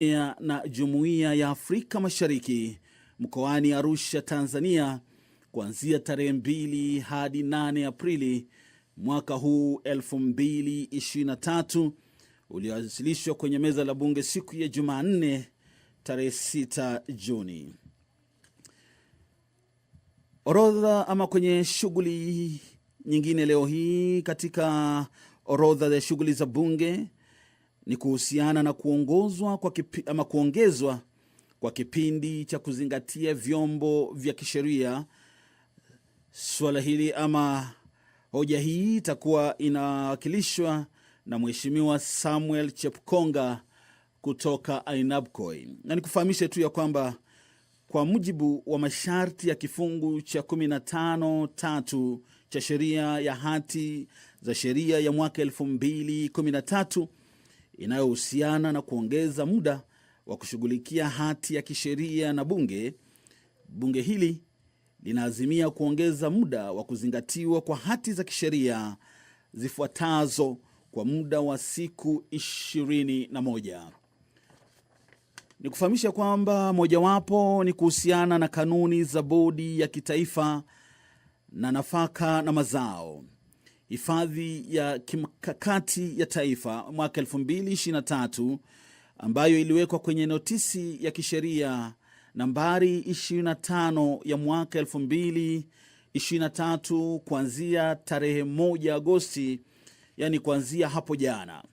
na Jumuiya ya Afrika Mashariki mkoani Arusha, Tanzania kuanzia tarehe 2 hadi 8 Aprili mwaka huu 2023 uliowasilishwa kwenye meza la bunge siku ya Jumanne tarehe 6 Juni. Orodha ama kwenye shughuli nyingine leo hii katika orodha ya shughuli za bunge ni kuhusiana na kuongezwa kwa kipindi cha kuzingatia vyombo vya kisheria. Swala hili ama hoja hii itakuwa inawakilishwa na Mheshimiwa Samuel Chepkonga kutoka Ainabkoi. Na nikufahamishe tu ya kwamba kwa mujibu wa masharti ya kifungu cha 15(3) cha sheria ya hati za sheria ya mwaka 2013 inayohusiana na kuongeza muda wa kushughulikia hati ya kisheria na bunge hili linaazimia kuongeza muda wa kuzingatiwa kwa hati za kisheria zifuatazo kwa muda wa siku 21. Ni kufahamisha kwamba mojawapo ni kuhusiana na kanuni za Bodi ya Kitaifa na Nafaka na Mazao, Hifadhi ya Kimkakati ya Taifa mwaka 2023 ambayo iliwekwa kwenye notisi ya kisheria nambari 25 ya mwaka 2023 kuanzia tarehe 1 Agosti, yani kuanzia hapo jana.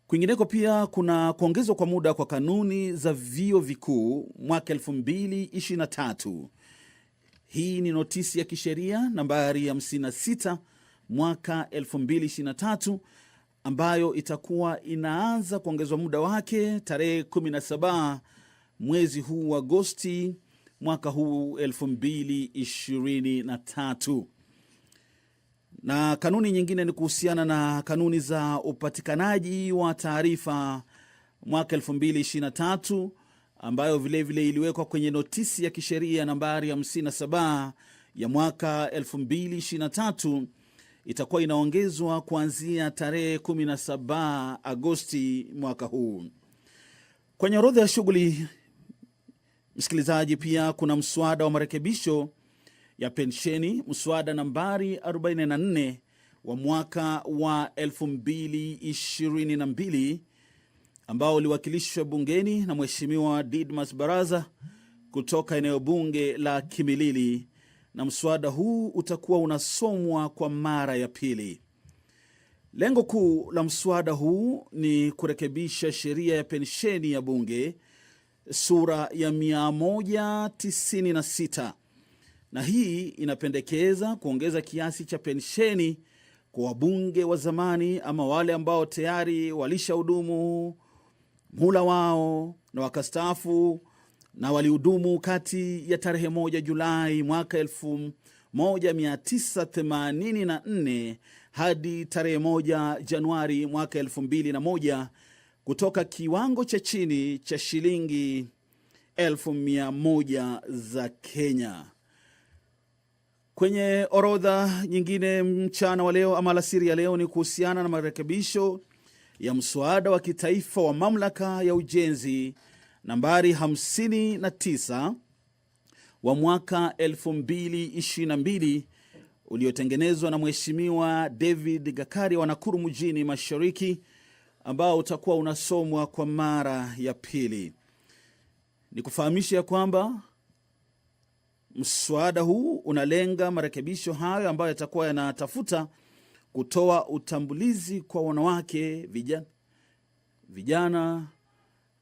Kwingineko pia kuna kuongezwa kwa muda kwa kanuni za vyuo vikuu mwaka 2023. Hii ni notisi ya kisheria nambari 56 mwaka 2023 ambayo itakuwa inaanza kuongezwa muda wake tarehe 17 mwezi huu wa Agosti mwaka huu 2023. Na kanuni nyingine ni kuhusiana na kanuni za upatikanaji wa taarifa mwaka 2023 ambayo vile iliwekwa kwenye notisi ya kisheria nambari 57 ya mwaka 2023, itakuwa inaongezwa kuanzia tarehe 17 Agosti mwaka huu. Kwenye orodha ya shughuli, msikilizaji, pia kuna mswada wa marekebisho ya pensheni, mswada nambari 44 wa mwaka wa 2022 ambao uliwakilishwa bungeni na Mheshimiwa Didmas Baraza kutoka eneo bunge la Kimilili, na mswada huu utakuwa unasomwa kwa mara ya pili. Lengo kuu la mswada huu ni kurekebisha sheria ya pensheni ya bunge sura ya 196, na hii inapendekeza kuongeza kiasi cha pensheni kwa wabunge wa zamani ama wale ambao tayari walishahudumu mhula wao na wakastaafu na walihudumu kati ya tarehe 1 Julai mwaka 1984 hadi tarehe 1 Januari mwaka 2001 kutoka kiwango cha chini cha shilingi 1,100 za Kenya. Kwenye orodha nyingine mchana wa leo ama alasiri ya leo ni kuhusiana na marekebisho ya mswada wa kitaifa wa mamlaka ya ujenzi nambari 59 wa mwaka 2022 uliotengenezwa na Mheshimiwa David Gakari wa Nakuru mjini Mashariki, ambao utakuwa unasomwa kwa mara ya pili. Ni kufahamisha ya kwamba mswada huu unalenga marekebisho hayo ambayo yatakuwa yanatafuta kutoa utambulizi kwa wanawake, vijana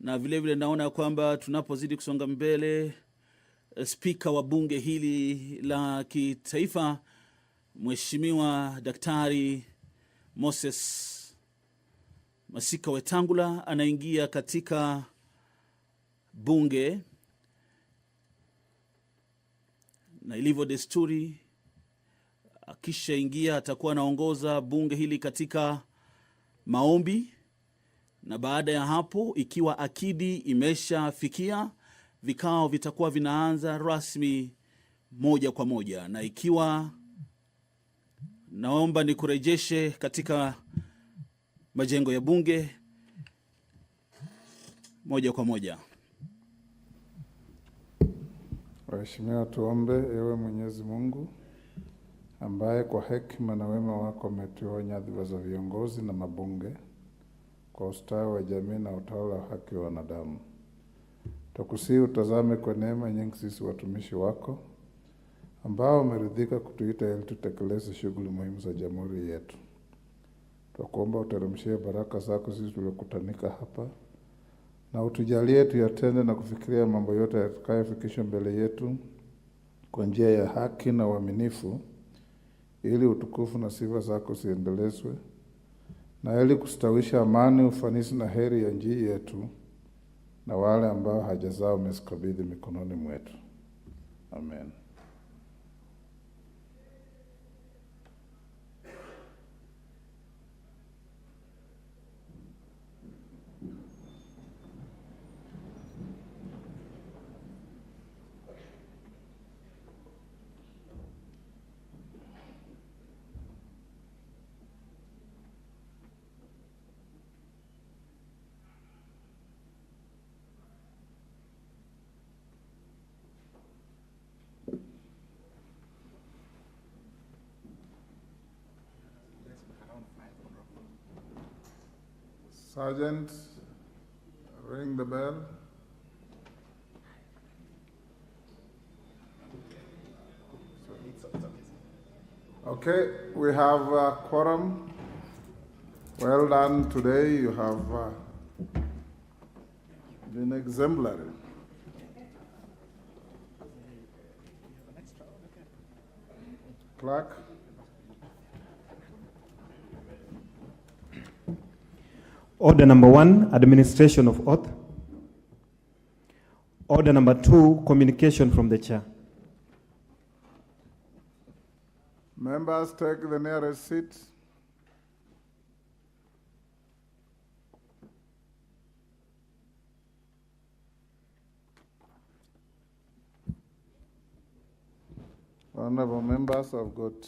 na vile naona kwamba tunapozidi kusonga mbele, spika wa bunge hili la kitaifa Mheshimiwa Daktari Moses Masika Wetangula anaingia katika bunge, na ilivyo desturi akisha ingia atakuwa anaongoza bunge hili katika maombi, na baada ya hapo ikiwa akidi imeshafikia, vikao vitakuwa vinaanza rasmi moja kwa moja. Na ikiwa naomba nikurejeshe katika majengo ya bunge moja kwa moja. Waheshimiwa, tuombe. Ewe Mwenyezi Mungu ambaye kwa hekima na wema wako umeteua nyadhifa za viongozi na mabunge kwa ustawi wa jamii na utawala wa haki wa wanadamu, tukusihi utazame kwa neema nyingi sisi watumishi wako ambao umeridhika kutuita ili tutekeleze shughuli muhimu za jamhuri yetu. Tukuomba uteremshie baraka zako sisi tuliokutanika hapa, na utujalie tuyatende na kufikiria mambo yote yatakayofikishwa mbele yetu kwa njia ya haki na uaminifu, ili utukufu na sifa zako ziendelezwe, na ili kustawisha amani, ufanisi na heri ya nchi yetu na wale ambao haja zao umezikabidhi mikononi mwetu. Amen. Sergeant, ring the bell. Okay, we have a quorum. Well done today. You have been exemplary. Clerk. Order number 1, administration of oath. Order number 2, communication from the chair. Members, take the nearest seat. Honorable members, I've got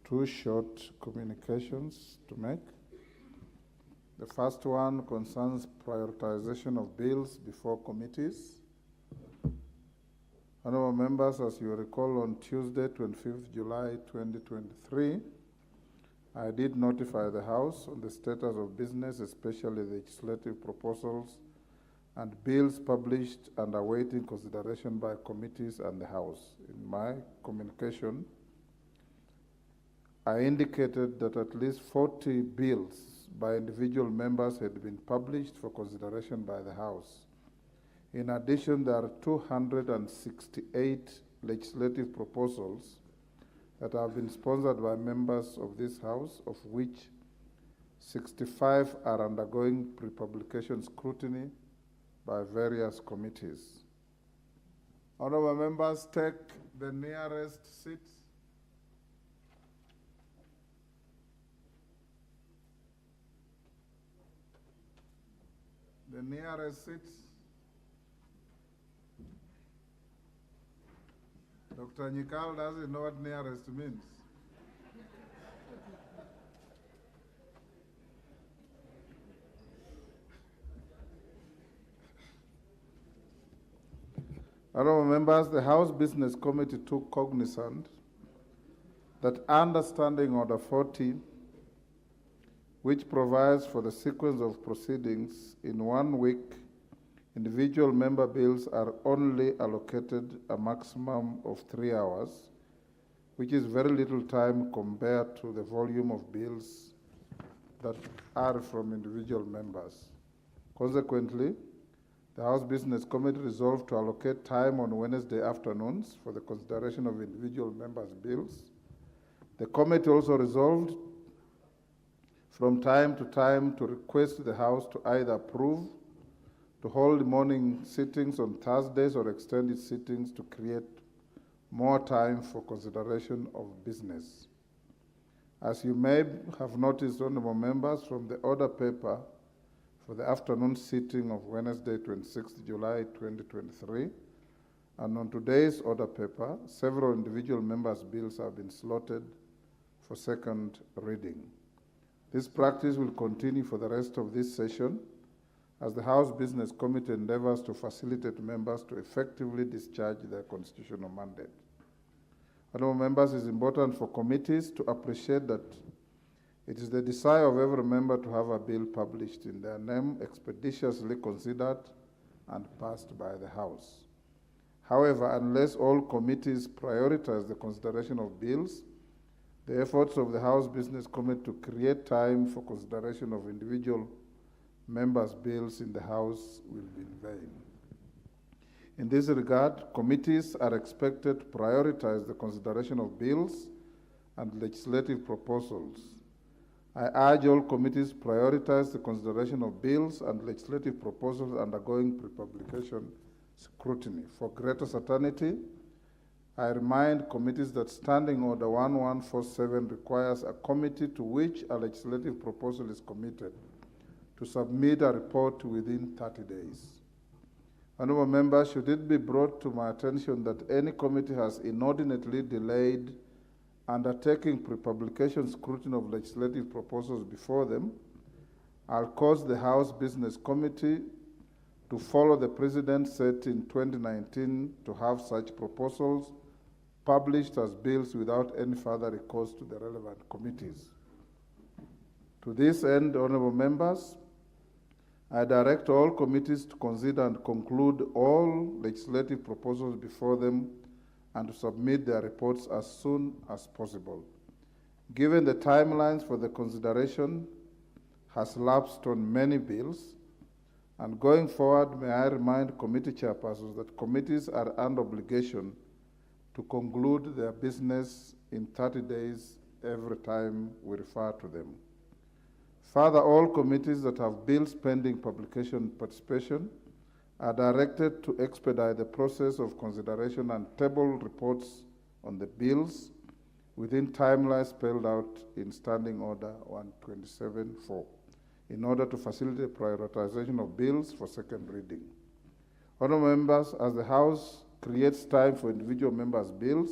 2 short communications to make. The first one concerns prioritization of bills before committees. Honorable members, as you recall, on Tuesday, 25th July 2023, I did notify the House on the status of business, especially the legislative proposals and bills published and awaiting consideration by committees and the House. In my communication, I indicated that at least 40 bills by individual members had been published for consideration by the House. In addition, there are 268 legislative proposals that have been sponsored by members of this House, of which 65 are undergoing pre-publication scrutiny by various committees. Honorable members, take the nearest seats. The nearest seats. Dr. Nyikal doesn't know what nearest means. Honorable members, the House Business Committee took cognizance that understanding Order 40, which provides for the sequence of proceedings in 1 week, individual member bills are only allocated a maximum of 3 hours, which is very little time compared to the volume of bills that are from individual members. Consequently, the House Business Committee resolved to allocate time on Wednesday afternoons for the consideration of individual members' bills. The committee also resolved from time to time to request the House to either approve to hold morning sittings on Thursdays or extend its sittings to create more time for consideration of business. As you may have noticed, honorable members, from the order paper for the afternoon sitting of Wednesday, 26th July 2023, and on today's order paper, several individual members' bills have been slotted for second reading. This practice will continue for the rest of this session as the House Business Committee endeavors to facilitate members to effectively discharge their constitutional mandate. Honorable members, it is important for committees to appreciate that it is the desire of every member to have a bill published in their name, expeditiously considered and passed by the House. However, unless all committees prioritize the consideration of bills, the efforts of the House Business Committee to create time for consideration of individual members' bills in the House will be in vain. In this regard, committees are expected to prioritize the consideration of bills and legislative proposals. I urge all committees to prioritize the consideration of bills and legislative proposals undergoing pre-publication scrutiny. For greater certainty, I remind committees that Standing Order 1147 requires a committee to which a legislative proposal is committed to submit a report within 30 days. Honorable members, should it be brought to my attention that any committee has inordinately delayed undertaking pre-publication scrutiny of legislative proposals before them, I'll cause the House Business Committee to follow the precedent set in 2019 to have such proposals published as bills without any further recourse to the relevant committees. To this end, honorable members, I direct all committees to consider and conclude all legislative proposals before them and to submit their reports as soon as possible. Given the timelines for the consideration has lapsed on many bills, and going forward, may I remind committee chairpersons that committees are under obligation to conclude their business in 30 days every time we refer to them. Further, all committees that have bills pending publication participation are directed to expedite the process of consideration and table reports on the bills within timelines spelled out in Standing Order 127-4 in order to facilitate prioritization of bills for second reading. Honorable members, as the House creates time for individual members' bills,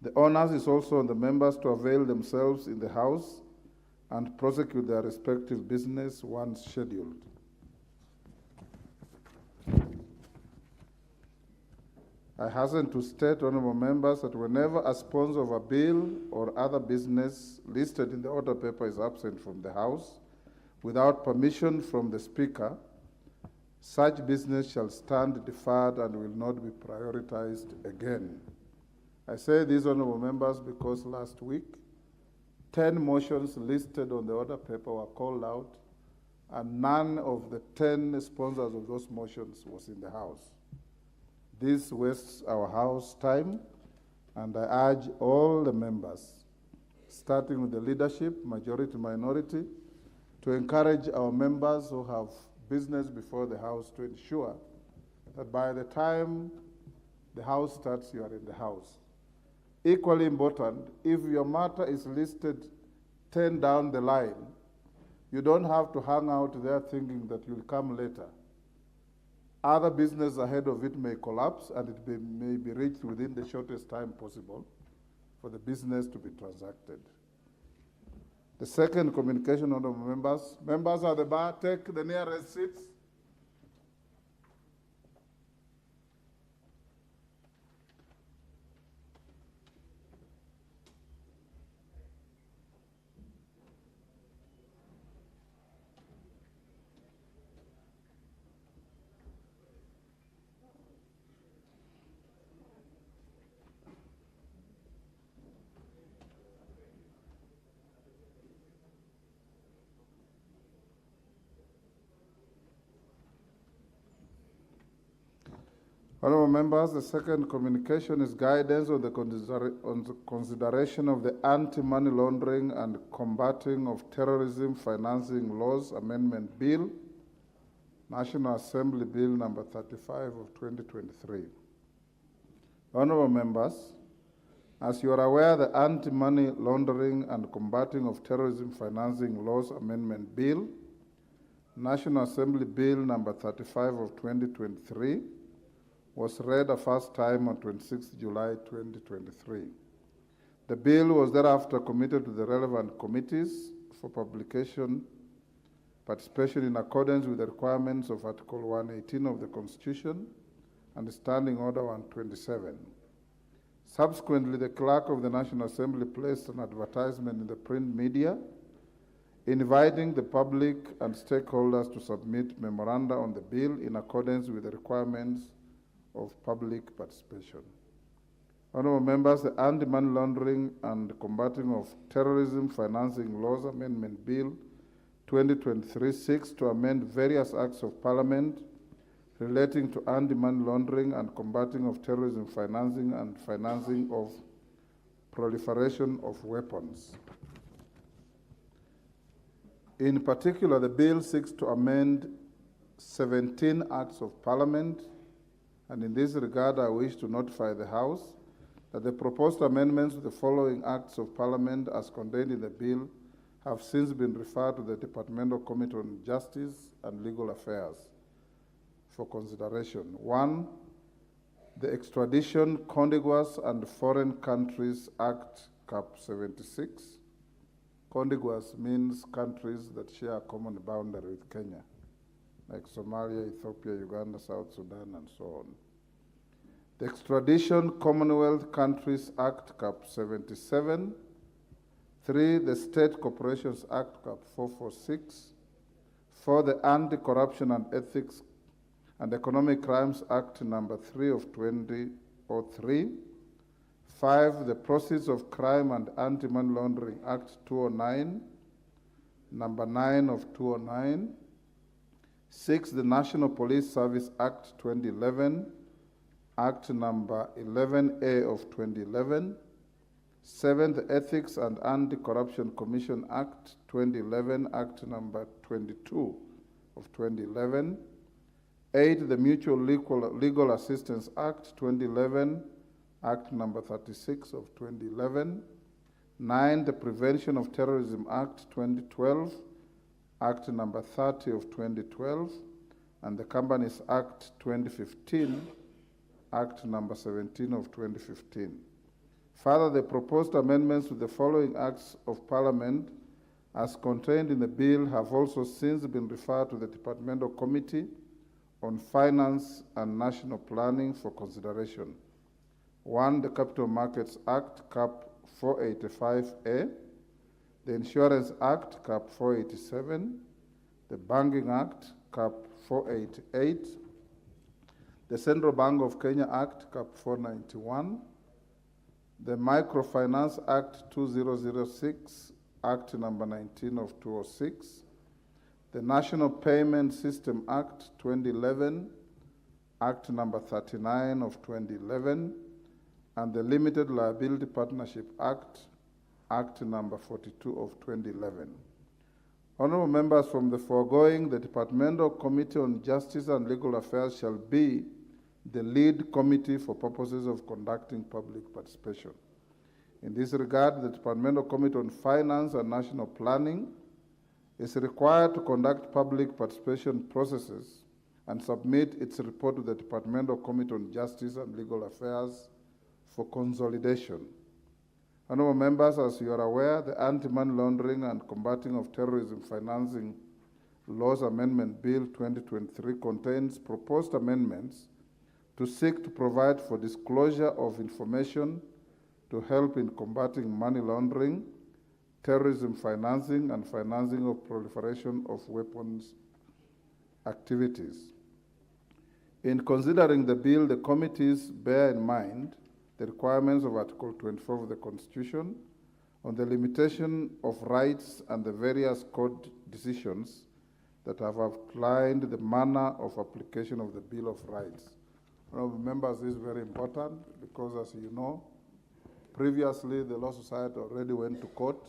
the onus is also on the members to avail themselves in the House and prosecute their respective business once scheduled. I hasten to state, honorable members, that whenever a sponsor of a bill or other business listed in the order paper is absent from the House without permission from the Speaker, such business shall stand deferred and will not be prioritized again. I say these, honorable members, because last week, 10 motions listed on the order paper were called out, and none of the 10 sponsors of those motions was in the House. This wastes our House time, and I urge all the members, starting with the leadership, majority, minority, to encourage our members who have business before the House to ensure that by the time the House starts, you are in the House. Equally important, if your matter is listed 10 down the line, you don't have to hang out there thinking that you'll come later. Other business ahead of it may collapse, and it may be reached within the shortest time possible for the business to be transacted. The second communication, honorable members. Members at the bar, take the nearest seats. Honorable members, the second communication is guidance on the consideration of the Anti-Money Laundering and Combating of Terrorism Financing Laws Amendment Bill, National Assembly Bill number 35 of 2023. Honorable members, as you are aware, the Anti-Money Laundering and Combating of Terrorism Financing Laws Amendment Bill, National Assembly Bill number 35 of 2023, was read a first time on 26 July 2023. The bill was thereafter committed to the relevant committees for publication participation in accordance with the requirements of Article 118 of the Constitution and Standing Order 127. Subsequently, the Clerk of the National Assembly placed an advertisement in the print media inviting the public and stakeholders to submit memoranda on the bill in accordance with the requirements of public participation. Honorable members, the Anti-Money Laundering and Combating of Terrorism Financing Laws Amendment Bill 2023 seeks to amend various acts of Parliament relating to anti-money laundering and combating of terrorism financing and financing of proliferation of weapons. In particular, the bill seeks to amend 17 acts of Parliament, and in this regard, I wish to notify the House that the proposed amendments to the following acts of Parliament as contained in the bill have since been referred to the Departmental Committee on Justice and Legal Affairs for consideration. 1, the Extradition, Contiguous and Foreign Countries Act, Cap 76. Contiguous means countries that share a common boundary with Kenya, like Somalia, Ethiopia, Uganda, South Sudan, and so on. The Extradition Commonwealth Countries Act, Cap 77. 3, the State Corporations Act, Cap 446. 4, the Anti-Corruption and Ethics and Economic Crimes Act, number 3 of 2003. 5, the Proceeds of Crime and Anti-Money Laundering Act 209, number 9 of 209. 6, the National Police Service Act 2011, Act number 11A of 2011. 7, the Ethics and Anti-Corruption Commission Act 2011, Act number 22 of 2011. 8, the Mutual Legal Assistance Act 2011, Act number 36 of 2011. 9, the Prevention of Terrorism Act 2012, Act number 30 of 2012, and the Companies Act 2015, Act number 17 of 2015. Further, the proposed amendments to the following acts of Parliament as contained in the bill have also since been referred to the Departmental Committee on Finance and National Planning for consideration. 1, the Capital Markets Act, Cap 485A, the Insurance Act, Cap 487, the Banking Act, Cap 488, the Central Bank of Kenya Act, Cap 491, the Microfinance Act 2006, Act number 19 of 2006, the National Payment System Act 2011, Act number 39 of 2011, and the Limited Liability Partnership Act, Act number 42 of 2011. Honorable members, from the foregoing, the Departmental Committee on Justice and Legal Affairs shall be the lead committee for purposes of conducting public participation. In this regard, the Departmental Committee on Finance and National Planning is required to conduct public participation processes and submit its report to the Departmental Committee on Justice and Legal Affairs for consolidation. Honorable members, as you are aware, the Anti-Money Laundering and Combating of Terrorism Financing Laws Amendment Bill 2023 contains proposed amendments to seek to provide for disclosure of information to help in combating money laundering, terrorism financing, and financing of proliferation of weapons activities. In considering the bill, the committees bear in mind the requirements of Article 24 of the Constitution on the limitation of rights and the various court decisions that have outlined the manner of application of the Bill of Rights. Honorable members, this is very important because, as you know, previously the Law Society already went to court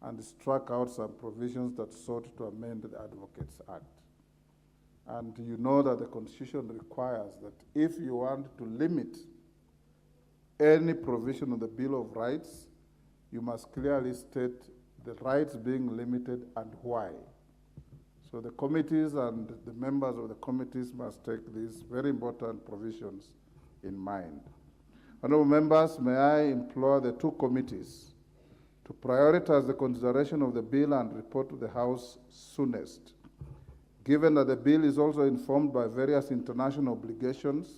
and struck out some provisions that sought to amend the Advocates Act. And you know that the Constitution requires that if you want to limit any provision of the Bill of Rights, you must clearly state the rights being limited and why. So the committees and the members of the committees must take these very important provisions in mind. Honorable members, may I implore the two committees to prioritize the consideration of the bill and report to the House soonest. Given that the bill is also informed by various international obligations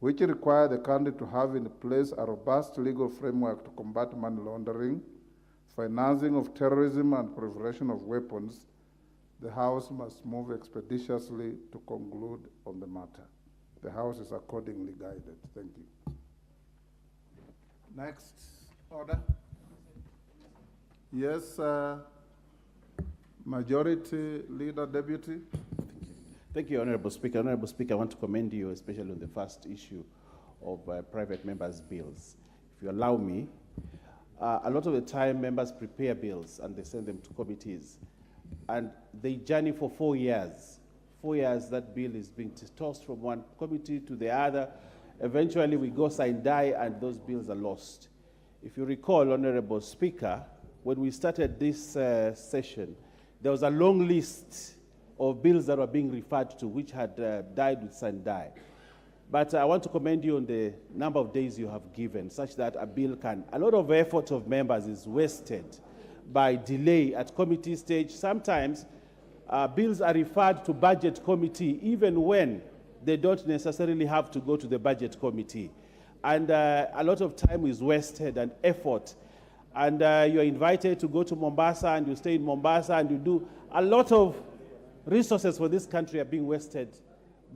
which require the country to have in place a robust legal framework to combat money laundering, financing of terrorism, and proliferation of weapons, the House must move expeditiously to conclude on the matter. The House is accordingly guided. Thank you. Next order. Yes, Majority Leader Deputy. Thank you, Honorable Speaker. Honorable Speaker, I want to commend you, especially on the first issue of private members' bills. If you allow me, a lot of the time members prepare bills and they send them to committees, and they journey for 4 years. 4 years that bill is being tossed from one committee to the other. Eventually we go sign die and those bills are lost. If you recall, Honorable Speaker, when we started this session, there was a long list of bills that were being referred to which had died with sign die. But I want to commend you on the number of days you have given, such that a bill can, a lot of effort of members is wasted by delay at committee stage. Sometimes bills are referred to budget committee even when they don't necessarily have to go to the budget committee. And a lot of time is wasted and effort. And you're invited to go to Mombasa and you stay in Mombasa and you do a lot of resources for this country are being wasted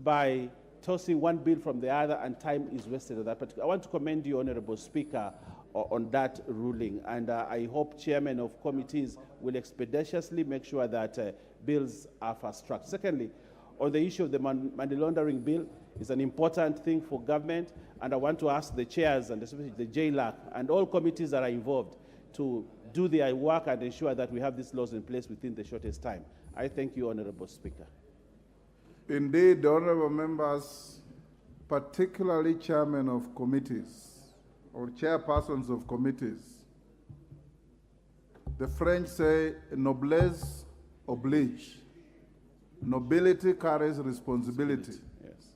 by tossing one bill from the other, and time is wasted on that particular. I want to commend you, Honorable Speaker, on that ruling, and I hope chairmen of committees will expeditiously make sure that bills are fast-tracked. Secondly, on the issue of the money laundering bill, is an important thing for government, and I want to ask the chairs, and especially the JLAC, and all committees that are involved, to do their work and ensure that we have these laws in place within the shortest time. I thank you, Honorable Speaker. Indeed, honorable members, particularly chairmen of committees or chairpersons of committees, the French say noblesse oblige. Nobility carries responsibility. Yes.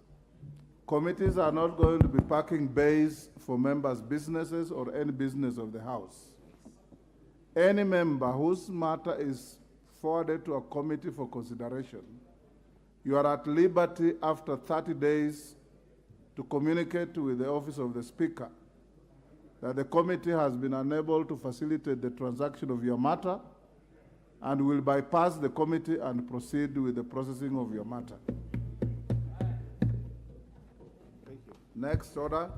Committees are not going to be packing bays for members' businesses or any business of the House. Any member whose matter is forwarded to a committee for consideration, you are at liberty after 30 days to communicate with the office of the Speaker that the committee has been unable to facilitate the transaction of your matter and will bypass the committee and proceed with the processing of your matter. Thank you. Next order.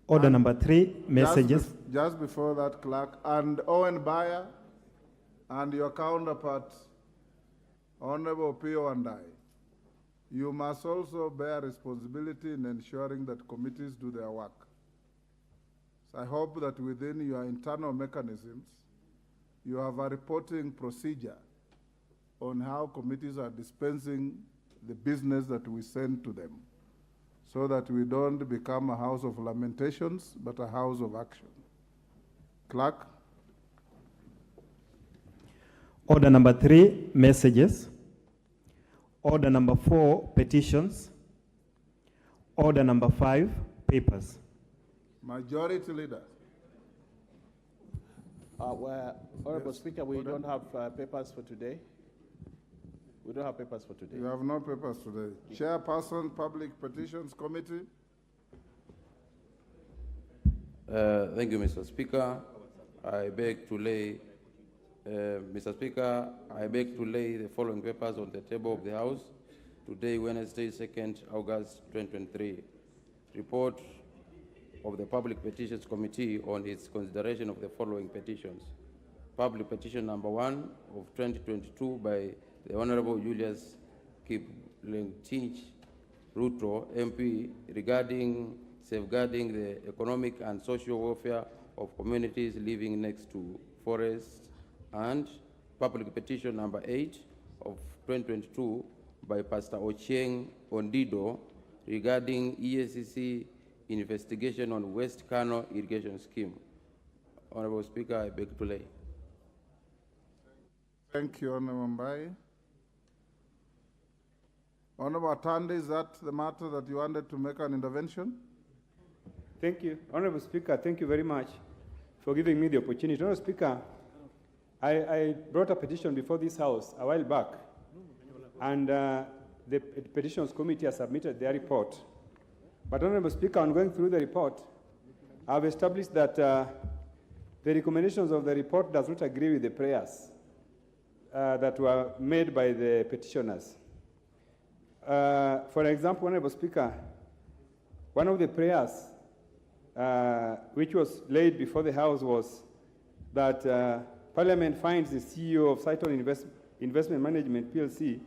Order number 3, messages. Just before that, Clerk, and Owen Bayer and your counterpart, Honorable Pio and I, you must also bear responsibility in ensuring that committees do their work. So I hope that within your internal mechanisms, you have a reporting procedure on how committees are dispensing the business that we send to them, so that we don't become a house of lamentations, but a house of action. Clerk. Order number 3, messages. Order number 4, petitions. Order number 5, papers. Majority Leader. Well, Honorable Yes. Speaker, we Order. don't have papers for today. We don't have papers for today. You have no papers today. Chairperson, Public Petitions Committee. Thank you, Mr. Speaker. I beg to lay, Mr. Speaker, I beg to lay the following papers on the table of the House today, Wednesday, 2nd August 2023. Report of the Public Petitions Committee on its consideration of the following petitions. Public Petition number 1 of 2022 by the Honorable Julius Kiplengtich Ruto, MP, regarding safeguarding the economic and social welfare of communities living next to forests, and Public Petition number 8 of 2022 by Pastor Ochieng Ondido regarding EACC investigation on West Kano irrigation scheme. Honorable Speaker, I beg to lay. Thank you, Honorable Mbai. Honorable Atandi, is that the matter that you wanted to make an intervention? Thank you. Honorable Speaker, thank you very much for giving me the opportunity. Honorable Speaker, I brought a petition before this House a while back, and the Petitions Committee has submitted their report. But Honorable Speaker, on going through the report, I've established that the recommendations of the report does not agree with the prayers that were made by the petitioners. For example, Honorable Speaker, one of the prayers which was laid before the House was that Parliament finds the CEO of Cyton Investment Management PLC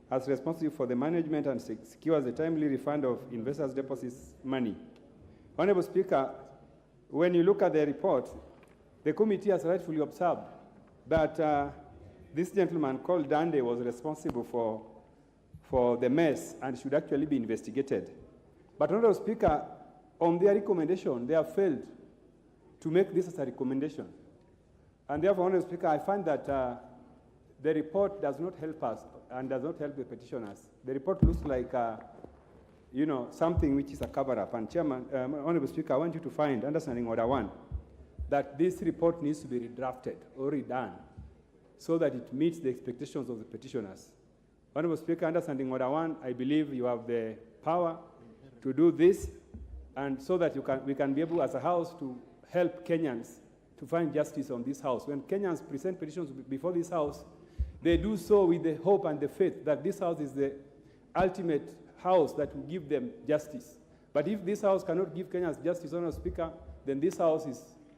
as responsible for the management and secures the timely refund of investors' deposits money. Honorable Speaker, when you look at the report, the committee has rightfully observed that this gentleman called Dande was responsible for the mess and should actually be investigated. But Honorable Speaker, on their recommendation, they have failed to make this as a recommendation. And therefore, Honorable Speaker, I find that the report does not help us and does not help the petitioners. The report looks like, something which is a cover-up. And Chairman, Honorable Speaker, I want you to find, understanding Order 1, that this report needs to be redrafted or redone so that it meets the expectations of the petitioners. Honorable Speaker, understanding Order 1, I believe you have the power to do this, and so that we can be able, as a House, to help Kenyans to find justice on this House. When Kenyans present petitions before this House, they do so with the hope and the faith that this House is the ultimate House that will give them justice. But if this House cannot give Kenyans justice, Honorable Speaker, then this House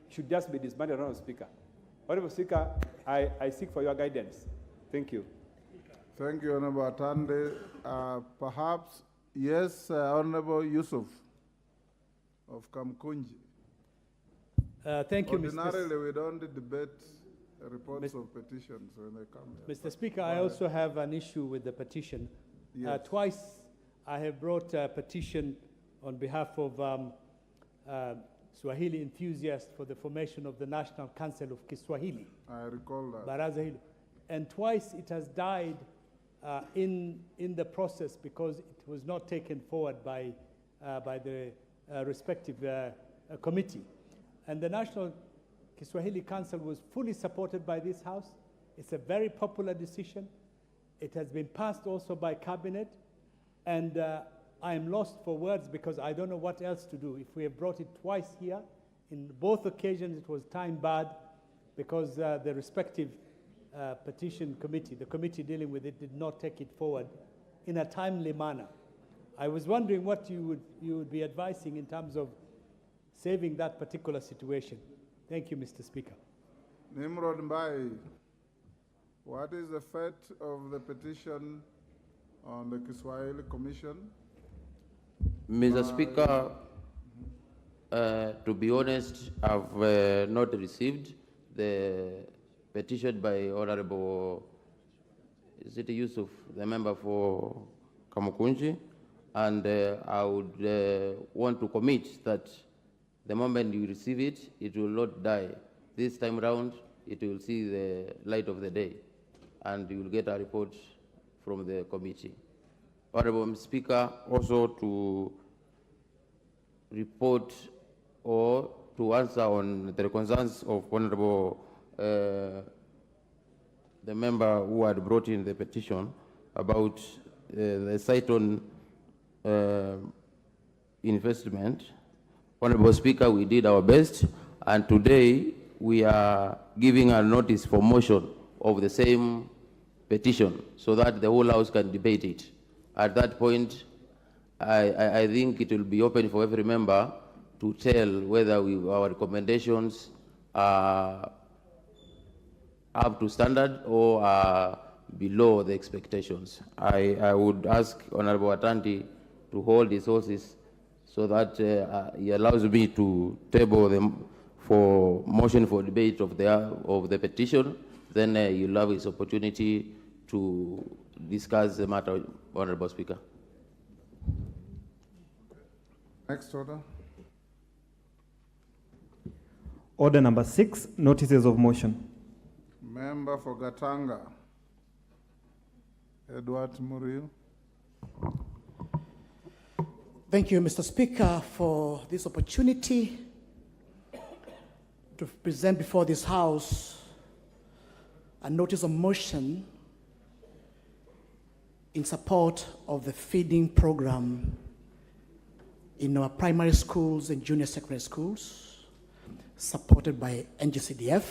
should just be disbanded, Honorable Speaker. Honorable Speaker, I seek for your guidance. Thank you. Thank you, Honorable Atande. Perhaps, yes, Honorable Yusuf of Kamkunji. Thank you, Ordinarily, we don't debate reports of petitions when they come here. Mr. Speaker, I also have an issue with the petition. Yes. Twice I have brought a petition on behalf of Swahili enthusiasts for the formation of the National Council of Kiswahili. I recall that. Baraza hilo. And twice it has died in the process because it was not taken forward by the respective committee. And the National Kiswahili Council was fully supported by this House. It's a very popular decision. It has been passed also by Cabinet. And I am lost for words because I don't know what else to do. If we have brought it twice here, in both occasions it was time barred because the respective petition committee, the committee dealing with it, did not take it forward in a timely manner. I was wondering what you would be advising in terms of saving that particular situation. Thank you, Mr. Speaker. Nimrod Mbai, what is the fate of the petition on the Kiswahili Commission? Mr. Speaker, to be honest, I've not received the petition by Honorable Yusuf, the member for Kamukunji, and I would want to commit that the moment you receive it, it will not die. This time round, it will see the light of the day, and you will get a report from the committee. Honorable Speaker, also to report or to answer on the concerns of Honorable the member who had brought in the petition about the Cyton investment. Honorable Speaker, we did our best, and today we are giving a notice for motion of the same petition so that the whole House can debate it. At that point, I think it will be open for every member to tell whether our recommendations are up to standard or are below the expectations. I would ask Honorable Atandi to hold his horses so that he allows me to table them for motion for debate of the petition. Then you'll have his opportunity to discuss the matter, Honorable Speaker. Next order. Order number 6, notices of motion. Member for Gatanga, Edward Muriu. Thank you, Mr. Speaker, for this opportunity to present before this House a notice of motion in support of the feeding program in our primary schools and junior secondary schools, supported by NGCDF.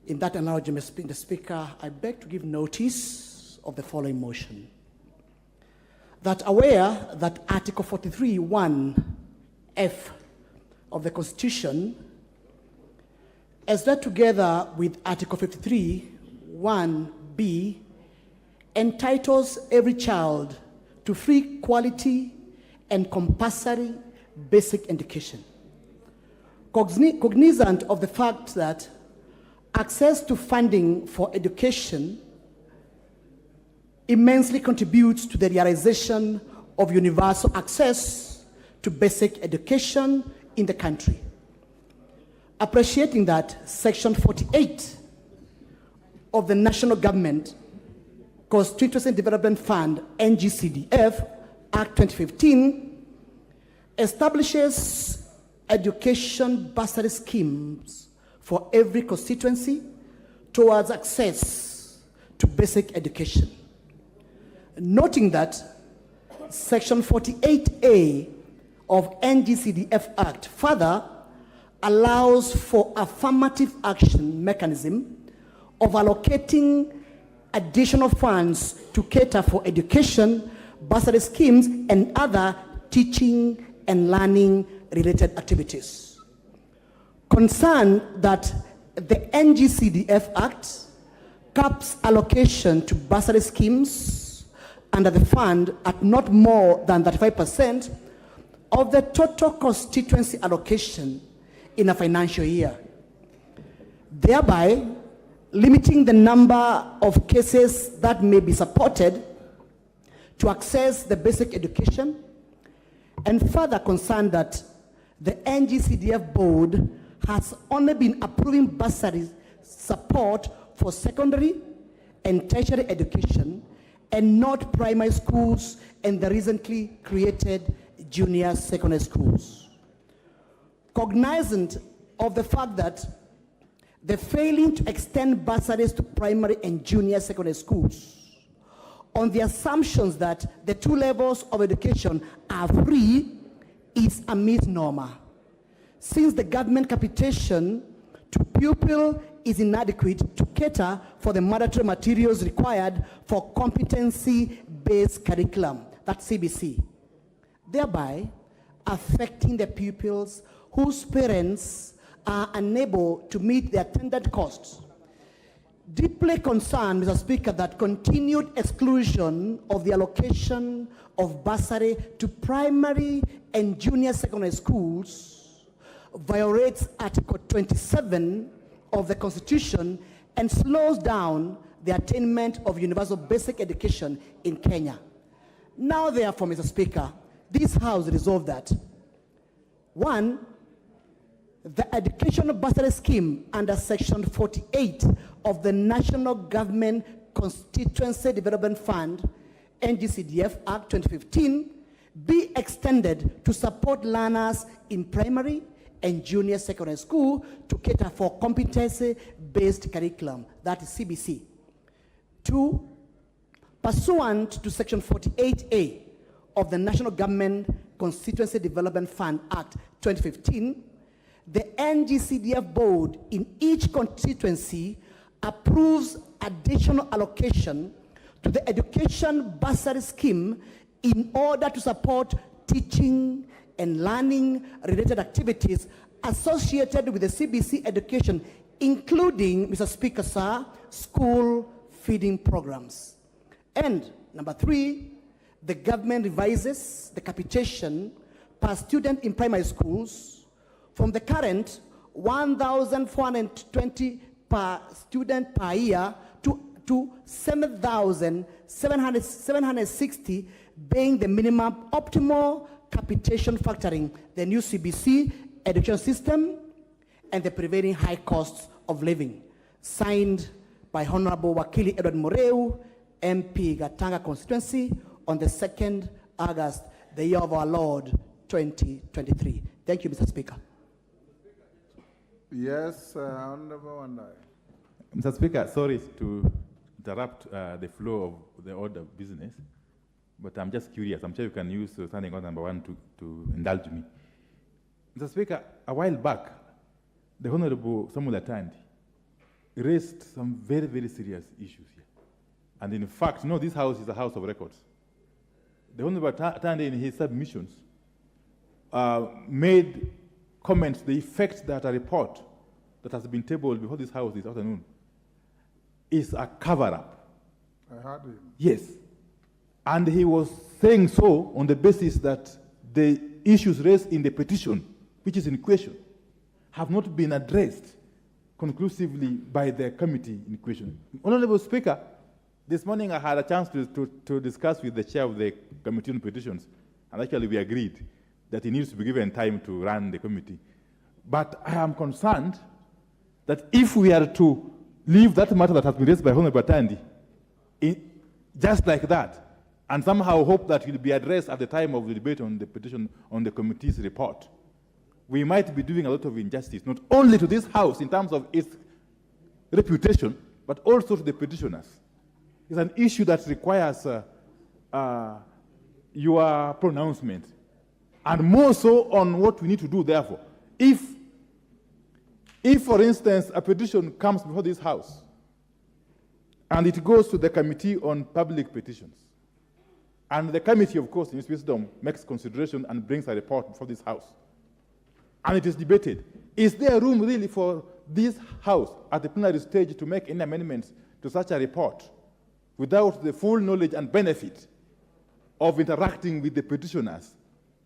In that analogy, Mr. Speaker, I beg to give notice of the following motion. That aware that Article 43(1)(f) of the Constitution, as read together with Article 53(1)(b), entitles every child to free, quality, and compulsory basic education. Cognizant of the fact that access to funding for education immensely contributes to the realization of universal access to basic education in the country. Appreciating that Section 48 of the National Government Constituency Development Fund, NGCDF, Act 2015, establishes education bursary schemes for every constituency towards access to basic education. Noting that Section 48A of NGCDF Act further allows for affirmative action mechanism of allocating additional funds to cater for education, bursary schemes, and other teaching and learning related activities. Concerned that the NGCDF Act caps allocation to bursary schemes under the fund at not more than 35% of the total constituency allocation in a financial year, thereby limiting the number of cases that may be supported to access the basic education, and further concerned that the NGCDF board has only been approving bursary support for secondary and tertiary education and not primary schools and the recently created junior secondary schools. Cognizant of the fact that the failing to extend bursaries to primary and junior secondary schools on the assumptions that the two levels of education are free is a misnomer, since the government capitation to pupil is inadequate to cater for the mandatory materials required for competency-based curriculum, that's CBC, thereby affecting the pupils whose parents are unable to meet their attendant costs. Deeply concerned, Mr. Speaker, that continued exclusion of the allocation of bursary to primary and junior secondary schools violates Article 27 of the Constitution and slows down the attainment of universal basic education in Kenya. Now, therefore, Mr. Speaker, this House resolved that, 1, the educational bursary scheme under Section 48 of the National Government Constituency Development Fund, NGCDF Act 2015, be extended to support learners in primary and junior secondary school to cater for competency-based curriculum, that is CBC. 2, pursuant to Section 48A of the National Government Constituency Development Fund Act 2015, the NGCDF board in each constituency approves additional allocation to the education bursary scheme in order to support teaching and learning related activities associated with the CBC education, including, Mr. Speaker, sir, school feeding programs. And number 3, the government revises the capitation per student in primary schools from the current 1,420 per student per year to 7,760, being the minimum optimal capitation factoring the new CBC education system and the prevailing high costs of living. Signed by Honorable Wakili Edward Moreu, MP Gatanga constituency, on the 2nd August the year of our Lord 2023. Thank you, Mr. Speaker. Yes, Honorable Wandai. Mr. Speaker, sorry to interrupt the flow of the order of business, but I'm just curious. I'm sure you can use standing order number 1 to indulge me. Mr. Speaker, a while back, the Honorable Samuel Atandi raised some very, very serious issues here. And in fact, this house is a house of records. The Honorable Atandi, in his submissions, made comments to the effect that a report that has been tabled before this house this afternoon is a cover-up. I heard him. Yes. And he was saying so on the basis that the issues raised in the petition, which is in question, have not been addressed conclusively by the committee in question. Honorable Speaker, this morning I had a chance to discuss with the chair of the committee on petitions, and actually we agreed that he needs to be given time to run the committee. But I am concerned that if we are to leave that matter that has been raised by Honorable Atandi just like that, and somehow hope that it will be addressed at the time of the debate on the petition on the committee's report, we might be doing a lot of injustice, not only to this house in terms of its reputation, but also to the petitioners. It's an issue that requires your pronouncement, and more so on what we need to do, therefore. If, for instance, a petition comes before this house, and it goes to the Committee on Public Petitions, and the committee, of course, in its wisdom, makes consideration and brings a report before this house, and it is debated, is there room really for this house at the plenary stage to make any amendments to such a report without the full knowledge and benefit of interacting with the petitioners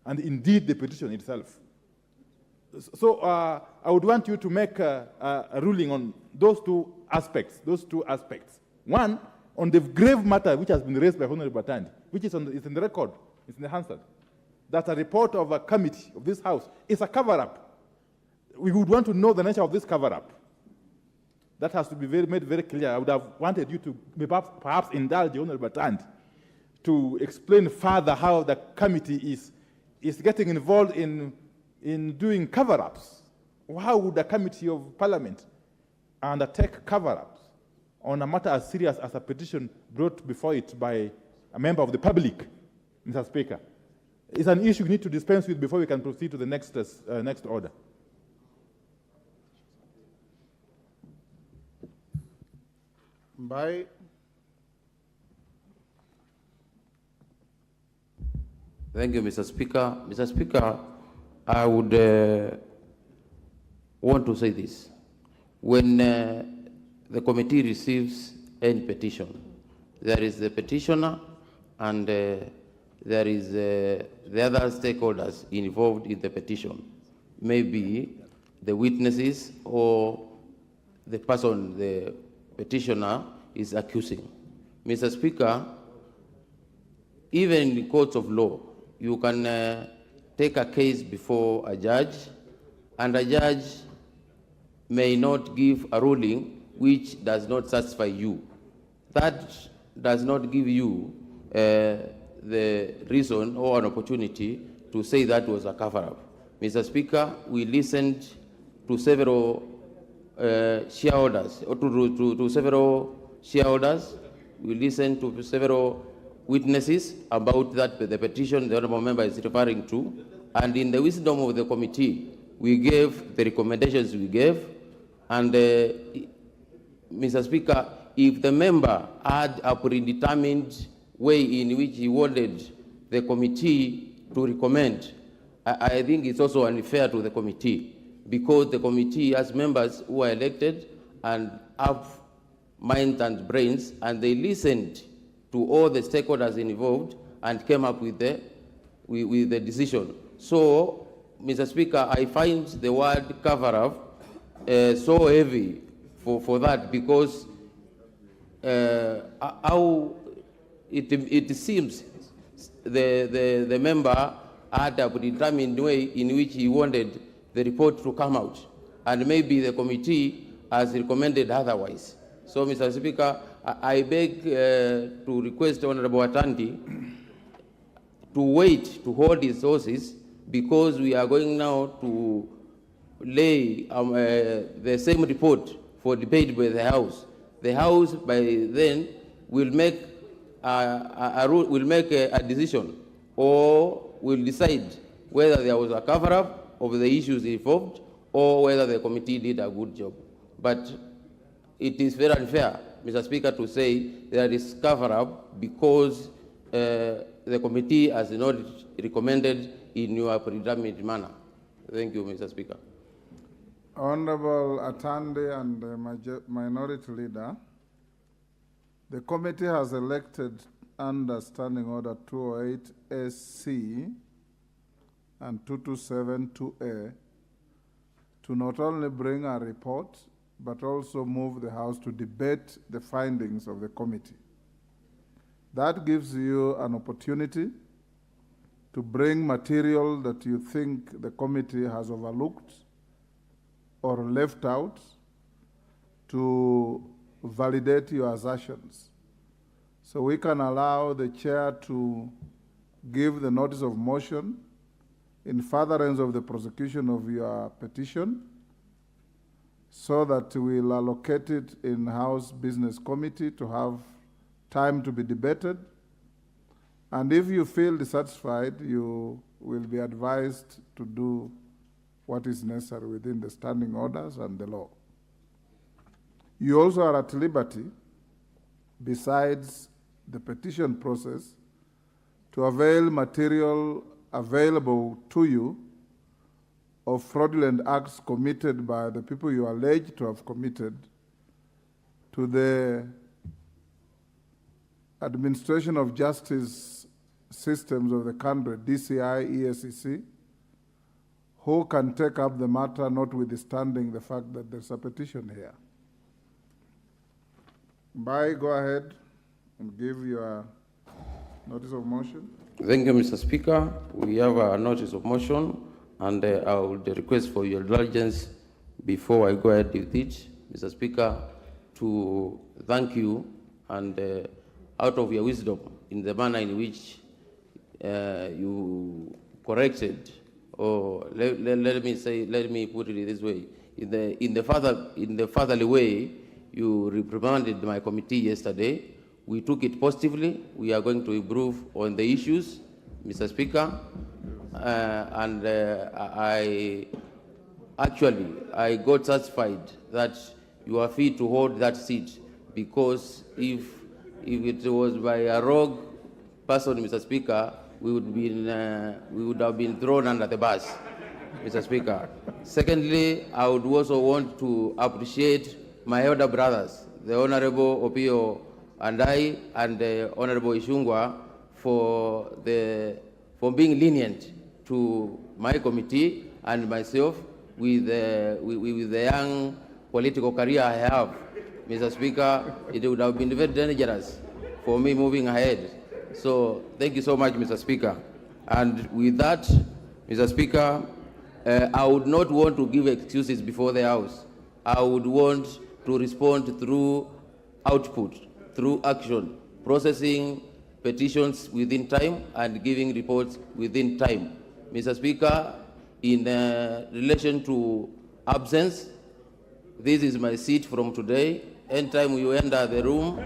and indeed the petition itself? So I would want you to make a ruling on those two aspects. One, on the grave matter which has been raised by Honorable Atandi, which is it's in the record, it's in the Hansard, that a report of a committee of this house is a cover-up. We would want to know the nature of this cover-up. That has to be made very clear. I would have wanted you to perhaps indulge Honorable Atandi to explain further how the committee is getting involved in doing cover-ups. How would a committee of parliament undertake cover-ups on a matter as serious as a petition brought before it by a member of the public, Mr. Speaker? It's an issue we need to dispense with before we can proceed to the next order. Bye. Thank you, Mr. Speaker. Mr. Speaker, I would want to say this. When the committee receives any petition, there is the petitioner and there is the other stakeholders involved in the petition. Maybe the witnesses or the person the petitioner is accusing. Mr. Speaker, even in the courts of law, you can take a case before a judge, and a judge may not give a ruling which does not satisfy you. That does not give you the reason or an opportunity to say that was a cover-up. Mr. Speaker, we listened to several shareholders, or to several shareholders. We listened to several witnesses about that the petition the honourable member is referring to, and in the wisdom of the committee, we gave the recommendations we gave, and Mr. Speaker, if the member had a predetermined way in which he wanted the committee to recommend, I think it's also unfair to the committee, because the committee has members who are elected and have minds and brains, and they listened to all the stakeholders involved and came up with the decision. So, Mr. Speaker, I find the word cover-up so heavy for that, because how it seems the member had a predetermined way in which he wanted the report to come out, and maybe the committee has recommended otherwise. So, Mr. Speaker, I beg to request Honorable Atandi to wait to hold his horses because we are going now to lay the same report for debate by the House. The House by then will make a decision or will decide whether there was a cover-up of the issues involved or whether the committee did a good job. But it is very unfair, Mr. Speaker, to say there is cover-up because the committee has not recommended in your predetermined manner. Thank you, Mr. Speaker. Honorable Atande and the Minority Leader, the committee has elected under Standing Order 208 SC and 227 2A to not only bring a report, but also move the House to debate the findings of the committee. That gives you an opportunity to bring material that you think the committee has overlooked or left out to validate your assertions. So we can allow the chair to give the notice of motion in furtherance of the prosecution of your petition so that we'll allocate it in House Business Committee to have time to be debated. And if you feel dissatisfied, you will be advised to do what is necessary within the standing orders and the law. You also are at liberty, besides the petition process, to avail material available to you of fraudulent acts committed by the people you allege to have committed to the administration of justice systems of the country, DCI, ESCC, who can take up the matter notwithstanding the fact that there's a petition here. Go ahead and give your notice of motion. Thank you, Mr. Speaker. We have a notice of motion, and I would request for your indulgence before I go ahead with it, Mr. Speaker, to thank you and out of your wisdom in the manner in which you corrected, or let me put it this way, in the fatherly way you reprimanded my committee yesterday. We took it positively. We are going to improve on the issues, Mr. Speaker, and I got satisfied that you are fit to hold that seat, because if it was by a rogue person, Mr. Speaker, we would have been thrown under the bus, Mr. Speaker. Secondly, I would also want to appreciate my elder brothers, the Honorable Opio and I, and the Honorable Ishungwa, for being lenient to my committee and myself with the young political career I have, Mr. Speaker. It would have been very dangerous for me moving ahead. So thank you so much, Mr. Speaker. And with that, Mr. Speaker, I would not want to give excuses before the House. I would want to respond through output, through action, processing petitions within time and giving reports within time. Mr. Speaker, in relation to absence, this is my seat from today. Anytime you enter the room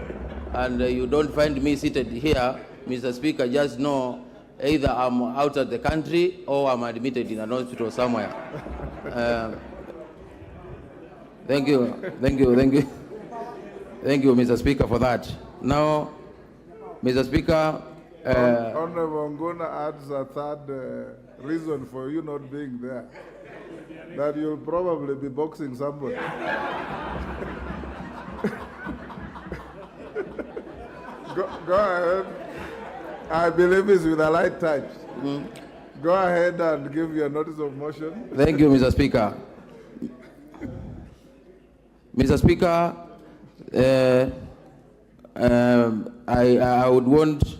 and you don't find me seated here, Mr. Speaker, just know either I'm out of the country or I'm admitted in an hospital somewhere. Thank you, Mr. Speaker, for that. Now, Mr. Speaker, Honorable Nguna adds a third reason for you not being there, that you'll probably be boxing somebody. Go ahead. I believe it's with a light touch. Go ahead and give your notice of motion. Thank you, Mr. Speaker. Mr. Speaker,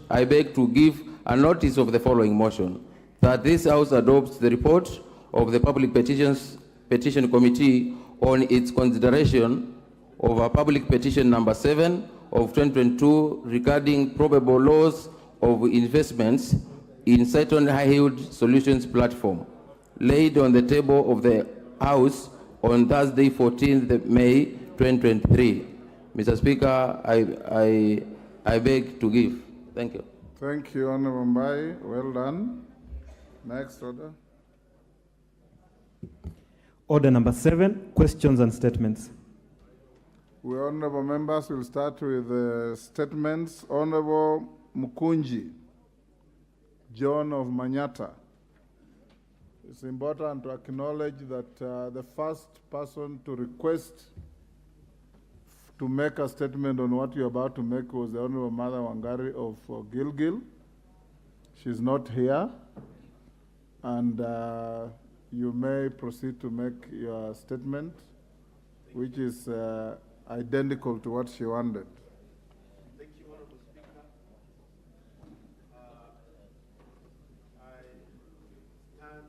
I beg to give a notice of the following motion: that this House adopts the report of the Public Petition Committee on its consideration of a public petition number 7 of 2022 regarding probable loss of investments in certain high-yield solutions platform laid on the table of the House on Thursday, 14th May 2023. Mr. Speaker, I beg to give. Thank you. Thank you, Honorable Mbai. Well done. Next order. Order number 7, questions and statements. We honorable members will start with statements. Honorable Mukunji, John of Manyata. It's important to acknowledge that the first person to request to make a statement on what you're about to make was the Honorable Mother Wangari of Gilgil. She's not here, and you may proceed to make your statement, which is identical to what she wanted. Thank you, Honorable Speaker. I stand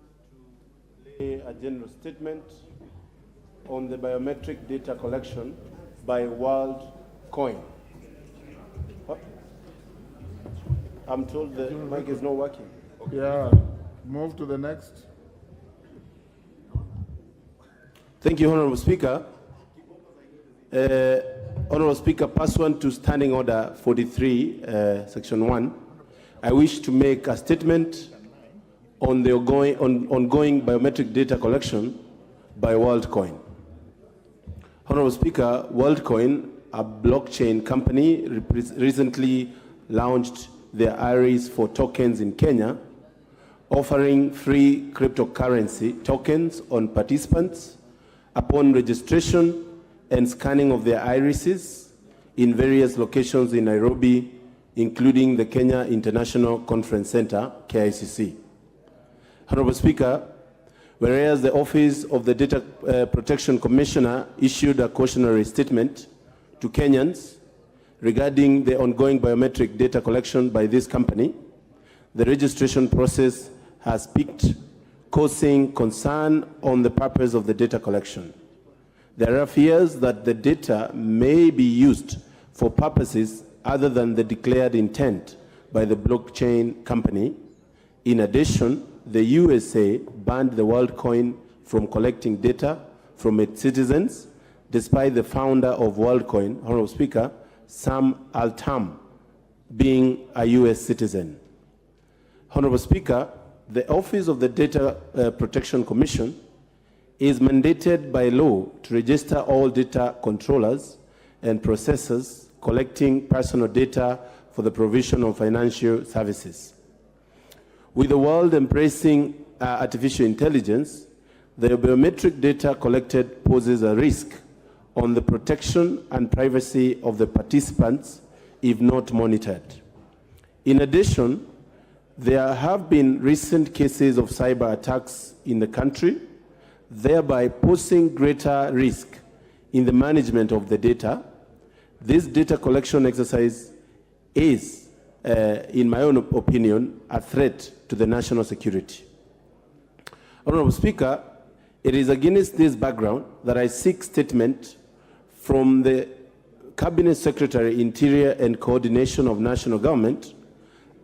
to lay a general statement on the biometric data collection by WorldCoin. What? I'm told the mic is not working. Okay. Yeah, move to the next. Thank you, Honorable Speaker. Honorable Speaker, pursuant to Standing Order 43, Section 1, I wish to make a statement on the ongoing biometric data collection by WorldCoin. Honorable Speaker, WorldCoin, a blockchain company, recently launched their iris for tokens in Kenya, offering free cryptocurrency tokens on participants upon registration and scanning of their irises in various locations in Nairobi, including the Kenya International Conference Center, KICC. Honorable Speaker, whereas the Office of the Data Protection Commissioner issued a cautionary statement to Kenyans regarding the ongoing biometric data collection by this company, the registration process has peaked, causing concern on the purpose of the data collection. There are fears that the data may be used for purposes other than the declared intent by the blockchain company. In addition, the USA banned the WorldCoin from collecting data from its citizens, despite the founder of WorldCoin, Honorable Speaker, Sam Altam, being a US citizen. Honorable Speaker, the Office of the Data Protection Commission is mandated by law to register all data controllers and processors collecting personal data for the provision of financial services. With the world embracing artificial intelligence, the biometric data collected poses a risk on the protection and privacy of the participants if not monitored. In addition, there have been recent cases of cyber attacks in the country, thereby posing greater risk in the management of the data. This data collection exercise is, in my own opinion, a threat to the national security. Honorable Speaker, it is against this background that I seek statement from the Cabinet Secretary, Interior and Coordination of National Government,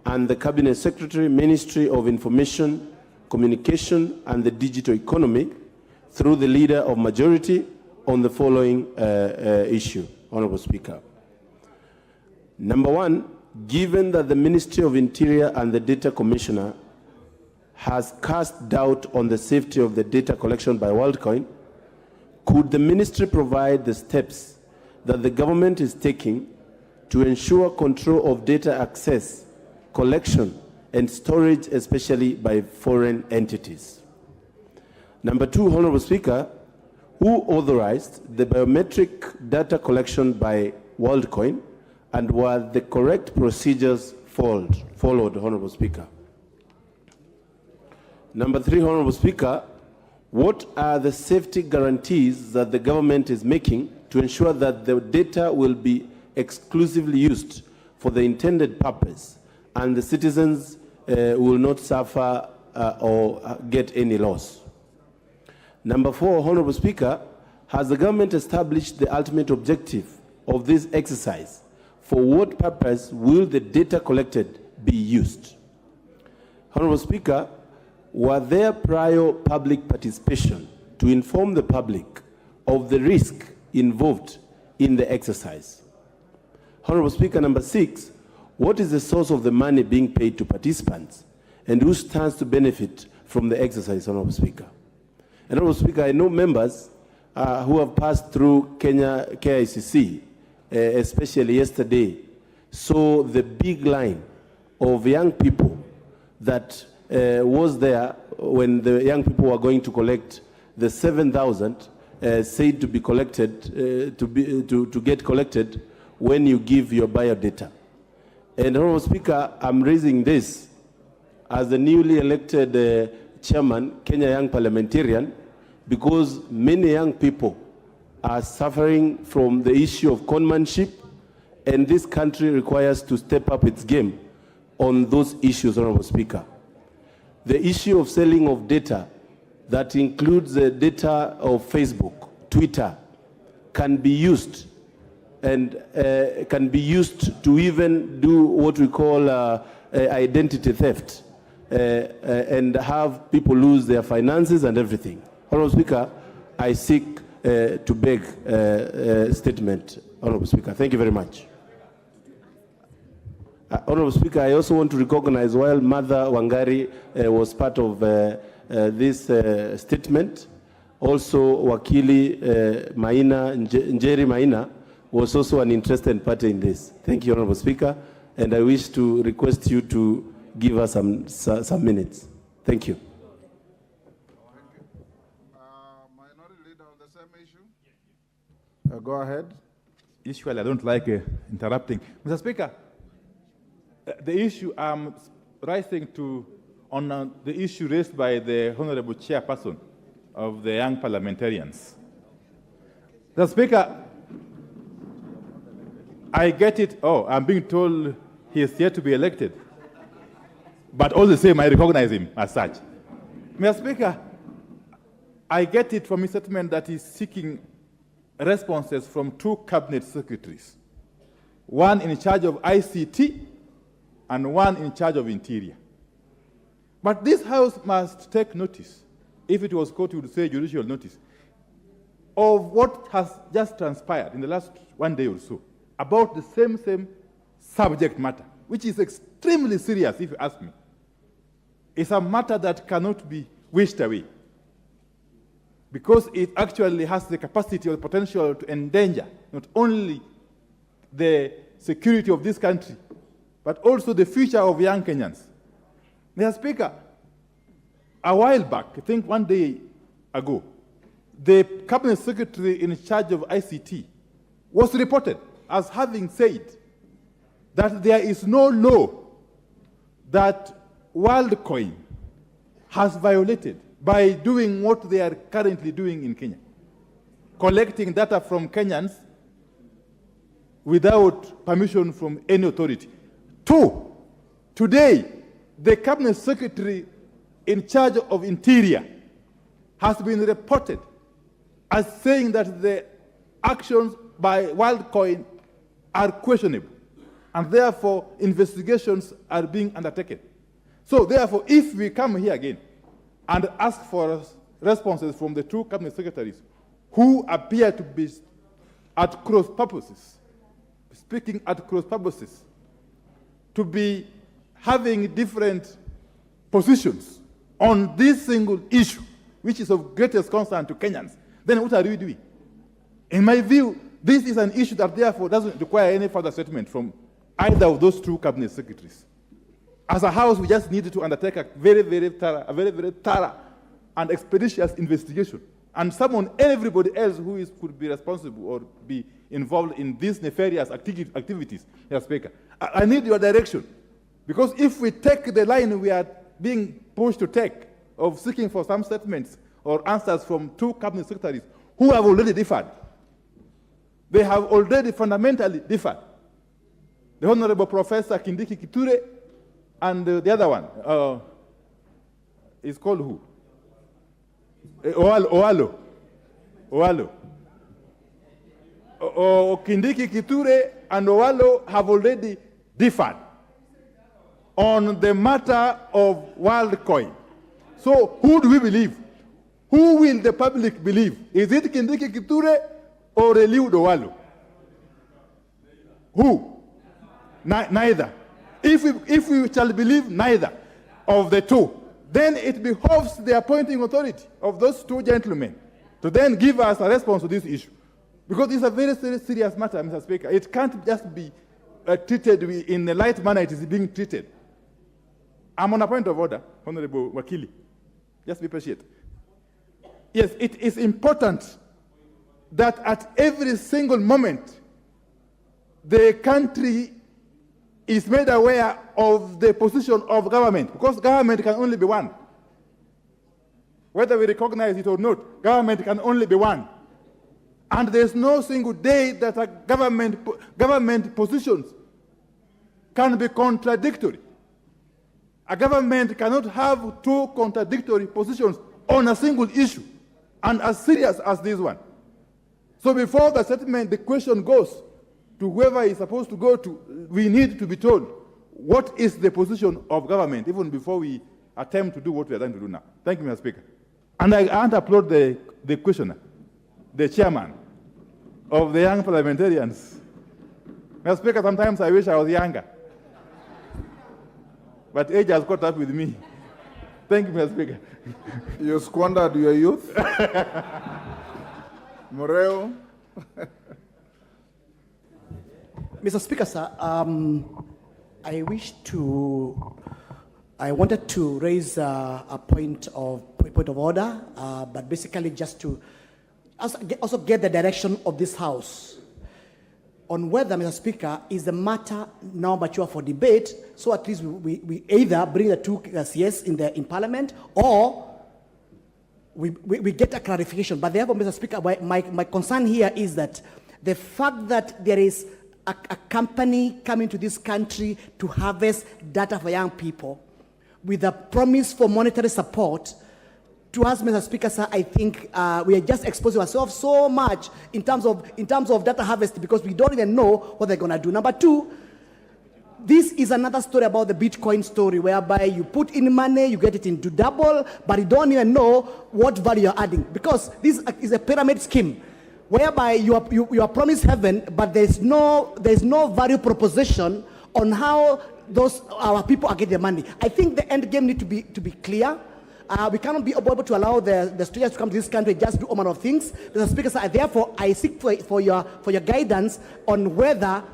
and the Cabinet Secretary, Ministry of Information, Communication and the Digital Economy, through the Leader of Majority, on the following issue, Honorable Speaker. Number one, given that the Ministry of Interior and the Data Commissioner has cast doubt on the safety of the data collection by WorldCoin, could the ministry provide the steps that the government is taking to ensure control of data access, collection, and storage, especially by foreign entities? Number two, Honorable Speaker, who authorized the biometric data collection by WorldCoin, and were the correct procedures followed, Honorable Speaker? Number three, Honorable Speaker, what are the safety guarantees that the government is making to ensure that the data will be exclusively used for the intended purpose and the citizens will not suffer or get any loss? Number four, Honorable Speaker, has the government established the ultimate objective of this exercise? For what purpose will the data collected be used? Honorable Speaker, were there prior public participation to inform the public of the risk involved in the exercise? Honorable Speaker, number 6, what is the source of the money being paid to participants and who stands to benefit from the exercise, Honorable Speaker? And Honorable Speaker, I know members who have passed through Kenya KICC, especially yesterday, saw the big line of young people that was there when the young people were going to collect the 7,000 said to be collected, to get collected when you give your biodata. And Honorable Speaker, I'm raising this as the newly elected chairman, Kenya Young Parliamentarian, because many young people are suffering from the issue of conmanship, and this country requires to step up its game on those issues, Honorable Speaker. The issue of selling of data that includes the data of Facebook, Twitter, can be used and can be used to even do what we call identity theft and have people lose their finances and everything. Honorable Speaker, I seek to beg a statement, Honorable Speaker. Thank you very much. Honorable Speaker, I also want to recognize while Mother Wangari was part of this statement, also Wakili Maina, Njeri Maina, was also an interested party in this. Thank you, Honorable Speaker, and I wish to request you to give us some minutes. Thank you. Minority Leader on the same issue. Go ahead. Usually I don't like interrupting. Mr. Speaker, the issue I'm rising to on the issue raised by the Honorable Chairperson of the Young Parliamentarians. Mr. Speaker, I get it. Oh, I'm being told he is yet to be elected. But all the same, I recognize him as such. Mr. Speaker, I get it from his statement that he's seeking responses from 2 cabinet secretaries, one in charge of ICT and one in charge of Interior. But this House must take notice, if it was court, would say judicial notice, of what has just transpired in the last 1 day or so about the same subject matter, which is extremely serious, if you ask me. It's a matter that cannot be wished away, because it actually has the capacity or the potential to endanger not only the security of this country, but also the future of young Kenyans. Mr. Speaker, a while back, I think 1 day ago, the Cabinet Secretary in charge of ICT was reported as having said that there is no law that WorldCoin has violated by doing what they are currently doing in Kenya, collecting data from Kenyans without permission from any authority. 2, today, the Cabinet Secretary in charge of Interior has been reported as saying that the actions by WorldCoin are questionable, and therefore investigations are being undertaken. So therefore, if we come here again and ask for responses from the 2 cabinet secretaries who appear to be at cross purposes, speaking at cross purposes, to be having different positions on this single issue, which is of greatest concern to Kenyans, then what are we doing? In my view, this is an issue that therefore doesn't require any further statement from either of those 2 cabinet secretaries. As a House, we just need to undertake a very thorough and expeditious investigation, and summon everybody else who could be responsible or be involved in these nefarious activities, Mr. Speaker. I need your direction, because if we take the line we are being pushed to take of seeking for some statements or answers from 2 cabinet secretaries who have already differed, they have already fundamentally differed. The Honorable Professor Kindiki Kiture and the other one is called who? Oalo. Kindiki Kiture and Oalo have already differed on the matter of WorldCoin. So who do we believe? Who will the public believe? Is it Kindiki Kithure or Eliud Owalo? Who? Neither. If we shall believe neither of the two, then it behoves the appointing authority of those two gentlemen to then give us a response to this issue. Because it's a very, very serious matter, Mr. Speaker. It can't just be treated in the light manner it is being treated. I'm on a point of order, Honorable Wakili. Just be patient. Yes, it is important that at every single moment, the country is made aware of the position of government, because government can only be one. Whether we recognize it or not, government can only be one. And there's no single day that a government positions can be contradictory. A government cannot have two contradictory positions on a single issue, and as serious as this one. So before the settlement, the question goes to whoever is supposed to go to, we need to be told what is the position of government, even before we attempt to do what we are trying to do now. Thank you, Mr. Speaker. And I want to applaud the questioner, the chairman of the young parliamentarians. Mr. Speaker, sometimes I wish I was younger. But age has caught up with me. Thank you, Mr. Speaker. You squandered your youth. Moreo. Mr. Speaker, sir, I wanted to raise a point of order, but basically just to also get the direction of this House on whether, Mr. Speaker, is the matter now mature for debate, so at least we either bring the two CS in Parliament, or we get a clarification. But therefore, Mr. Speaker, my concern here is that the fact that there is a company coming to this country to harvest data for young people with a promise for monetary support, to us, Mr. Speaker, sir, I think we are just exposing ourselves so much in terms of data harvest, because we don't even know what they're going to do. Number two, this is another story about the Bitcoin story, whereby you put in money, you get it into double, but you don't even know what value you're adding, because this is a pyramid scheme whereby you are promised heaven, but there's no value proposition on how our people are getting their money. I think the end game needs to be clear. We cannot be able to allow the strangers to come to this country and just do all manner of things. Mr. Speaker, sir, therefore, I seek for your guidance on whether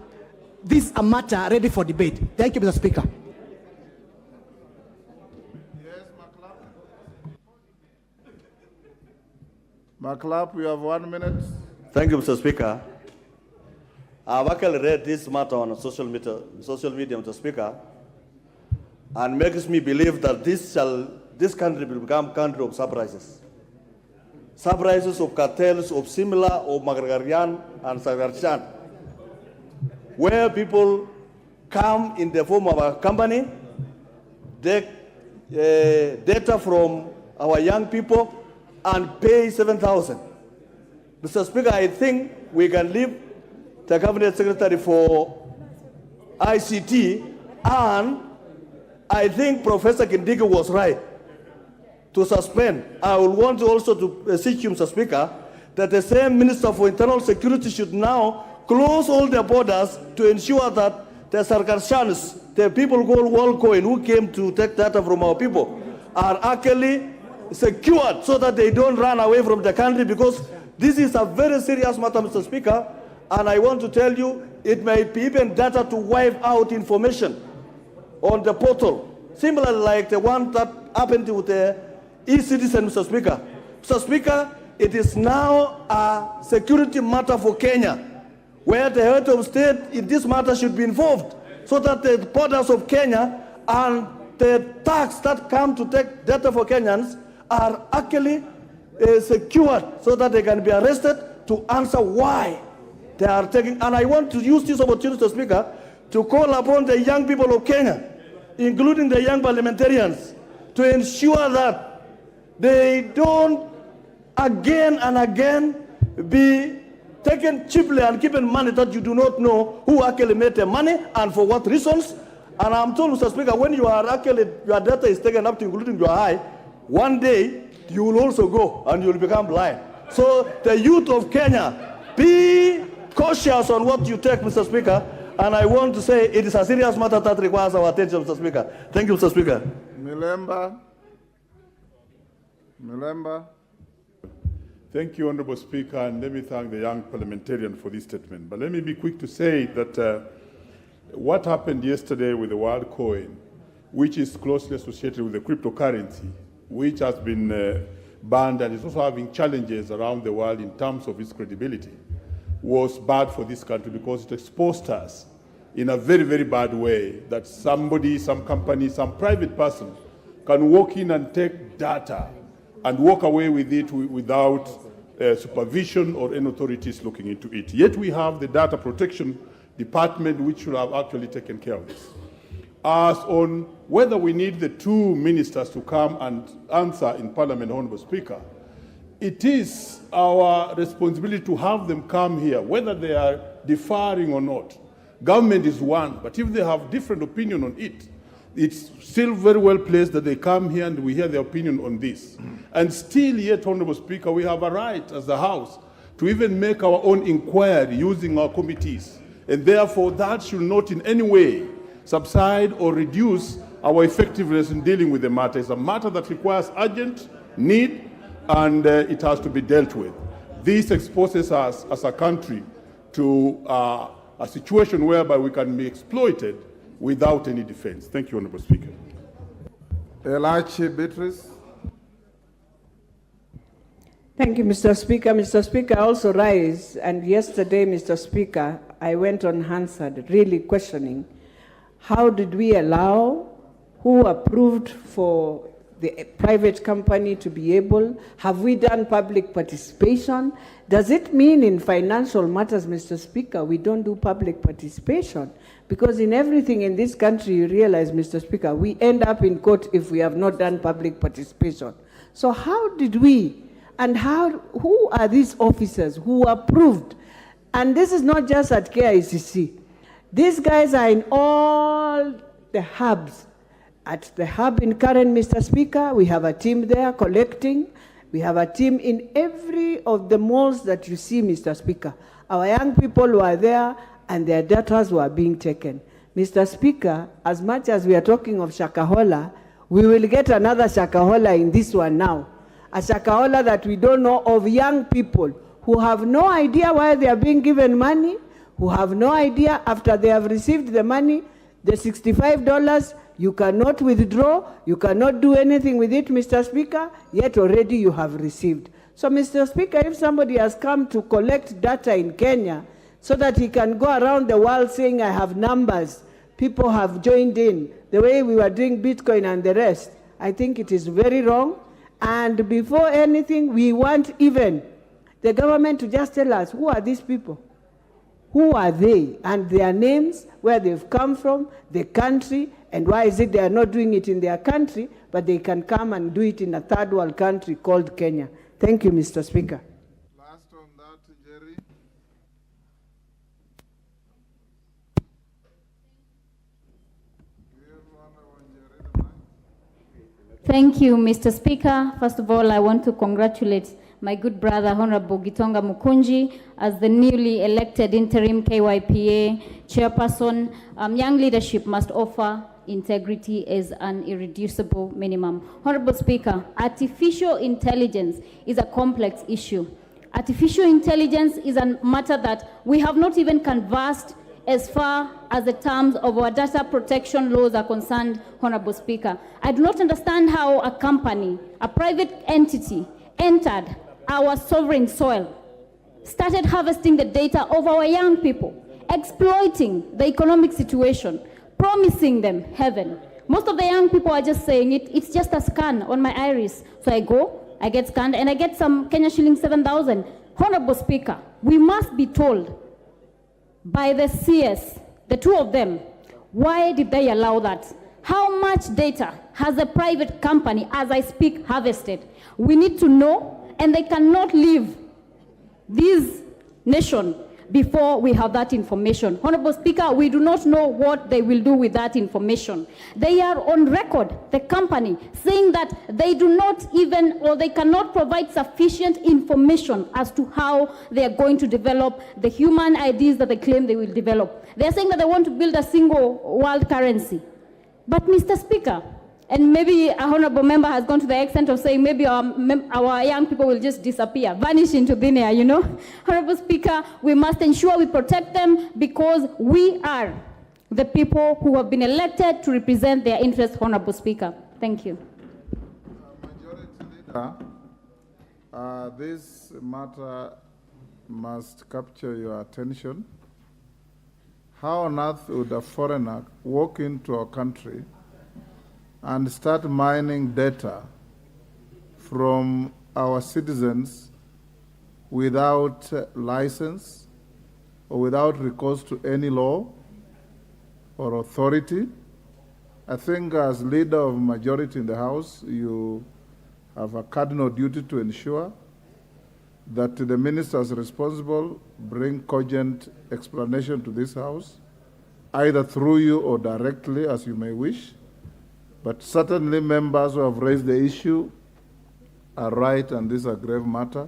this is a matter ready for debate. Thank you, Mr. Speaker. Yes, Maclap, you have 1 minute. Thank you, Mr. Speaker. I've actually read this matter on social media, Mr. Speaker, and makes me believe that this country will become a country of surprises. Surprises of cartels of similar of Magargarian and Sagarchan, where people come in the form of a company, take data from our young people, and pay 7,000. Mr. Speaker, I think we can leave the Cabinet Secretary for ICT, and I think Professor Kindiki was right to suspend. I will want to also to seek you, Mr. Speaker, that the same Minister for Internal Security should now close all the borders to ensure that the Sarkarshans, the people called WorldCoin who came to take data from our people, are actually secured so that they don't run away from the country, because this is a very serious matter, Mr. Speaker, and I want to tell you, it may be even data to wipe out information on the portal, similarly like the one that happened with the e-citizen, Mr. Speaker. Mr. Speaker, it is now a security matter for Kenya, where the head of state in this matter should be involved, so that the borders of Kenya and the tax that come to take data for Kenyans are actually secured, so that they can be arrested to answer why they are taking. And I want to use this opportunity, Mr. Speaker, to call upon the young people of Kenya, including the young parliamentarians, to ensure that they don't again and again be taken cheaply and given money that you do not know who actually made the money and for what reasons, And I'm told, Mr. Speaker, when you are actually, your data is taken up to including your eye, one day you will also go and you will become blind. So the youth of Kenya, be cautious on what you take, Mr. Speaker. And I want to say it is a serious matter that requires our attention, Mr. Speaker. Thank you, Mr. Speaker. Milemba. Thank you, Honorable Speaker, and let me thank the young parliamentarian for this statement. But let me be quick to say that what happened yesterday with the World Coin, which is closely associated with the cryptocurrency, which has been banned and is also having challenges around the world in terms of its credibility, was bad for this country because it exposed us in a very, very bad way that somebody, some company, some private person can walk in and take data and walk away with it without supervision or any authorities looking into it. Yet we have the Data Protection Department which should have actually taken care of this. As on whether we need the two ministers to come and answer in Parliament, Honorable Speaker, it is our responsibility to have them come here, whether they are differing or not. Government is one, but if they have different opinion on it, it's still very well placed that they come here and we hear their opinion on this. And still yet, Honorable Speaker, we have a right as the House to even make our own inquiry using our committees. And therefore, that should not in any way subside or reduce our effectiveness in dealing with the matter. It's a matter that requires urgent need, and it has to be dealt with. This exposes us as a country to a situation whereby we can be exploited without any defense. Thank you, Honorable Speaker. Elachi Beatrice. Thank you, Mr. Speaker. Mr. Speaker, I also rise, and yesterday, Mr. Speaker, I went on Hansard really questioning how did we allow, who approved for the private company to be able, have we done public participation? Does it mean in financial matters, Mr. Speaker, we don't do public participation? Because in everything in this country, you realize, Mr. Speaker, we end up in court if we have not done public participation. So how did we, and who are these officers who approved? And this is not just at KICC. These guys are in all the hubs. At the hub in Karen, Mr. Speaker, we have a team there collecting. We have a team in every of the malls that you see, Mr. Speaker. Our young people were there and their data were being taken. Mr. Speaker, as much as we are talking of Shakahola, we will get another Shakahola in this one now. A Shakahola that we don't know, of young people who have no idea why they are being given money, who have no idea after they have received the money, the $65, you cannot withdraw, you cannot do anything with it, Mr. Speaker, yet already you have received. So, Mr. Speaker, if somebody has come to collect data in Kenya so that he can go around the world saying, I have numbers, people have joined in, the way we were doing Bitcoin and the rest, I think it is very wrong. And before anything, we want even the government to just tell us, who are these people? Who are they? And their names, where they've come from, the country, and why is it they are not doing it in their country, but they can come and do it in a third world country called Kenya. Thank you, Mr. Speaker. Last on that, Jerry. Thank you, Mr. Speaker. First of all, I want to congratulate my good brother, Honorable Gitonga Mukunji, as the newly elected interim KYPA chairperson. Young leadership must offer integrity as an irreducible minimum. Honorable Speaker, artificial intelligence is a complex issue. Artificial intelligence is a matter that we have not even conversed as far as the terms of our data protection laws are concerned, Honorable Speaker. I do not understand how a company, a private entity, entered our sovereign soil, started harvesting the data of our young people, exploiting the economic situation, promising them heaven. Most of the young people are just saying it's just a scan on my iris. So I go, I get scanned, and I get some Kenya shilling 7,000. Honorable Speaker, we must be told by the CS, the two of them, why did they allow that? How much data has a private company, as I speak, harvested? We need to know, and they cannot leave this nation before we have that information. Honorable Speaker, we do not know what they will do with that information. They are on record, the company, saying that they do not even, or they cannot provide sufficient information as to how they are going to develop the human IDs that they claim they will develop. They are saying that they want to build a single world currency. But Mr. Speaker, and maybe a honorable member has gone to the extent of saying maybe our young people will just disappear, vanish into thin air, you know. Honorable Speaker, we must ensure we protect them because we are the people who have been elected to represent their interests, Honorable Speaker. Thank you. Majority Leader, this matter must capture your attention. How on earth would a foreigner walk into our country and start mining data from our citizens without license or without recourse to any law or authority? I think as leader of majority in the House, you have a cardinal duty to ensure that the ministers responsible bring cogent explanation to this House, either through you or directly as you may wish. But certainly members who have raised the issue are right, and this is a grave matter.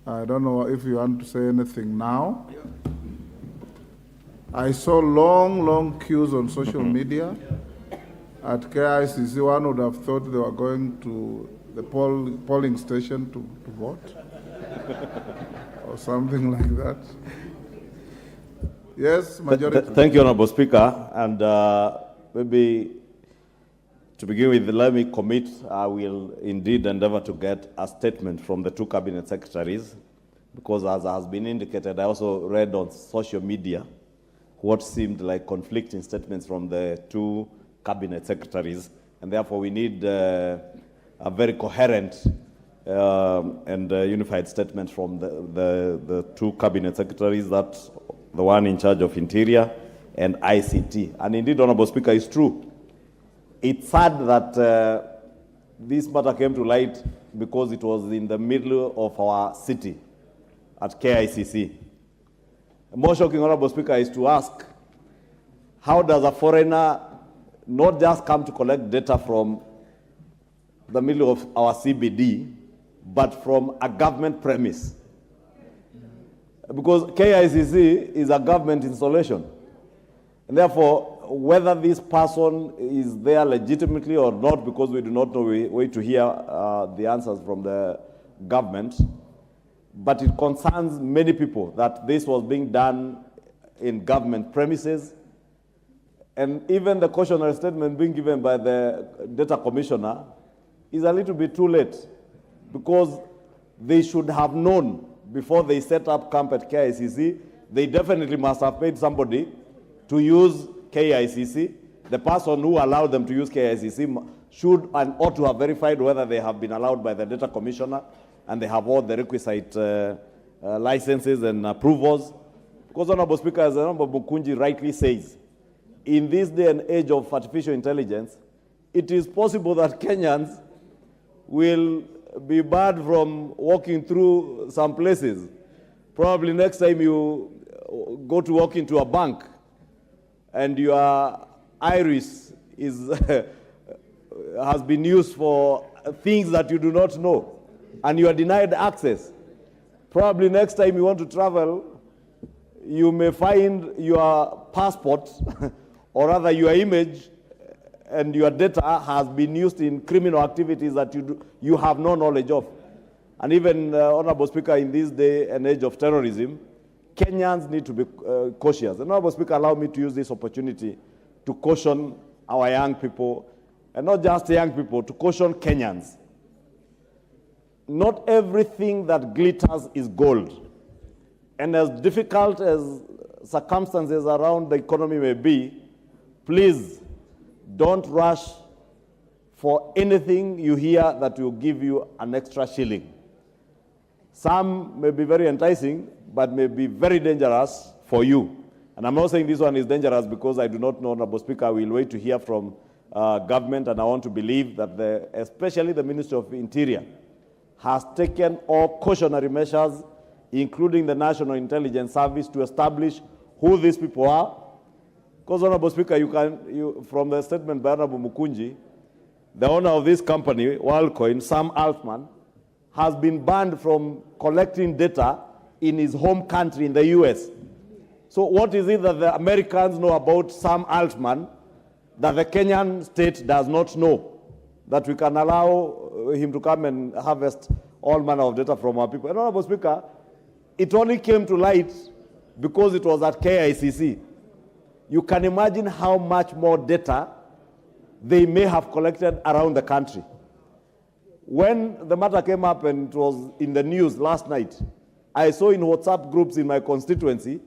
I don't know if you want to say anything now. I saw long queues on social media. At KICC, one would have thought they were going to the polling station to vote or something like that. Yes, majority. Thank you, Honorable Speaker. And maybe to begin with, let me commit, I will indeed endeavor to get a statement from the two cabinet secretaries, because as has been indicated, I also read on social media what seemed like conflicting statements from the two cabinet secretaries, and therefore we need a very coherent and unified statement from the two cabinet secretaries, that's the one in charge of Interior and ICT. And indeed, Honorable Speaker, it's true. It's sad that this matter came to light because it was in the middle of our city at KICC. More shocking, Honorable Speaker, is to ask, how does a foreigner not just come to collect data from the middle of our CBD, but from a government premise? Because KICC is a government installation. And therefore, whether this person is there legitimately or not, because we do not know, we wait to hear the answers from the government. But it concerns many people that this was being done in government premises. And even the cautionary statement being given by the data commissioner is a little bit too late, because they should have known before they set up camp at KICC. They definitely must have paid somebody to use KICC. The person who allowed them to use KICC should and ought to have verified whether they have been allowed by the data commissioner and they have all the requisite licenses and approvals. Because, Honorable Speaker, as Honorable Mukunji rightly says, in this day and age of artificial intelligence, it is possible that Kenyans will be barred from walking through some places. Probably next time you go to walk into a bank and your iris is has been used for things that you do not know, and you are denied access. Probably next time you want to travel, you may find your passport, or rather your image and your data has been used in criminal activities that you have no knowledge of. And even, Honorable Speaker, in this day and age of terrorism, Kenyans need to be cautious. And Honorable Speaker, allow me to use this opportunity to caution our young people, and not just young people, to caution Kenyans. Not everything that glitters is gold. And as difficult as circumstances around the economy may be, please don't rush for anything you hear that will give you an extra shilling. Some may be very enticing, but may be very dangerous for you. And I'm not saying this one is dangerous because I do not know, Honorable Speaker. I will wait to hear from government, and I want to believe that especially the Ministry of Interior has taken all cautionary measures including the National Intelligence Service, to establish who these people are. Because, Honorable Speaker, from the statement by Honorable Mukunji, the owner of this company, WorldCoin, Sam Altman, has been banned from collecting data in his home country in the US. So what is it that the Americans know about Sam Altman that the Kenyan state does not know, that we can allow him to come and harvest all manner of data from our people? And Honorable Speaker, it only came to light because it was at KICC. You can imagine how much more data they may have collected around the country. When the matter came up and it was in the news last night, I saw in WhatsApp groups in my constituency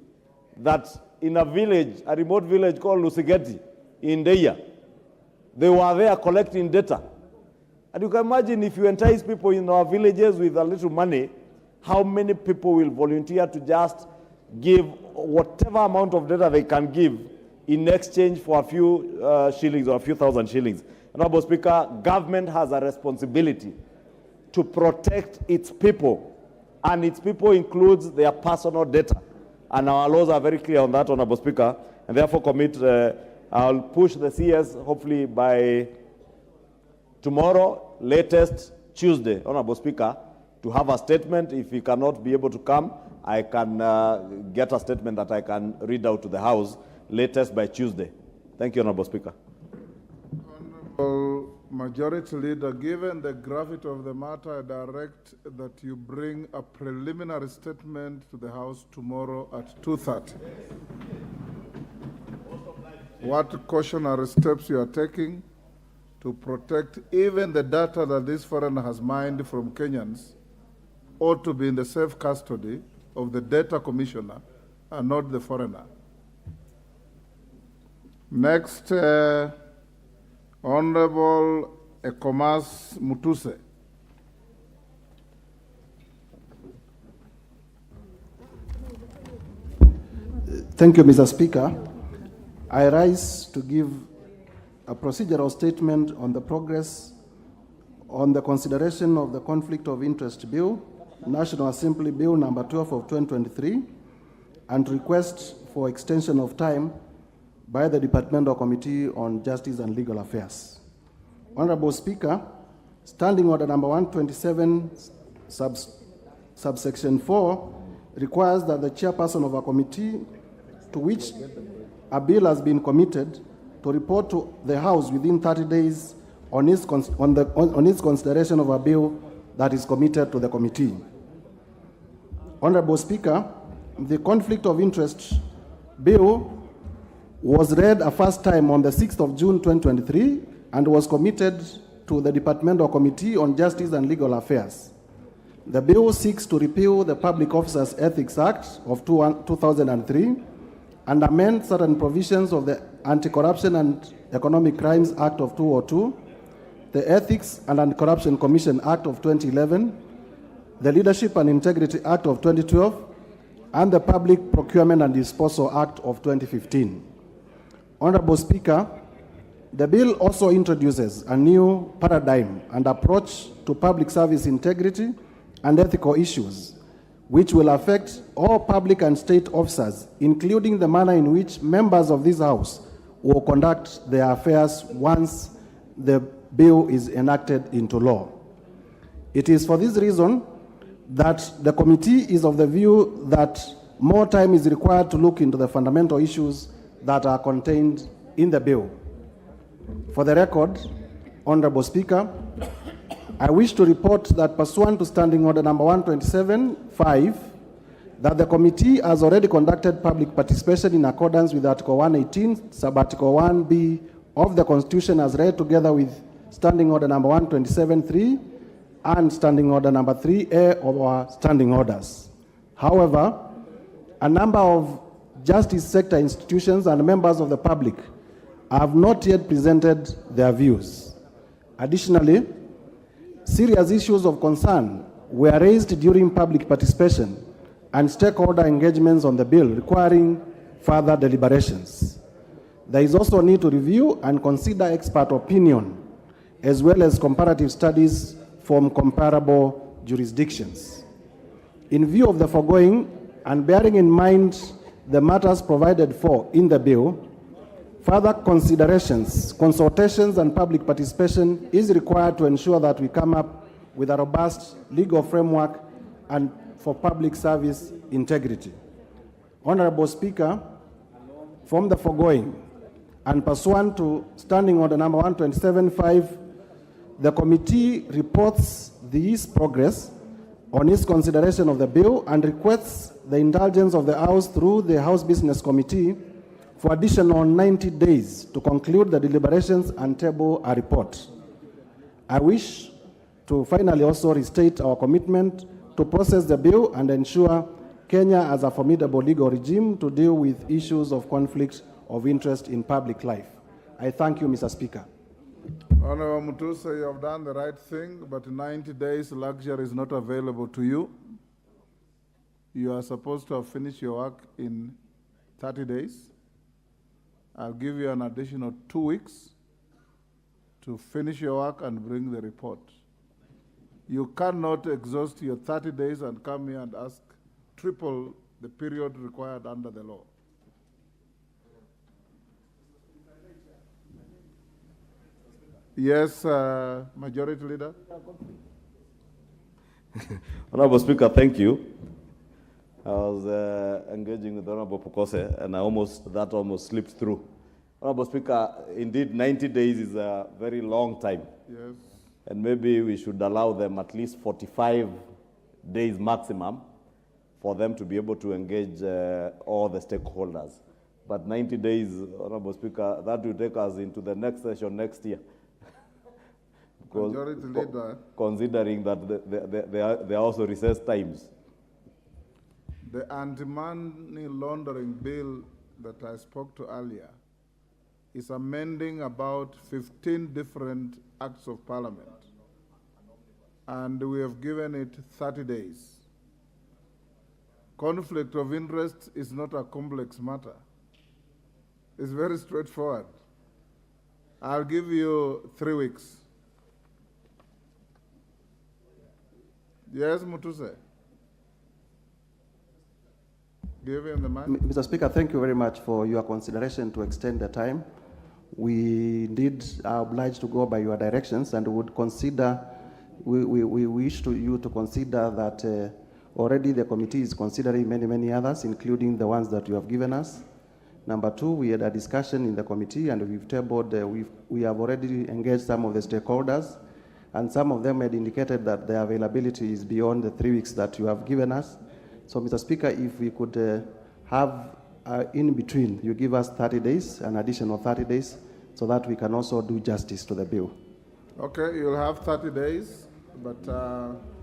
that in a village, a remote village called Lusigeti in Deya, they were there collecting data. And you can imagine if you entice people in our villages with a little money, how many people will volunteer to just give whatever amount of data they can give in exchange for a few shillings or a few thousand shillings. Honorable Speaker, government has a responsibility to protect its people, and its people includes their personal data. And our laws are very clear on that, Honorable Speaker, and therefore I'll push the CS hopefully by tomorrow, latest Tuesday, Honorable Speaker, to have a statement. If he cannot be able to come, I can get a statement that I can read out to the House latest by Tuesday. Thank you, Honorable Speaker. Honorable Majority Leader, given the gravity of the matter, I direct that you bring a preliminary statement to the House tomorrow at 2:30. What cautionary steps you are taking to protect even the data that this foreigner has mined from Kenyans ought to be in the safe custody of the data commissioner and not the foreigner. Next, Honorable Ekomas Mutuse. Thank you, Mr. Speaker. I rise to give a procedural statement on the progress on the consideration of the Conflict of Interest Bill, National Assembly Bill number 12 of 2023, and request for extension of time by the Departmental Committee on Justice and Legal Affairs. Honorable Speaker, Standing Order number 127, subsection 4, requires that the chairperson of a committee to which a bill has been committed to report to the House within 30 days on its consideration of a bill that is committed to the committee. Honorable Speaker, the Conflict of Interest Bill was read a first time on the 6th of June 2023 and was committed to the Departmental Committee on Justice and Legal Affairs. The bill seeks to repeal the Public Officers Ethics Act of 2003 and amend certain provisions of the Anti-Corruption and Economic Crimes Act of 2002, the Ethics and Anti-Corruption Commission Act of 2011, the Leadership and Integrity Act of 2012, and the Public Procurement and Disposal Act of 2015. Honorable Speaker, the bill also introduces a new paradigm and approach to public service integrity and ethical issues, which will affect all public and state officers, including the manner in which members of this House will conduct their affairs once the bill is enacted into law. It is for this reason that the committee is of the view that more time is required to look into the fundamental issues that are contained in the bill. For the record, Honorable Speaker, I wish to report that pursuant to Standing Order number 127.5, that the committee has already conducted public participation in accordance with Article 118, Sub-Article 1B of the Constitution as read together with Standing Order number 127.3 and Standing Order number 3A of our standing orders. However, a number of justice sector institutions and members of the public have not yet presented their views. Additionally, serious issues of concern were raised during public participation and stakeholder engagements on the bill requiring further deliberations. There is also a need to review and consider expert opinion as well as comparative studies from comparable jurisdictions. In view of the foregoing, and bearing in mind the matters provided for in the bill, further considerations, consultations, and public participation is required to ensure that we come up with a robust legal framework and for public service integrity. Honorable Speaker, from the foregoing, and pursuant to Standing Order number 127.5, the committee reports this progress on its consideration of the bill and requests the indulgence of the House through the House Business Committee for additional 90 days to conclude the deliberations and table a report. I wish to finally also restate our commitment to process the bill and ensure Kenya as a formidable legal regime to deal with issues of conflict of interest in public life. I thank you, Mr. Speaker. Honorable Mutusa, you have done the right thing, but 90 days luxury is not available to you. You are supposed to have finished your work in 30 days. I'll give you an additional 2 weeks to finish your work and bring the report. You cannot exhaust your 30 days and come here and ask triple the period required under the law. Yes, Majority Leader. Honorable Speaker, thank you. I was engaging with Honorable Pokose, and that almost slipped through. Honorable Speaker, indeed 90 days is a very long time. Yes. And maybe we should allow them at least 45 days maximum for them to be able to engage all the stakeholders. But 90 days, Honorable Speaker, that will take us into the next session next year. Majority Leader. Considering that there are also recess times. The anti-money laundering bill that I spoke to earlier is amending about 15 different acts of parliament. And we have given it 30 days. Conflict of interest is not a complex matter. It's very straightforward. I'll give you 3 weeks. Yes, Mutuse. Give him the mic. Mr. Speaker, thank you very much for your consideration to extend the time. We indeed are obliged to go by your directions and would consider, we wish you to consider that already the committee is considering many others, including the ones that you have given us. Number two, we had a discussion in the committee and we've tabled, we have already engaged some of the stakeholders, and some of them had indicated that the availability is beyond the 3 weeks that you have given us. So, Mr. Speaker, if we could have in between, you give us 30 days, an additional 30 days, so that we can also do justice to the bill. Okay, you'll have 30 days, but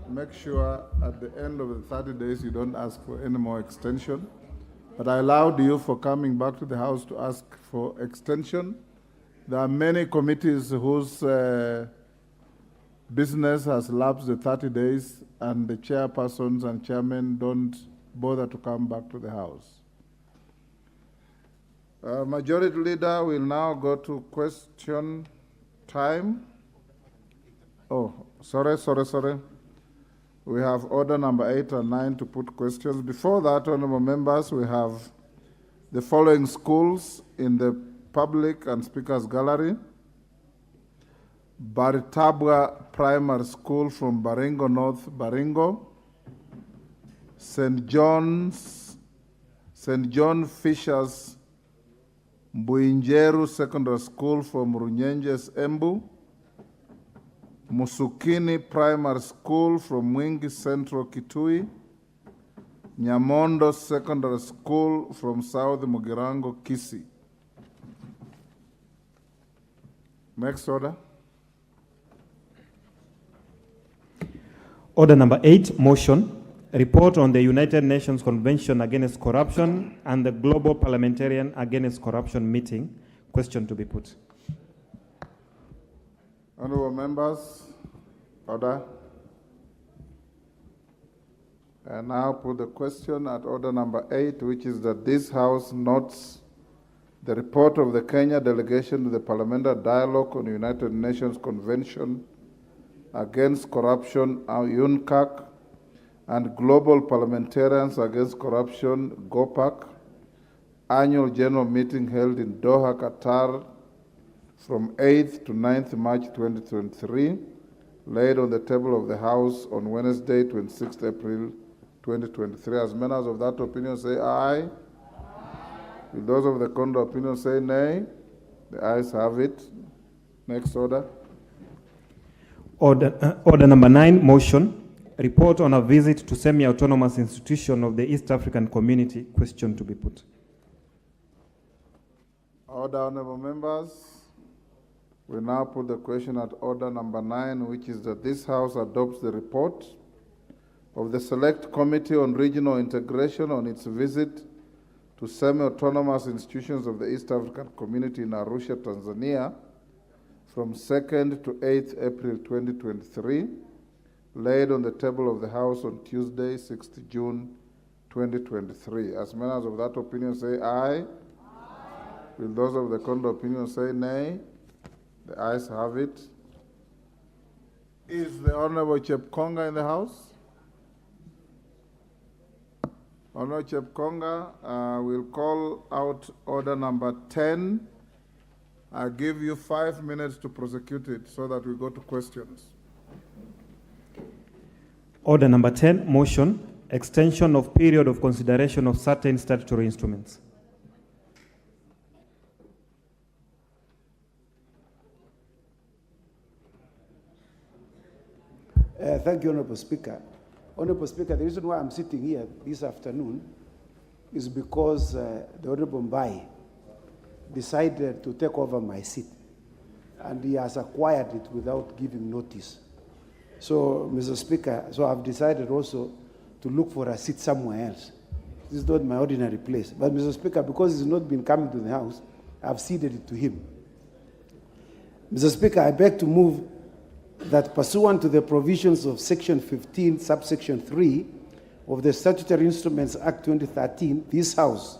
make sure at the end of the 30 days you don't ask for any more extension. But I allowed you for coming back to the House to ask for extension. There are many committees whose business has lapsed the 30 days and the chairpersons and chairmen don't bother to come back to the House. Majority Leader will now go to question time. Oh, sorry. We have order number 8 and 9 to put questions. Before that, honorable members, we have the following schools in the public and speakers gallery. Baritabwa Primary School from Baringo North, Baringo. St. John Fisher's Mbuinjeru Secondary School from Runyenjes, Embu. Musukini Primary School from Mwingi Central, Kitui. Nyamondo Secondary School from South Mugirango, Kisii. Next order. Order number 8, motion. Report on the United Nations Convention Against Corruption and the Global Parliamentarian Against Corruption meeting. Question to be put. Honorable members, order. I now put the question at order number 8, which is that this House notes the report of the Kenya delegation to the Parliamentary Dialogue on the United Nations Convention Against Corruption, UNCAC, and Global Parliamentarians Against Corruption, GOPAC, annual general meeting held in Doha, Qatar, from 8th to 9th March 2023, laid on the table of the House on Wednesday, 26th April 2023. As members of that opinion say aye. Will those of the contrary opinion say nay? The ayes have it. Next order. Order number 9, motion. Report on a visit to semi-autonomous institution of the East African Community. Question to be put. Order, honorable members. We now put the question at order number 9, which is that this House adopts the report of the Select Committee on Regional Integration on its visit to semi-autonomous institutions of the East African Community in Arusha, Tanzania, from 2nd to 8th April 2023, laid on the table of the House on Tuesday, 6th June 2023. As members of that opinion say aye. Will those of the contrary opinion say nay? The ayes have it. Is the Honorable Chepkonga in the House? Honorable Chepkonga, we'll call out order number 10. I'll give you 5 minutes to prosecute it so that we go to questions. Order number 10, motion. Extension of period of consideration of certain statutory instruments. Thank you, Honorable Speaker. Honorable Speaker, the reason why I'm sitting here this afternoon is because the Honorable Mbai decided to take over my seat, and he has acquired it without giving notice. So, Mr. Speaker, so I've decided also to look for a seat somewhere else. This is not my ordinary place. But, Mr. Speaker, because he's not been coming to the House, I've ceded it to him. Mr. Speaker, I beg to move that pursuant to the provisions of Section 15, subsection 3 of the Statutory Instruments Act 2013, this House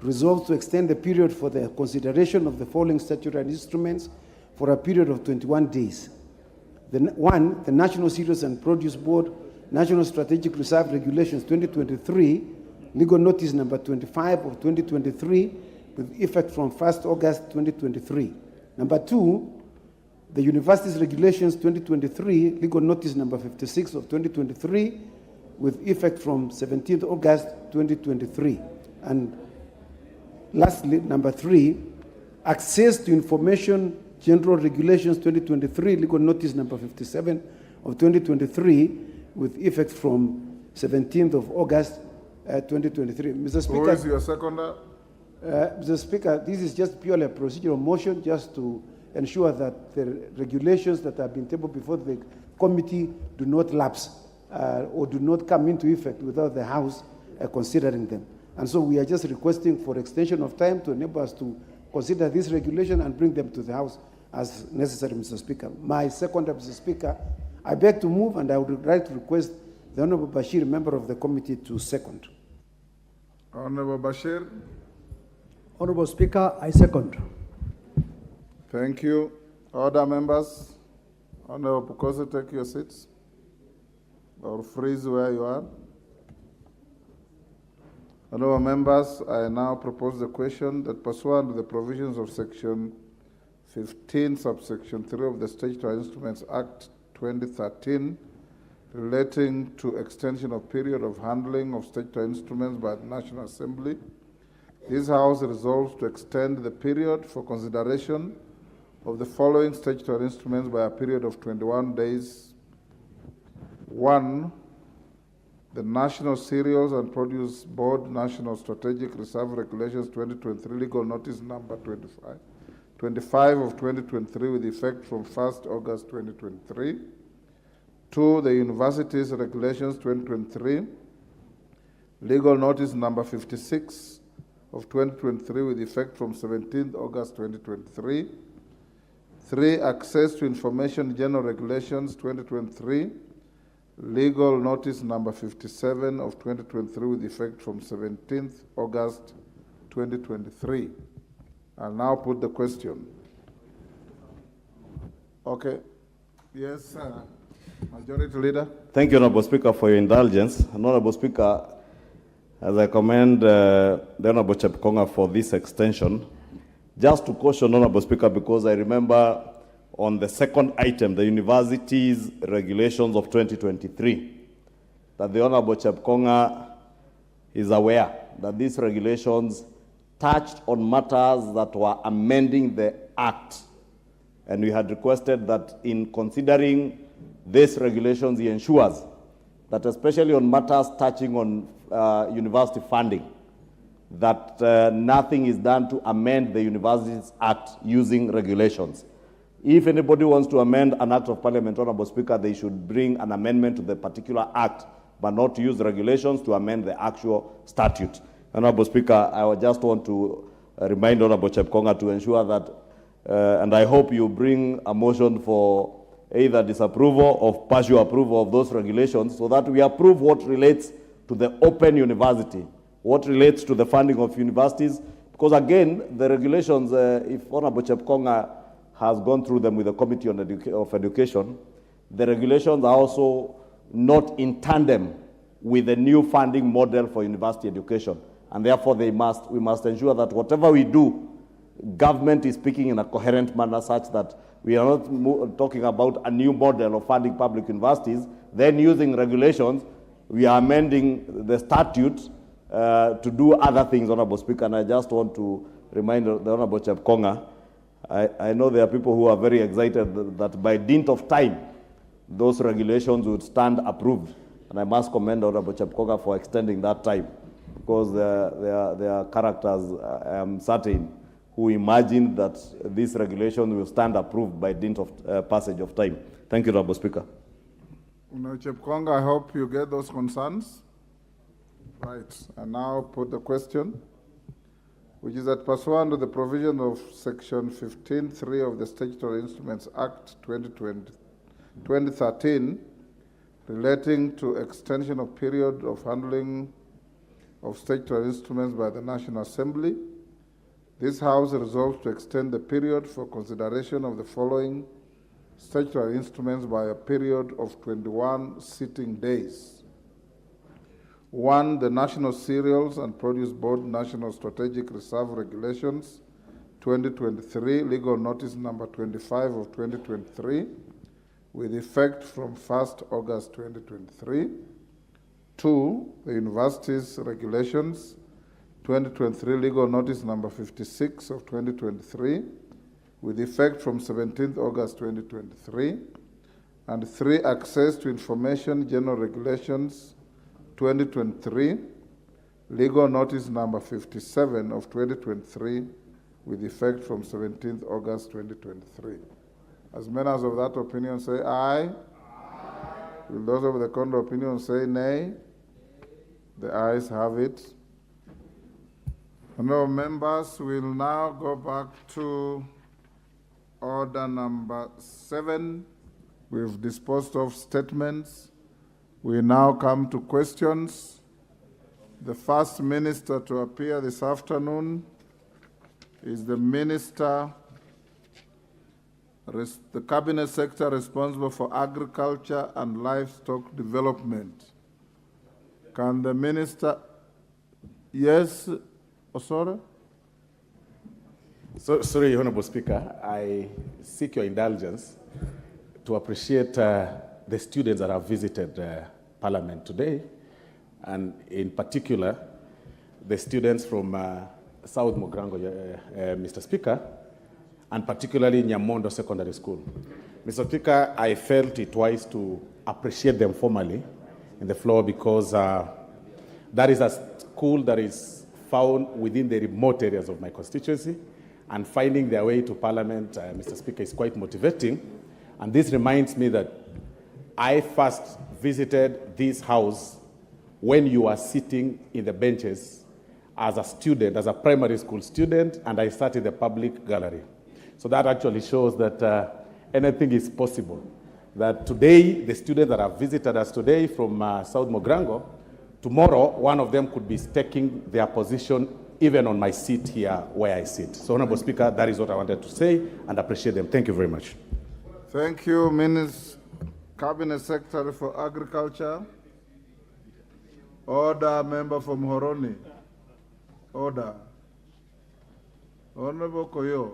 resolves to extend the period for the consideration of the following statutory instruments for a period of 21 days. One, the National Cereals and Produce Board National Strategic Reserve Regulations 2023, legal notice number 25 of 2023, with effect from 1st August 2023. Number two, the Universities Regulations 2023, legal notice number 56 of 2023, with effect from 17th August 2023. And lastly, number 3, Access to Information General Regulations 2023, legal notice number 57 of 2023, with effect from 17th of August 2023. Mr. Speaker. Who is your seconder? Mr. Speaker, this is just purely a procedural motion just to ensure that the regulations that have been tabled before the committee do not lapse or do not come into effect without the House considering them. And so we are just requesting for extension of time to enable us to consider this regulation and bring them to the House as necessary, Mr. Speaker. My second, Mr. Speaker, I beg to move, and I would like to request the Honorable Bashir, member of the committee, to second. Honorable Bashir. Honorable Speaker, I second. Thank you. Order, members. Honorable Pukosi, take your seats. Or freeze where you are. Honorable members, I now propose the question that pursuant to the provisions of Section 15, subsection 3 of the Statutory Instruments Act 2013, relating to extension of period of handling of statutory instruments by the National Assembly, this House resolves to extend the period for consideration of the following statutory instruments by a period of 21 days. 1, the National Cereals and Produce Board National Strategic Reserve Regulations 2023, legal notice number 25 of 2023, with effect from 1st August 2023. 2, the Universities Regulations 2023, legal notice number 56 of 2023, with effect from 17th August 2023. 3, Access to Information General Regulations 2023, legal notice number 57 of 2023, with effect from 17th August 2023. I'll now put the question. Okay. Yes, sir. Majority Leader. Thank you, Honorable Speaker, for your indulgence. Honorable Speaker, as I commend the Honorable Chepkonga for this extension, just to caution, Honorable Speaker, because I remember on the second item, the university's regulations of 2023, that the Honorable Chepkonga is aware that these regulations touched on matters that were amending the Act. And we had requested that in considering these regulations, he ensures that especially on matters touching on university funding, that nothing is done to amend the Universities Act using regulations. If anybody wants to amend an Act of Parliament, Honorable Speaker, they should bring an amendment to the particular Act, but not use regulations to amend the actual statute. Honorable Speaker, I would just want to remind Honorable Chepkonga to ensure that, and I hope you bring a motion for either disapproval or partial approval of those regulations so that we approve what relates to the open university, what relates to the funding of universities. Because again, the regulations, if Honorable Chepkonga has gone through them with the Committee on Education, the regulations are also not in tandem with the new funding model for university education. And therefore, we must ensure that whatever we do, government is speaking in a coherent manner such that we are not talking about a new model of funding public universities, then using regulations, we are amending the statute to do other things, Honorable Speaker. And I just want to remind the Honorable Chepkonga, I know there are people who are very excited that by dint of time, those regulations would stand approved. And I must commend Honorable Chepkonga for extending that time, because there are characters, I am certain, who imagined that this regulation will stand approved by dint of passage of time. Thank you, Honorable Speaker. Chepkonga, I hope you get those concerns. Right, I now put the question, which is that pursuant to the provision of Section 15(3) of the Statutory Instruments Act 2013, relating to extension of period of handling of statutory instruments by the National Assembly, this House resolves to extend the period for consideration of the following statutory instruments by a period of 21 sitting days. 1, the National Cereals and Produce Board National Strategic Reserve Regulations 2023, legal notice number 25 of 2023, with effect from 1st August 2023. 2, the Universities Regulations 2023, legal notice number 56 of 2023, with effect from 17th August 2023. And 3, Access to Information General Regulations 2023, legal notice number 57 of 2023, with effect from 17th August 2023. As members of that opinion say aye. Aye. Will those of the contrary opinion say nay? The ayes have it. Honourable members, we'll now go back to order number 7. We've disposed of statements. We now come to questions. The first minister to appear this afternoon is the minister, the cabinet secretary responsible for agriculture and livestock development. Can the minister, yes, Osoro? Sorry, Honorable Speaker, I seek your indulgence to appreciate the students that have visited Parliament today, and in particular, the students from South Mogrango, Mr. Speaker, and particularly Nyamondo Secondary School. Mr. Speaker, I felt it wise to appreciate them formally in the floor because that is a school that is found within the remote areas of my constituency, and finding their way to Parliament, Mr. Speaker, is quite motivating. And this reminds me that I first visited this house when you were sitting in the benches as a student, as a primary school student, and I sat in the public gallery. So that actually shows that anything is possible. That today, the students that have visited us today from South Mogrango, tomorrow, one of them could be taking their position even on my seat here where I sit. So, Honorable Speaker, that is what I wanted to say and appreciate them. Thank you very much. Thank you, Minister. Cabinet Secretary for Agriculture. Order, member from Horoni. Order. Honorable Koyo,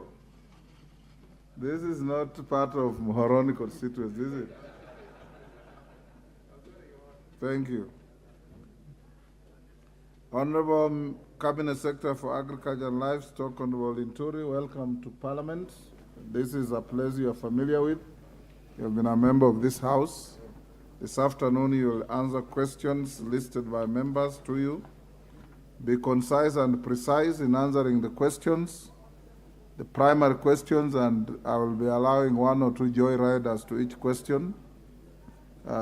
this is not part of Horoni constituency, is it? Thank you. Honorable Cabinet Secretary for Agriculture and Livestock, Honorable LINTURI, welcome to Parliament. This is a place you are familiar with. You have been a member of this House. This afternoon you will answer questions listed by members to you. Be concise and precise in answering the questions, the primary questions, and I will be allowing 1 or 2 joyriders to each question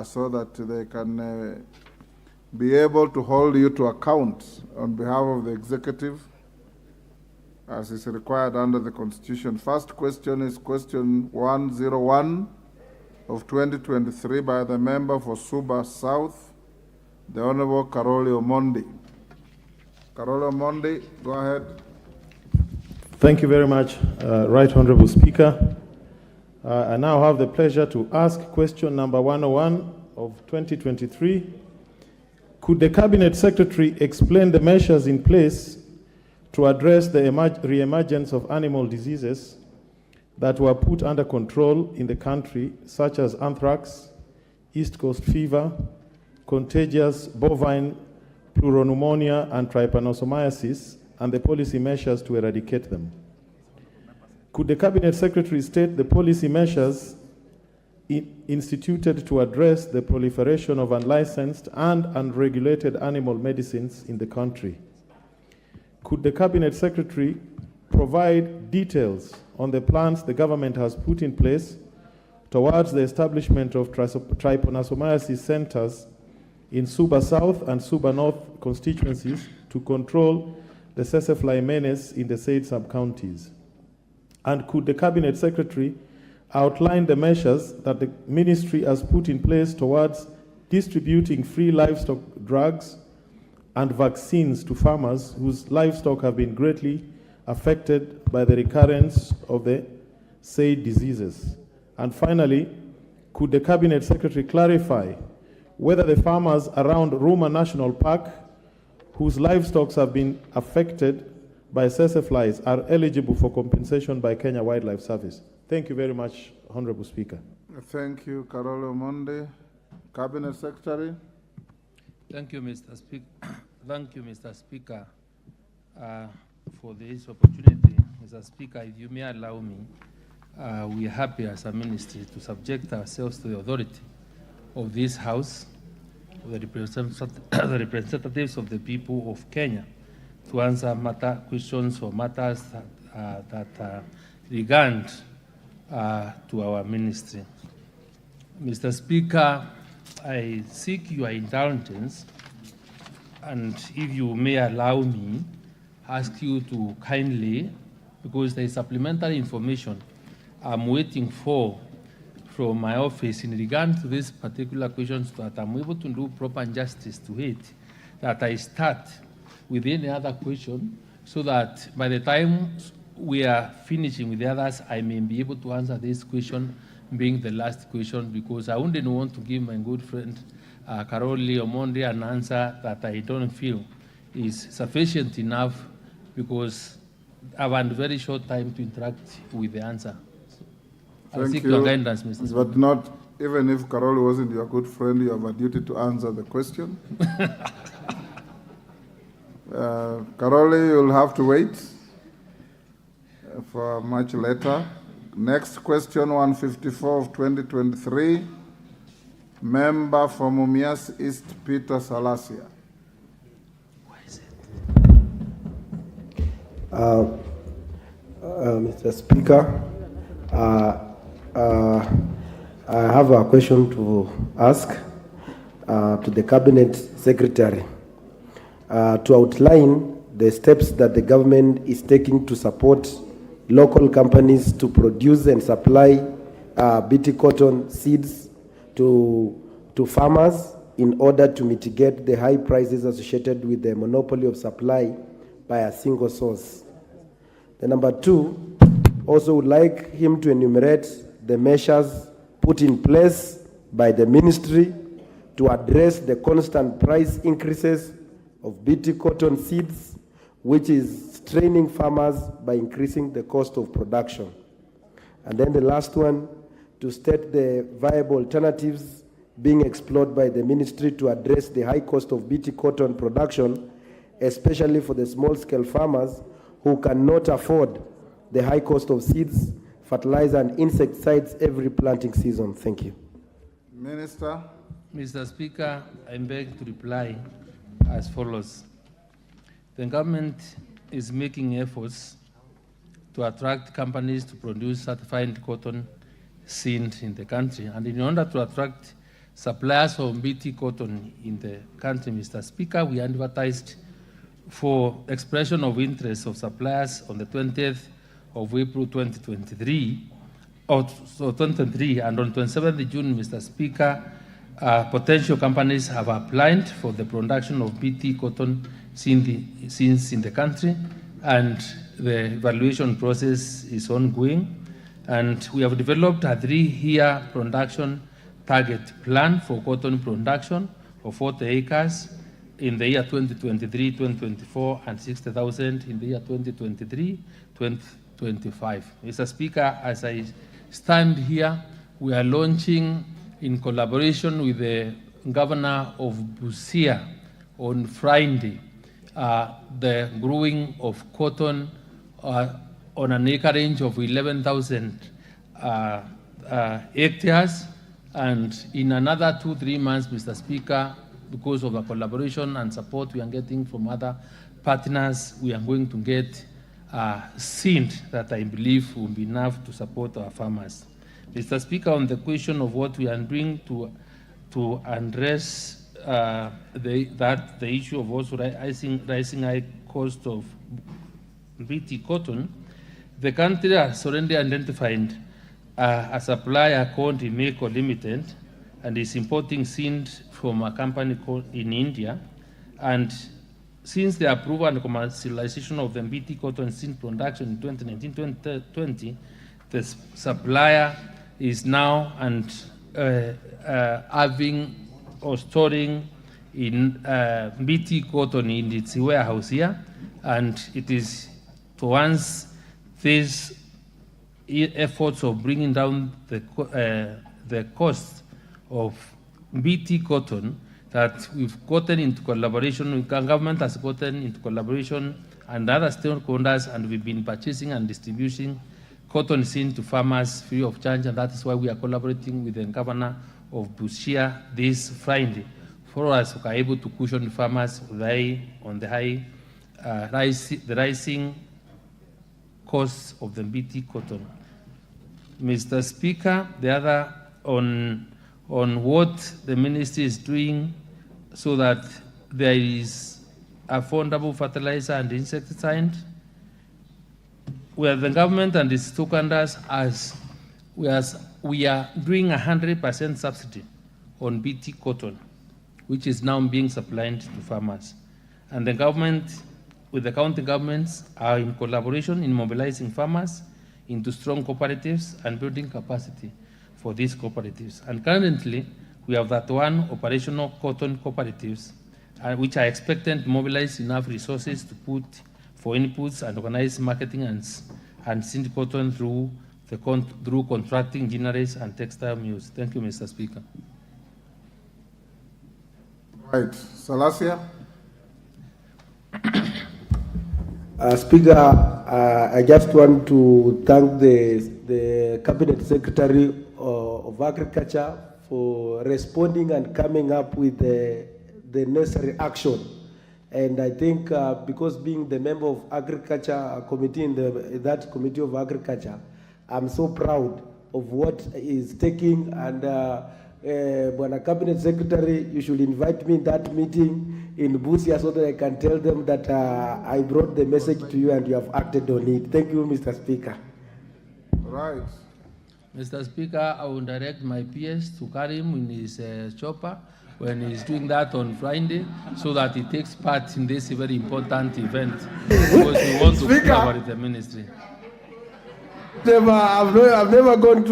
so that they can be able to hold you to account on behalf of the executive as is required under the Constitution. First question is question 101 of 2023 by the member for Suba South, the Honorable Karoli Omondi. Karoli Omondi, go ahead. Thank you very much, Right Honorable Speaker. I now have the pleasure to ask question number 101 of 2023. Could the Cabinet Secretary explain the measures in place to address the re-emergence of animal diseases that were put under control in the country, such as anthrax, East Coast fever, contagious bovine pleuropneumonia, and trypanosomiasis, and the policy measures to eradicate them? Could the Cabinet Secretary state the policy measures instituted to address the proliferation of unlicensed and unregulated animal medicines in the country? Could the Cabinet Secretary provide details on the plans the government has put in place towards the establishment of trypanosomiasis centers in Suba South and Suba North constituencies to control the tsetse menace in the said sub-counties? And could the Cabinet Secretary outline the measures that the ministry has put in place towards distributing free livestock drugs and vaccines to farmers whose livestock have been greatly affected by the recurrence of the said diseases? And finally, could the Cabinet Secretary clarify whether the farmers around Ruma National Park whose livestock have been affected by tsetse flies are eligible for compensation by Kenya Wildlife Service? Thank you very much, Honorable Speaker. Thank you, Karoli Omondi. Cabinet Secretary. Thank you, Mr. Speaker. Thank you, Mr. Speaker, for this opportunity. Mr. Speaker, if you may allow me, we are happy as a ministry to subject ourselves to the authority of this House, the representatives of the people of Kenya, to answer questions or matters that regard to our ministry. Mr. Speaker, I seek your indulgence, and if you may allow me, ask you to kindly, because there is supplementary information I'm waiting for from my office in regard to these particular questions, that I'm able to do proper justice to it, that I start with any other question, so that by the time we are finishing with the others, I may be able to answer this question being the last question, because I wouldn't want to give my good friend Karoli Omondi an answer that I don't feel is sufficient enough, because I have a very short time to interact with the answer. I seek your guidance, Mr. Speaker. But not, even if Karoli wasn't your good friend, you have a duty to answer the question. Karoli, you'll have to wait for much later. Next question, 154 of 2023. Member for Mumias East, Peter Salasia. Mr. Speaker, I have a question to ask to the Cabinet Secretary to outline the steps that the government is taking to support local companies to produce and supply BT cotton seeds to farmers in order to mitigate the high prices associated with the monopoly of supply by a single source. The number two, also would like him to enumerate the measures put in place by the ministry to address the constant price increases of BT cotton seeds, which is straining farmers by increasing the cost of production. And then the last one, to state the viable alternatives being explored by the ministry to address the high cost of BT cotton production, especially for the small-scale farmers who cannot afford the high cost of seeds, fertilizer, and insecticides every planting season. Thank you. Minister. Mr. Speaker, I beg to reply as follows. The government is making efforts to attract companies to produce certified cotton seed in the country. And in order to attract suppliers of BT cotton in the country, Mr. Speaker, we advertised for expression of interest of suppliers on the 20th of April 2023, and on 27th June, Mr. Speaker, potential companies have applied for the production of BT cotton seeds in the country, and the evaluation process is ongoing. And we have developed a 3-year production target plan for cotton production of 40 acres in the year 2023-2024 and 60,000 in the year 2023-2025. Mr. Speaker, as I stand here, we are launching in collaboration with the Governor of Busia on Friday the growing of cotton on an acre range of 11,000 hectares, and in another 2-3 months, Mr. Speaker, because of the collaboration and support we are getting from other partners, we are going to get seed that I believe will be enough to support our farmers. Mr. Speaker, on the question of what we are doing to address the issue of also rising high cost of BT cotton, the country has already identified a supplier called Imeco Limited, and is importing seed from a company called in India. And since the approval and commercialization of the BT cotton seed production in 2019-2020, the supplier is now having or storing in BT cotton in its warehouse here, and it is towards these efforts of bringing down the cost of BT cotton that we've gotten into collaboration, government has gotten into collaboration and other stakeholders, and we've been purchasing and distributing cotton seed to farmers free of charge, and that is why we are collaborating with the Governor of Busia this Friday for us to be able to cushion farmers on the rising costs of the BT cotton. Mr. Speaker, the other on what the ministry is doing so that there is affordable fertilizer and insecticide, where the government and its stakeholders we are doing 100% subsidy on BT cotton, which is now being supplied to farmers. And the government, with the county governments, are in collaboration in mobilizing farmers into strong cooperatives and building capacity for these cooperatives. And currently, we have 31 operational cotton cooperatives, which are expected to mobilize enough resources to put for inputs and organize marketing and send cotton through contracting generators and textile mills. Thank you, Mr. Speaker. Right, Salasia. Speaker, I just want to thank the Cabinet Secretary of Agriculture for responding and coming up with the necessary action. And I think because being the member of Agriculture Committee in that Committee of Agriculture, I'm so proud of what is taking, and when a Cabinet Secretary, you should invite me in that meeting in Busia so that I can tell them that I brought the message to you and you have acted on it. Thank you, Mr. Speaker. Right. Mr. Speaker, I will direct my PS to carry him in his chopper when he's doing that on Friday, so that he takes part in this very important event, because we want to collaborate with the ministry. I've never gone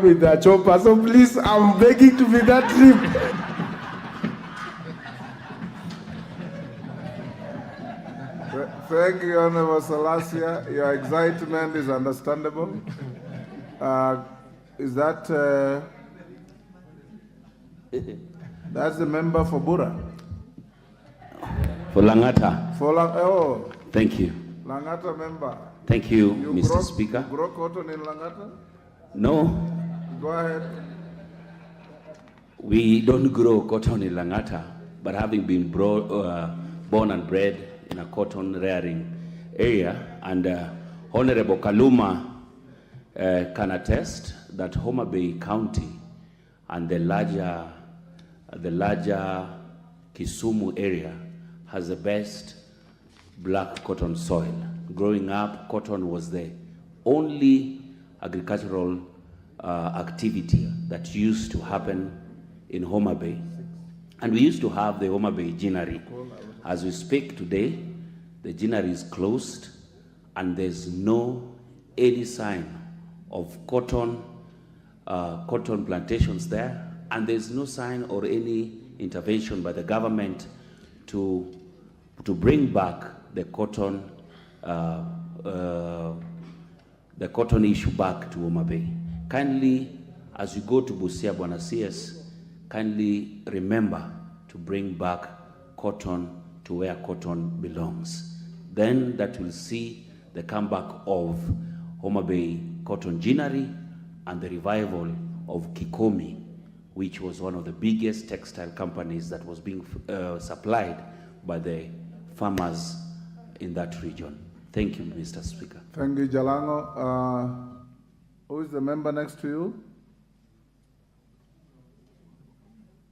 with the chopper. So please, I'm begging to be that trip. Thank you, Honorable Salasia. Your excitement is understandable. Is that that's the member for Bura? For Langata. Oh. Thank you. Langata member. Thank you, Mr. Speaker. You grow cotton in Langata? No. Go ahead. We don't grow cotton in Langata, but having been born and bred in a cotton rearing area, and Honorable Kaluma can attest that Homa Bay County and the larger Kisumu area has the best black cotton soil. Growing up, cotton was the only agricultural activity that used to happen in Homa Bay. And we used to have the Homa Bay Ginnery. As we speak today, the Ginnery is closed and there's no any sign of cotton plantations there, and there's no sign or any intervention by the government to bring back the cotton issue back to Homa Bay. Kindly, as you go to Busia, Bwana CS, kindly remember to bring back cotton to where cotton belongs. Then that will see the comeback of Homa Bay Cotton Ginnery and the revival of Kikomi, which was one of the biggest textile companies that was being supplied by the farmers in that region. Thank you, Mr. Speaker. Thank you, Jalango. Who is the member next to you?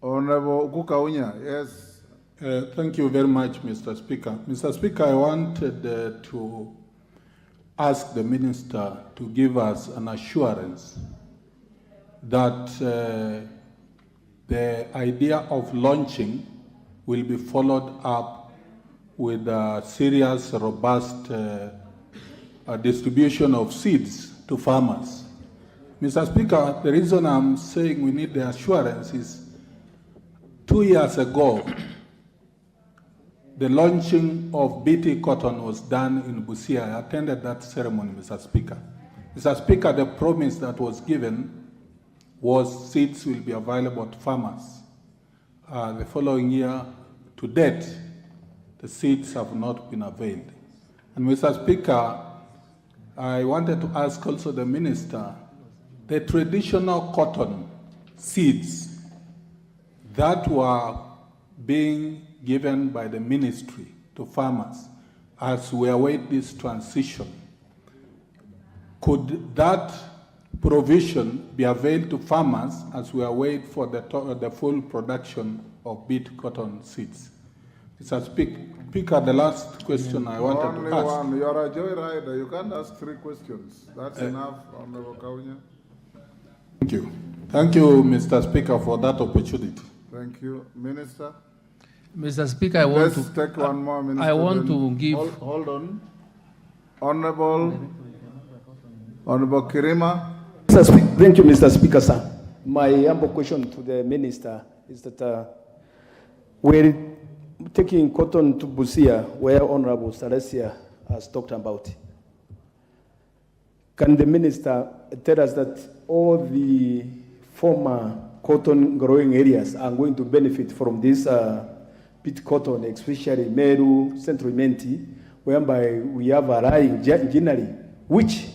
Honorable Kukaunya, yes. Thank you very much, Mr. Speaker. Mr. Speaker, I wanted to ask the Minister to give us an assurance that the idea of launching will be followed up with a serious, robust distribution of seeds to farmers. Mr. Speaker, the reason I'm saying we need the assurance is 2 years ago, the launching of BT cotton was done in Busia. I attended that ceremony, Mr. Speaker. Mr. Speaker, the promise that was given was seeds will be available to farmers. The following year, to date, the seeds have not been availed. And Mr. Speaker, I wanted to ask also the Minister, the traditional cotton seeds that were being given by the ministry to farmers as we await this transition, could that provision be availed to farmers as we await for the full production of beet cotton seeds? Mr. Speaker, the last question I wanted to ask. Only one. You're a joyrider. You can't ask 3 questions. That's enough, Honorable Kaunya. Thank you. Thank you, Mr. Speaker, for that opportunity. Thank you. Minister? Mr. Speaker, I want Let's take one more, Minister. I want to give... Hold on. Honorable Kirima. Thank you, Mr. Speaker, sir. My humble question to the Minister is that we're taking cotton to Busia, where Honorable Salasia has talked about. Can the Minister tell us that all the former cotton growing areas are going to benefit from this beet cotton, especially Meru, Central Menti, whereby we have a lying Ginnery, which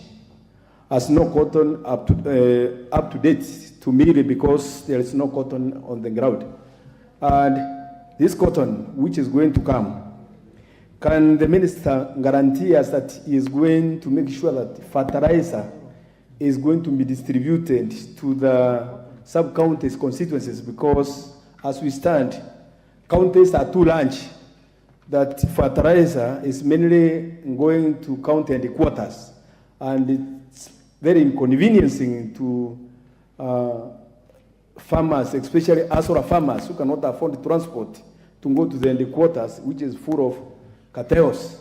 has no cotton up to date to Miri because there is no cotton on the ground. And this cotton, which is going to come, can the Minister guarantee us that he is going to make sure that fertilizer is going to be distributed to the sub-counties constituencies? Because as we stand, counties are too large that fertilizer is mainly going to county headquarters, and it's very inconveniencing to farmers, especially Asura farmers who cannot afford transport to go to the headquarters, which is full of chaos.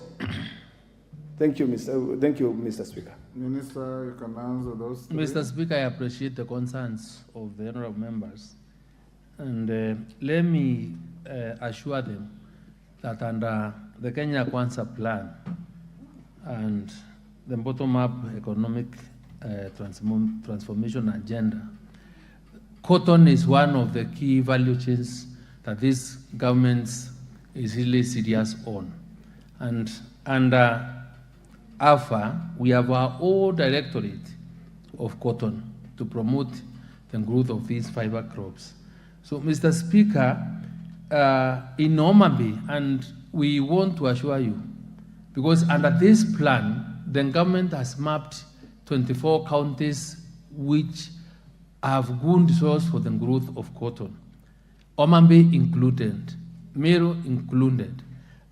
Thank you, Mr. Speaker. Minister, you can answer those three. Mr. Speaker, I appreciate the concerns of the honorable members. And let me assure them that under the Kenya Kwanza plan and the bottom-up economic transformation agenda, cotton is one of the key value chains that this government is really serious on. And under AFA, we have our own directorate of cotton to promote the growth of these fiber crops. So, Mr. Speaker, in Omambi, and we want to assure you, because under this plan, the government has mapped 24 counties which have good source for the growth of cotton. Omambi included, Meru included.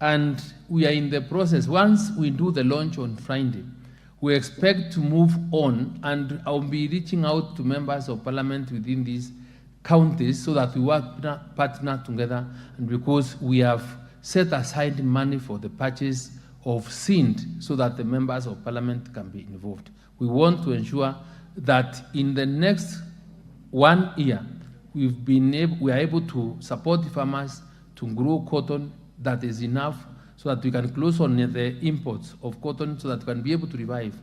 And we are in the process. Once we do the launch on Friday, we expect to move on, and I'll be reaching out to members of parliament within these counties so that we work partner together, and because we have set aside money for the purchase of seed so that the members of parliament can be involved. We want to ensure that in the next 1 year, we are able to support the farmers to grow cotton that is enough so that we can close on the imports of cotton so that we can be able to revive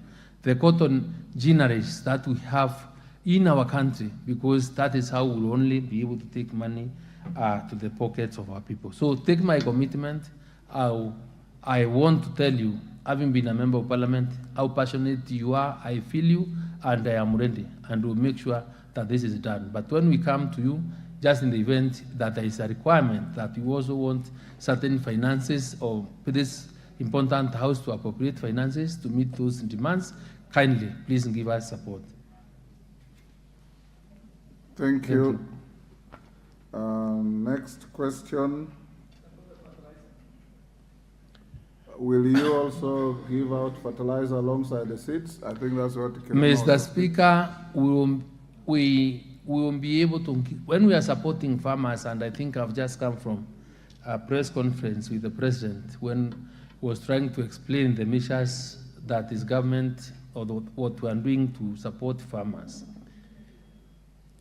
the cotton granaries that we have in our country, because that is how we'll only be able to take money to the pockets of our people. So take my commitment. I want to tell you, having been a member of parliament, how passionate you are. I feel you, and I am ready, and we'll make sure that this is done. But when we come to you, just in the event that there is a requirement that you also want certain finances or this important house to appropriate finances to meet those demands, kindly, please give us support. Thank you. Next question. Will you also give out fertilizer alongside the seeds? I think that's what Mr. Speaker, we will be able to, when we are supporting farmers, and I think I've just come from a press conference with the president when he was trying to explain the measures that his government or what we are doing to support farmers.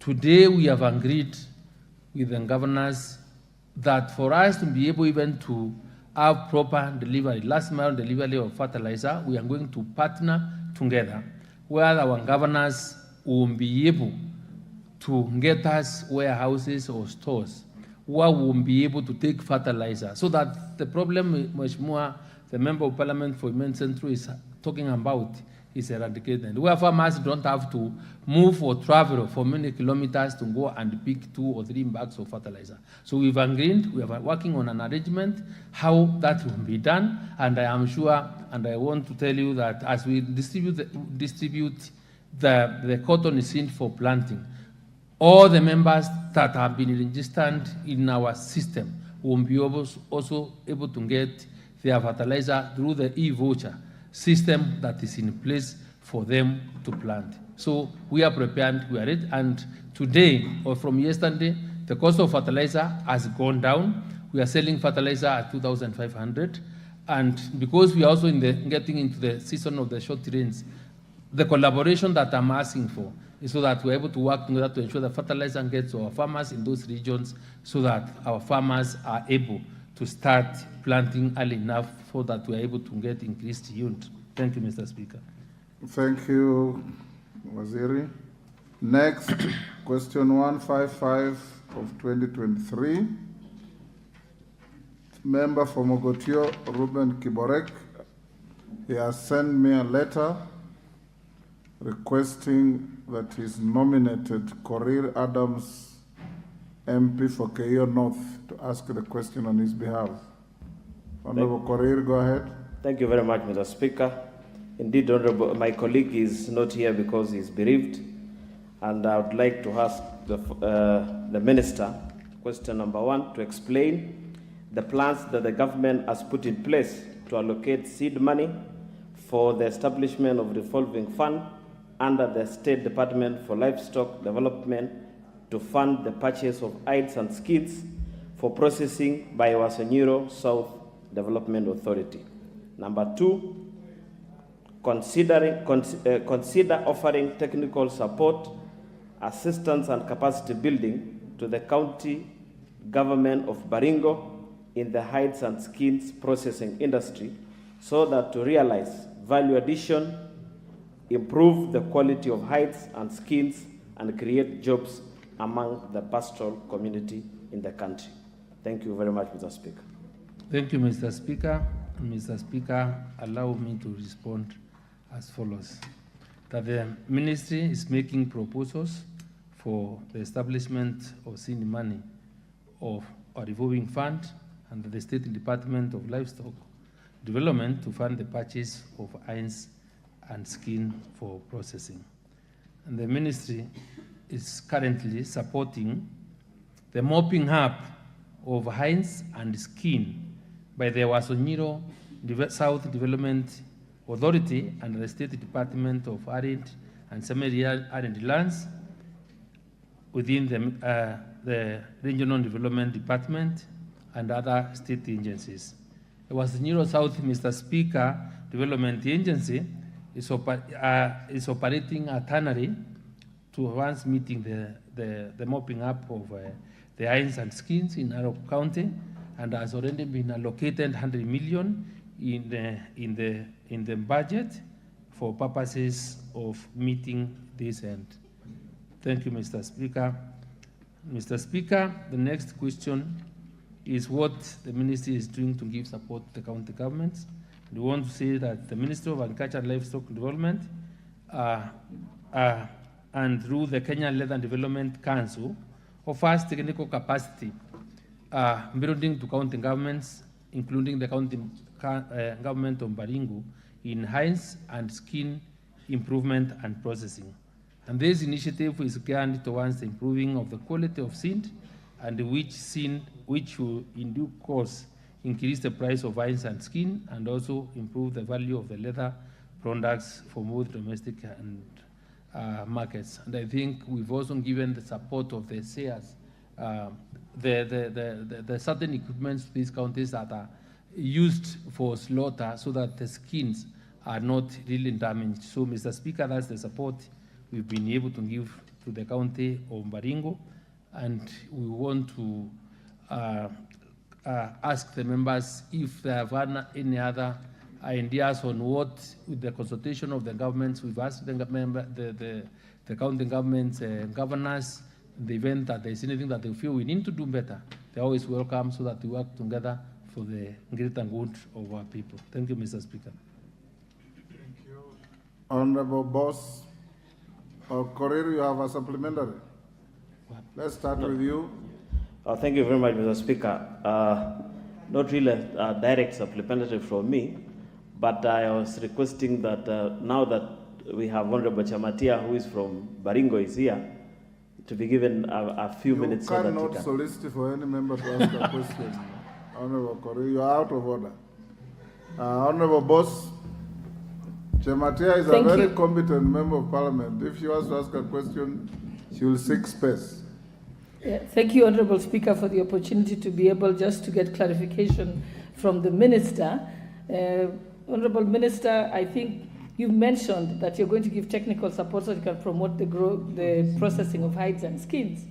Today we have agreed with the governors that for us to be able even to have proper delivery, last mile delivery of fertilizer, we are going to partner together where our governors will be able to get us warehouses or stores where we will be able to take fertilizer, so that the problem much more the Member of Parliament for Immense Central is talking about is eradicated. Where farmers don't have to move or travel for many kilometers to go and pick 2 or 3 bags of fertilizer. So we've agreed, we are working on an arrangement how that will be done, and I am sure, and I want to tell you that as we distribute the cotton seed for planting, all the members that have been registered in our system will be also able to get their fertilizer through the e-voucher system that is in place for them to plant. So we are prepared, we are ready, and today or from yesterday, the cost of fertilizer has gone down. We are selling fertilizer at 2,500, and because we are also getting into the season of the short rains, the collaboration that I'm asking for is so that we're able to work together to ensure that fertilizer gets to our farmers in those regions so that our farmers are able to start planting early enough so that we are able to get increased yield. Thank you, Mr. Speaker. Thank you, Waziri. Next, question 155 of 2023. Member for Mogotio, Ruben Kiborek. He has sent me a letter requesting that he's nominated Korir Adams, MP for Keio North, to ask the question on his behalf. Honorable Korir, go ahead. Thank you very much, Mr. Speaker. Indeed, Honorable, my colleague is not here because he's bereaved, and I would like to ask the Minister, question number 1, to explain the plans that the government has put in place to allocate seed money for the establishment of revolving fund under the State Department for Livestock Development to fund the purchase of hides and skins for processing by Wasanyiro South Development Authority. Number 2, consider offering technical support, assistance and capacity building to the county government of Baringo in the hides and skins processing industry so that to realize value addition, improve the quality of hides and skins, and create jobs among the pastoral community in the country. Thank you very much, Mr. Speaker. Thank you, Mr. Speaker. Mr. Speaker, allow me to respond as follows. That the ministry is making proposals for the establishment of seed money of a revolving fund under the State Department of Livestock Development to fund the purchase of hinds and skin for processing. And the ministry is currently supporting the mopping up of hinds and skin by the Wasonyiro South Development Authority and the State Department of Arid and Semi-Arid Lands within the Regional Development Department and other state agencies. The Wasonyiro South, Mr. Speaker, Development Agency is operating a tannery to once meeting the mopping up of the hinds and skins in Narok County, and has already been allocated 100 million in the budget for purposes of meeting this end. Thank you, Mr. Speaker. Mr. Speaker, the next question is what the ministry is doing to give support to the county governments. We want to say that the Ministry of Agriculture and Livestock Development and through the Kenya Leather Development Council offers technical capacity building to county governments, including the county government of Baringo, in hinds and skin improvement and processing. And this initiative is geared towards the improving of the quality of seed, and which will in due course increase the price of hinds and skin, and also improve the value of the leather products for both domestic and markets. And I think we've also given the support of the sales, the certain equipments to these counties that are used for slaughter so that the skins are not really damaged. So, Mr. Speaker, that's the support we've been able to give to the county of Baringo, and we want to ask the members if they have any other ideas on what, with the consultation of the governments, we've asked the county governments, governors, in the event that there's anything that they feel we need to do better, they're always welcome so that we work together for the greater good of our people. Thank you, Mr. Speaker. Thank you. Honorable Boss Korir, you have a supplementary. Let's start with you. Thank you very much, Mr. Speaker. Not really a direct supplementary from me, but I was requesting that now that we have Honorable Chamatia, who is from Baringo, is here, to be given a few minutes so that he can. You cannot solicit for any member to ask a question. Honorable Korir, you are out of order. Honorable Boss, Chamatia is a very competent member of Parliament. If she wants to ask a question, she will seek space. Yeah, thank you, Honorable Speaker, for the opportunity to be able just to get clarification from the Minister. Honorable Minister, I think you've mentioned that you're going to give technical support so you can promote the processing of hides and skins.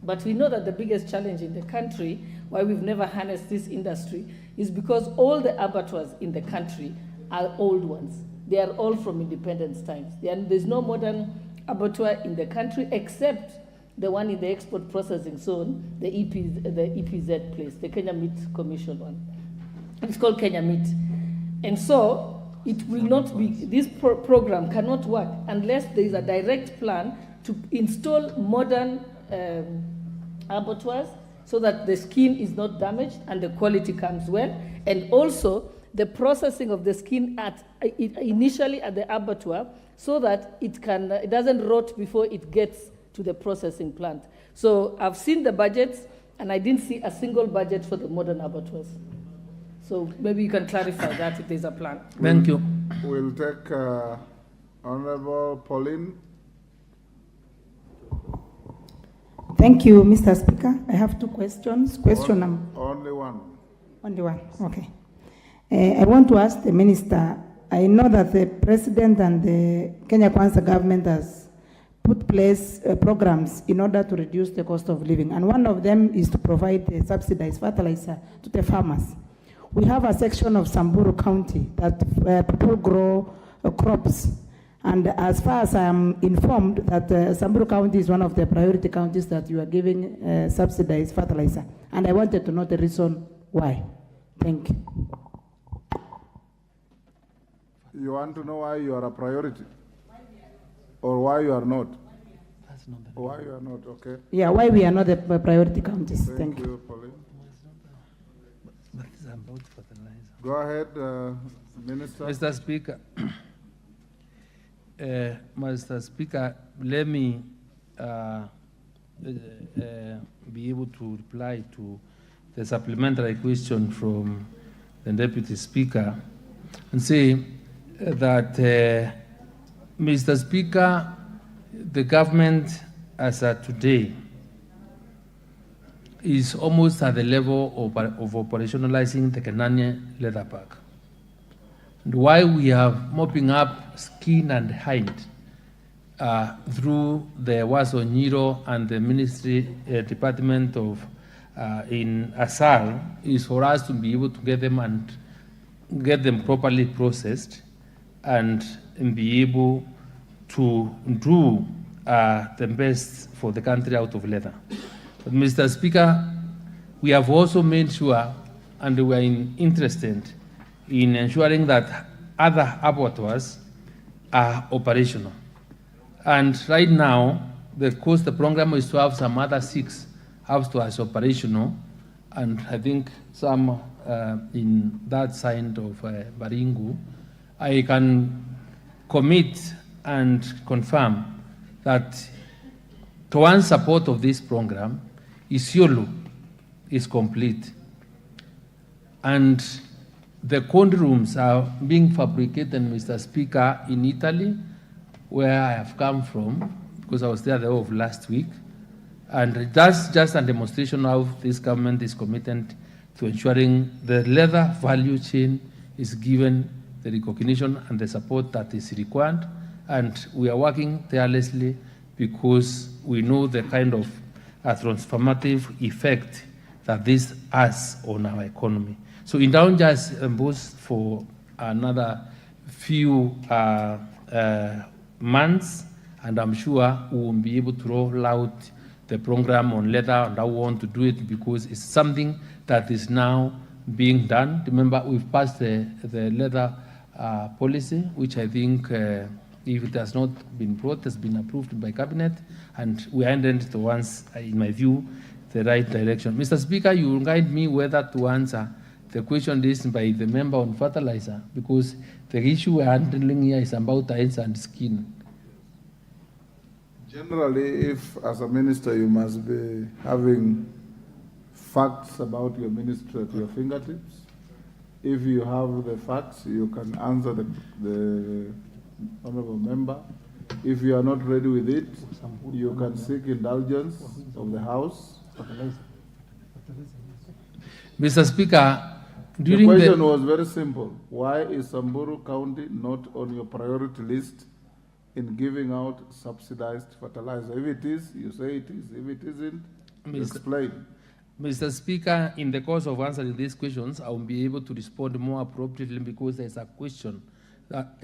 But we know that the biggest challenge in the country, why we've never harnessed this industry, is because all the abattoirs in the country are old ones. They are all from independence times. There's no modern abattoir in the country except the one in the export processing zone, the EPZ place, the Kenya Meat Commission one. It's called Kenya Meat. And so it will not be, this program cannot work unless there is a direct plan to install modern abattoirs so that the skin is not damaged and the quality comes well. And also the processing of the skin initially at the abattoir so that it doesn't rot before it gets to the processing plant. So I've seen the budgets and I didn't see a single budget for the modern abattoirs. So maybe you can clarify that if there's a plan. Thank you. We'll take Honorable Pauline. Thank you, Mr. Speaker. I have two questions. Question number. Only one. Only one, okay. I want to ask the Minister I know that the president and the Kenya Kwanza government has put place programs in order to reduce the cost of living. And one of them is to provide subsidized fertilizer to the farmers. We have a section of Samburu County that people grow crops. And as far as I am informed, that Samburu County is one of the priority counties that you are giving subsidized fertilizer. And I wanted to know the reason why. Thank you. You want to know why you are a priority? Or why you are not? Why you are not, okay? Yeah, why we are not the priority counties. Thank you, Pauline. But it's about fertilizer. Go ahead, Minister. Mr. Speaker. Mr. Speaker, let me be able to reply to the supplementary question from the Deputy Speaker and say that, Mr. Speaker, the government as of today is almost at the level of operationalizing the Kenanya Leather Park. And while we are mopping up skin and hide through the Wasonyiro and the Ministry Department of in Asal, is for us to be able to get them and get them properly processed and be able to do the best for the country out of leather. But Mr. Speaker, we have also made sure, and we are interested in ensuring that other abattoirs are operational. And right now, the program is to have some other 6 abattoirs operational, and I think some in that side of Baringu. I can commit and confirm that Toan's support of this program, Isiolo, is complete. And the cold rooms are being fabricated, Mr. Speaker, in Italy, where I have come from, because I was there the whole of last week. And that's just a demonstration of how this government is committed to ensuring the leather value chain is given the recognition and the support that is required. And we are working tirelessly because we know the kind of transformative effect that this has on our economy. So it don't just boost for another few months, and I'm sure we will be able to roll out the program on leather, and I want to do it because it's something that is now being done. Remember, we've passed the leather policy, which I think, if it has not been brought, has been approved by Cabinet, and we are heading towards, in my view, the right direction. Mr. Speaker, you will guide me whether to answer the question raised by the member on fertilizer, because the issue we are handling here is about eyes and skin. Generally, if as a minister you must be having facts about your ministry at your fingertips, if you have the facts, you can answer the honorable member. If you are not ready with it, you can seek indulgence of the House. Mr. Speaker, the question was very simple. Why is Samburu County not on your priority list in giving out subsidized fertilizer? If it is, you say it is. If it isn't, explain. Mr. Speaker, in the course of answering these questions, I will be able to respond more appropriately because there's a question that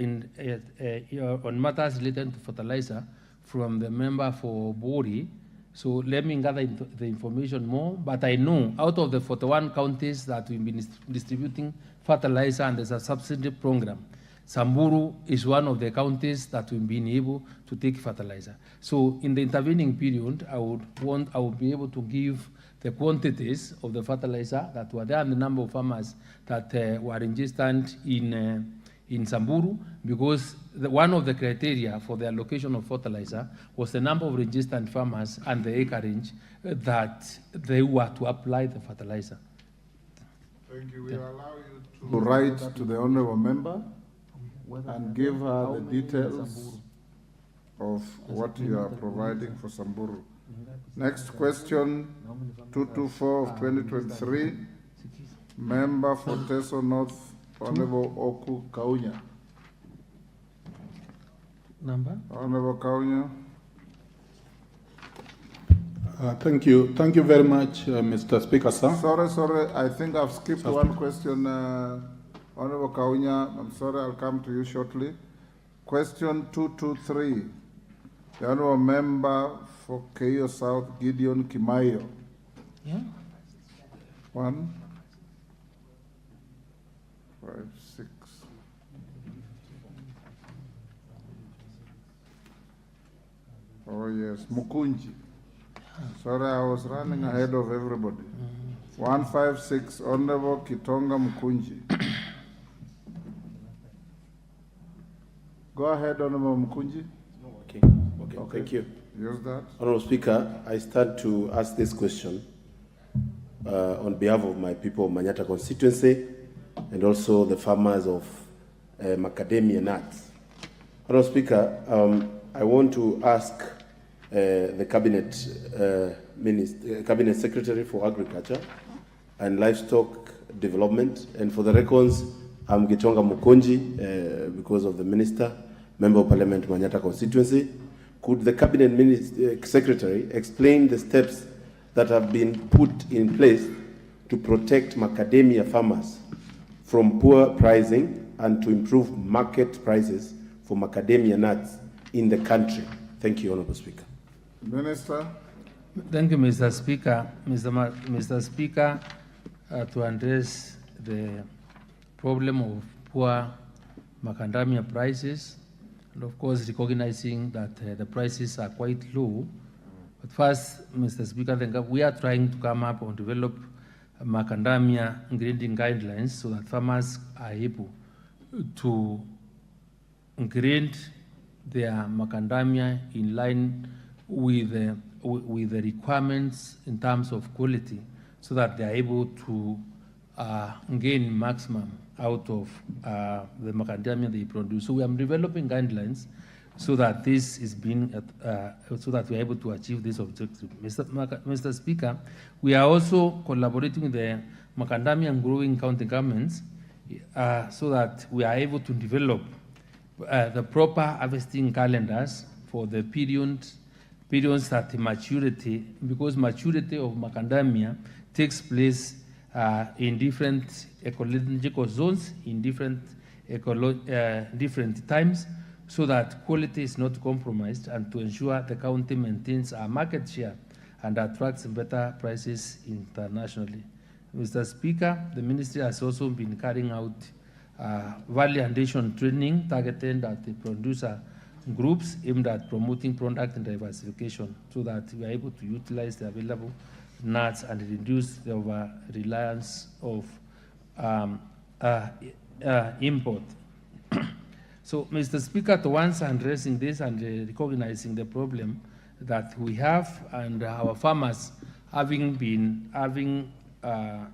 on matters related to fertilizer from the member for Bori. So let me gather the information more, but I know out of the 41 counties that we've been distributing fertilizer and there's a subsidy program, Samburu is one of the counties that we've been able to take fertilizer. So in the intervening period, I would be able to give the quantities of the fertilizer that were there and the number of farmers that were registered in Samburu, because one of the criteria for the allocation of fertilizer was the number of registered farmers and the acreage that they were to apply the fertilizer. Thank you. We allow you to write to the honorable member and give her the details of what you are providing for Samburu. Next question, 224 of 2023, member for Teso North, Honorable Oku Kaunya. number. Honorable Kaunya. Thank you. Thank you very much, Mr. Speaker, sir. Sorry. I think I've skipped one question. Honorable Kaunya, I'm sorry, I'll come to you shortly. Question 223. The Honorable Member for Keio South, Gideon Kimayo. Yeah. 1, 5, 6. Oh yes, Mukunji. Sorry, I was running ahead of everybody. 156, Honorable Kitonga Mukunji. Go ahead, Honorable Mukunji. Okay, thank you. Use that. Honorable Speaker, I start to ask this question on behalf of my people of Manyata constituency and also the farmers of macadamia nuts. Honorable Speaker, I want to ask the Cabinet Secretary for Agriculture and Livestock Development, and for the records, I'm Gitonga Mukunji because of the Minister, Member of Parliament, Manyata constituency. Could the Cabinet Secretary explain the steps that have been put in place to protect macadamia farmers from poor pricing and to improve market prices for macadamia nuts in the country? Thank you, Honorable Speaker. Minister. Thank you, Mr. Speaker. Mr. Speaker, to address the problem of poor macadamia prices, and of course recognizing that the prices are quite low. But first, Mr. Speaker, we are trying to come up and develop macadamia grading guidelines so that farmers are able to grade their macadamia in line with the requirements in terms of quality, so that they are able to gain maximum out of the macadamia they produce. So we are developing guidelines so that this is being, so that we are able to achieve this objective. Mr. Speaker, we are also collaborating with the macadamia and growing county governments so that we are able to develop the proper harvesting calendars for the periods at maturity, because maturity of macadamia takes place in different ecological zones, in different times, so that quality is not compromised, and to ensure the county maintains a market share and attracts better prices internationally. Mr. Speaker, the ministry has also been carrying out value addition training targeted at the producer groups aimed at promoting product diversification, so that we are able to utilize the available nuts and reduce the over-reliance of import. So, Mr. Speaker, to once addressing this and recognizing the problem that we have, and our farmers having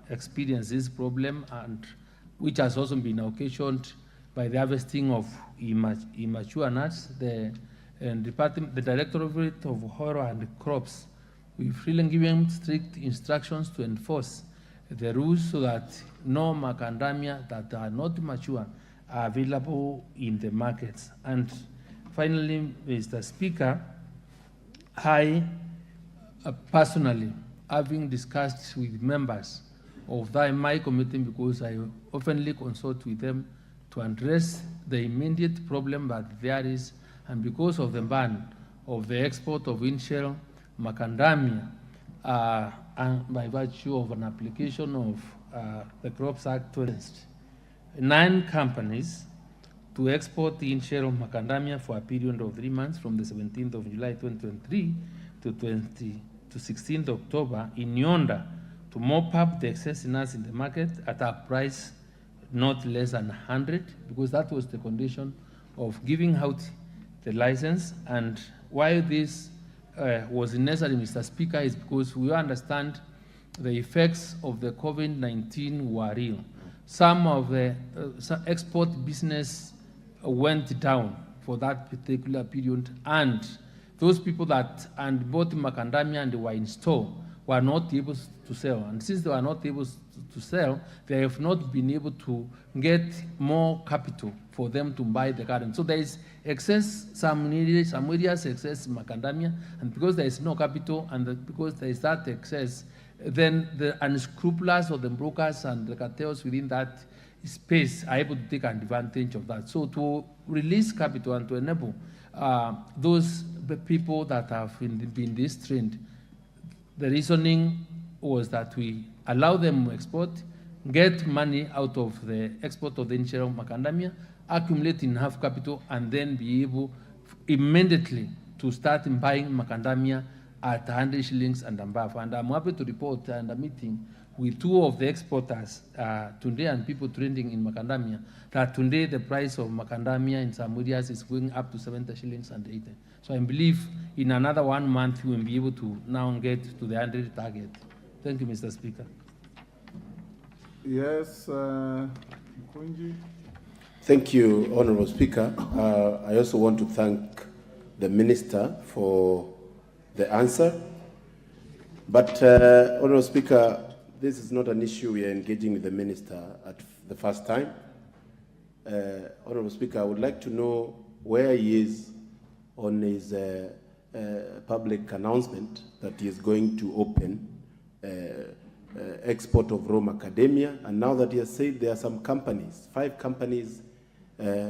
experienced this problem, and which has also been occasioned by the harvesting of immature nuts, the Directorate of Horror and Crops, we've really given strict instructions to enforce the rules so that no macadamia that are not mature are available in the markets. And finally, Mr. Speaker, I personally, having discussed with members of my committee, because I oftenly consult with them to address the immediate problem that there is, and because of the ban of the export of in-shell macadamia, and by virtue of an application of the Crops Act 20, 9 companies to export the in-shell macadamia for a period of 3 months from the 17th of July 2023 to 16th October in order to mop up the excess nuts in the market at a price not less than 100, because that was the condition of giving out the license. And why this was necessary, Mr. Speaker, is because we understand the effects of the COVID-19 were real. Some of the export business went down for that particular period, and those people that bought macadamia and were in store were not able to sell. And since they were not able to sell, they have not been able to get more capital for for them to buy the current. So there is excess, some areas excess macadamia, and because there is no capital and because there is that excess, then the unscrupulous or the brokers and the cartels within that space are able to take advantage of that. So to release capital and to enable those people that have been this trained, the reasoning was that we allow them to export, get money out of the export of the initial macadamia, accumulate enough capital, and then be able immediately to start buying macadamia at 100 shillings and above. And I'm happy to report and a meeting with two of the exporters today and people trading in macadamia, that today the price of macadamia in some areas is going up to 70 shillings and 80. So I believe in another 1 month we will be able to now get to the 100 target. Thank you, Mr. Speaker. Yes, Mkunji. Thank you, Honorable Speaker. I also want to thank the Minister for the answer. But, Honorable Speaker, this is not an issue we are engaging with the Minister at the first time. Honorable Speaker, I would like to know where he is on his public announcement that he is going to open export of raw macadamia, and now that he has said there are some companies, 5 companies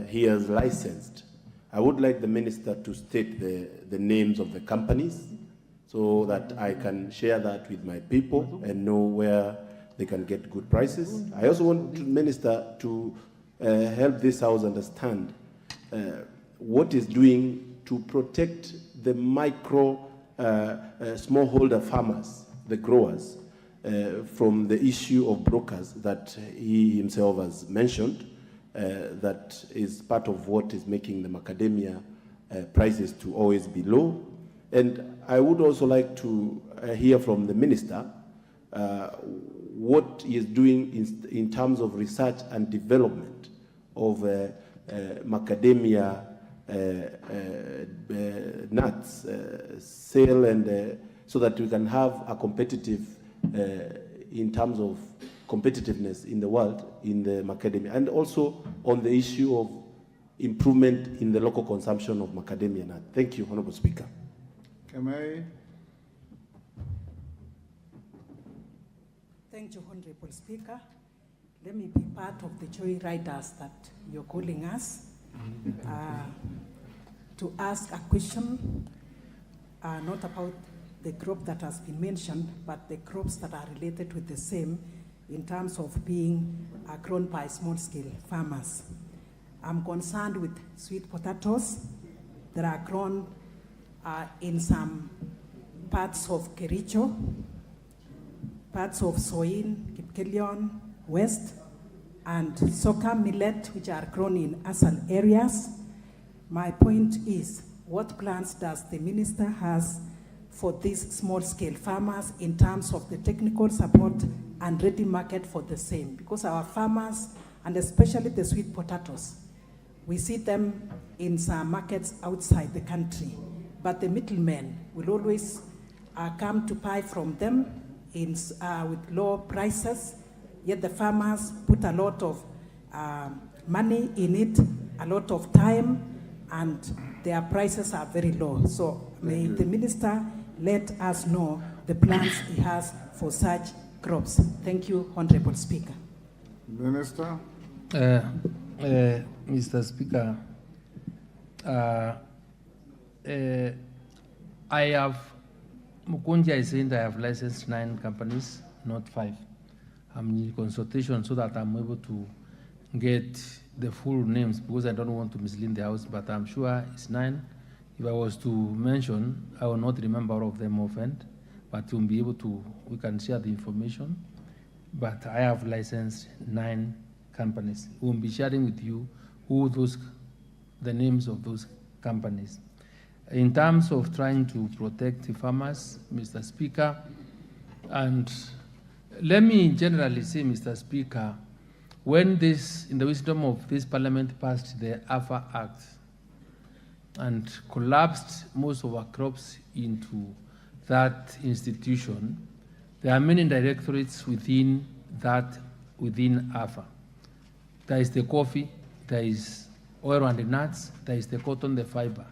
he has licensed. I would like the Minister to state the names of the companies so that I can share that with my people and know where they can get good prices. I also want the Minister to help this House understand what is doing to protect the micro smallholder farmers, the growers, from the issue of brokers that he himself has mentioned, that is part of what is making the macadamia prices to always be low. And I would also like to hear from the Minister what he is doing in terms of research and development of macadamia nuts, sale, and so that we can have a competitive, in terms of competitiveness in the world in the macadamia, and also on the issue of improvement in the local consumption of macadamia nut. Thank you, Honorable Speaker. Kemei. Thank you, Honorable Speaker. Let me be part of the joy riders that you're calling us to ask a question, not about the crop that has been mentioned, but the crops that are related with the same in terms of being grown by small-scale farmers. I'm concerned with sweet potatoes that are grown in some parts of Kericho, parts of Soin, Kipkelion, West, and Soka millet, which are grown in Asal areas. My point is, what plans does the Minister has for these small-scale farmers in terms of the technical support and ready market for the same? Because our farmers, and especially the sweet potatoes, we see them in some markets outside the country, but the middlemen will always come to buy from them with low prices, yet the farmers put a lot of money in it, a lot of time, and their prices are very low. So may the Minister let us know the plans he has for such crops. Thank you, Honorable Speaker. Minister. Mr. Speaker, I have, Mukunji is saying that I have licensed 9 companies, not 5. I'm in consultation so that I'm able to get the full names, because I don't want to mislead the House, but I'm sure it's 9. If I was to mention, I will not remember all of them offhand, but we'll be able to, we can share the information. But I have licensed 9 companies. We'll be sharing with you the names of those companies. In terms of trying to protect the farmers, Mr. Speaker, and let me generally say, Mr. Speaker, when this, in the wisdom of this Parliament, passed the AFA Act and collapsed most of our crops into that institution, there are many directorates within AFA. There is the coffee, there is oil and the nuts, there is the cotton, the fiber.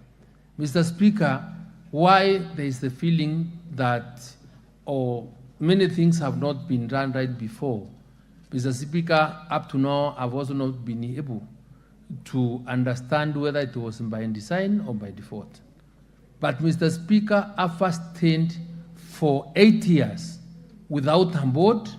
Mr. Speaker, why there is the feeling that many things have not been done right before? Mr. Speaker, up to now, I've also not been able to understand whether it was by design or by default. But Mr. Speaker, I first stayed for 8 years without a board,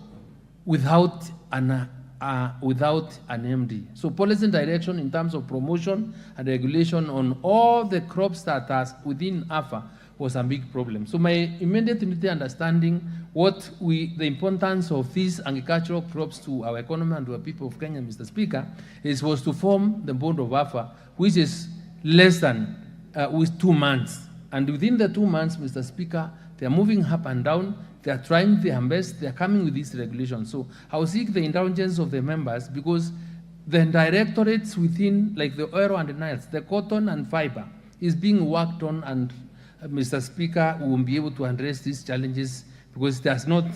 without an MD. So policy and direction in terms of promotion and regulation on all the crops that are within AFA was a big problem. So my immediate understanding the importance of these agricultural crops to our economy and to the people of Kenya, Mr. Speaker, was to form the board of AFA, which is less than with 2 months. And within the 2 months, Mr. Speaker, they are moving up and down. They are trying their best. They are coming with these regulations. So I will seek the indulgence of the members because the directorates within, like the oil and the nuts, the cotton and fiber, is being worked on, and Mr. Speaker, we will be able to address these challenges because it has not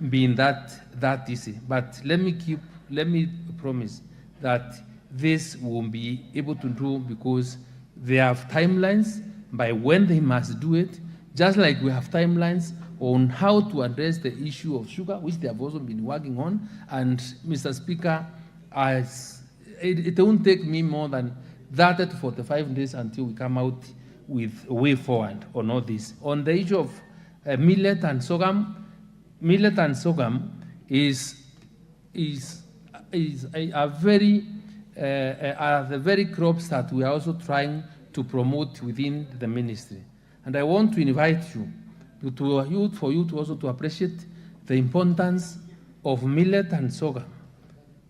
been that easy. But let me promise that this will be able to do because they have timelines by when they must do it, just like we have timelines on how to address the issue of sugar, which they have also been working on. And Mr. Speaker, it won't take me more than 30 to 45 days until we come out with a way forward on all this. On the issue of millet and sorghum is the very crops that we are also trying to promote within the ministry. And I want to invite you for you to also to appreciate the importance of millet and sorghum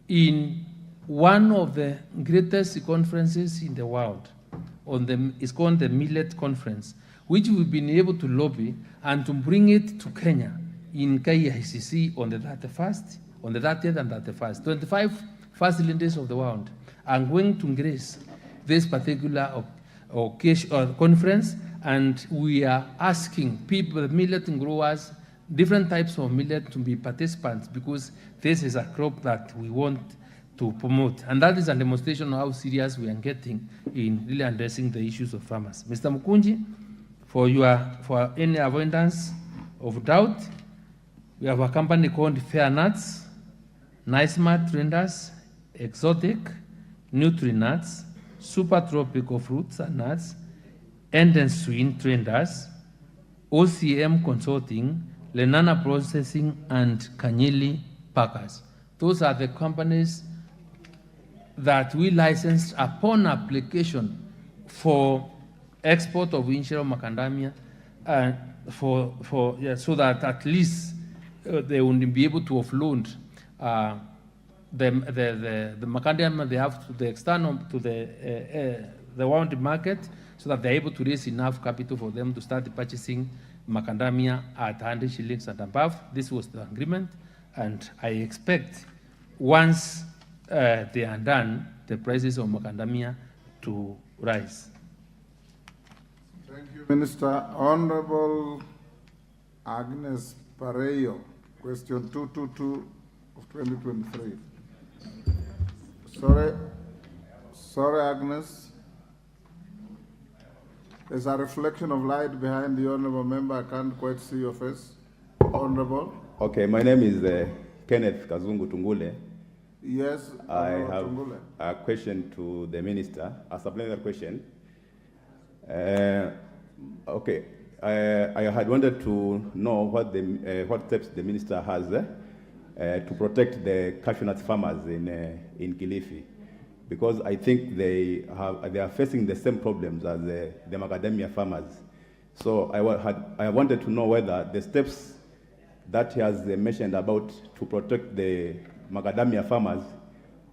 in one of the greatest conferences in the world. It's called the Millet Conference, which we've been able to lobby and to bring it to Kenya in KICC on the 30th and 31st. 25 first leaders of the world are going to grace this particular conference, and we are asking people, the millet growers, different types of millet to be participants because this is a crop that we want to promote. And that is a demonstration of how serious we are getting in really addressing the issues of farmers. Mr. Mukunji, for any avoidance of doubt, we have a company called Fair Nuts, Nice Mart Traders, Exotic, Nutri-Nuts, Super Tropical Fruits and Nuts, Enden Swing Traders, OCM Consulting, Lenana Processing, and Kanyili Packers. Those are the companies that we licensed upon application for export of Ministerial macadamia, so that at least they will be able to offload the macadamia they have to the external, to the world market, so that they're able to raise enough capital for them to start purchasing macadamia at 100 shillings and above. This was the agreement, and I expect once they are done, the prices of macadamia to rise. Thank you, Minister. Honorable Agnes Pareyo, question 222 of 2023. Sorry, Agnes. There's a reflection of light behind the honorable member. I can't quite see your face. Honorable. Okay, my name is Kenneth Kazungu Tungule. Yes, I have Tungule. a question to the minister, a supplementary question. Okay, I had wanted to know what steps the minister has to protect the cashew nut farmers in Kilifi, because I think they are facing the same problems as the macadamia farmers. So I wanted to know whether the steps that he has mentioned about to protect the macadamia farmers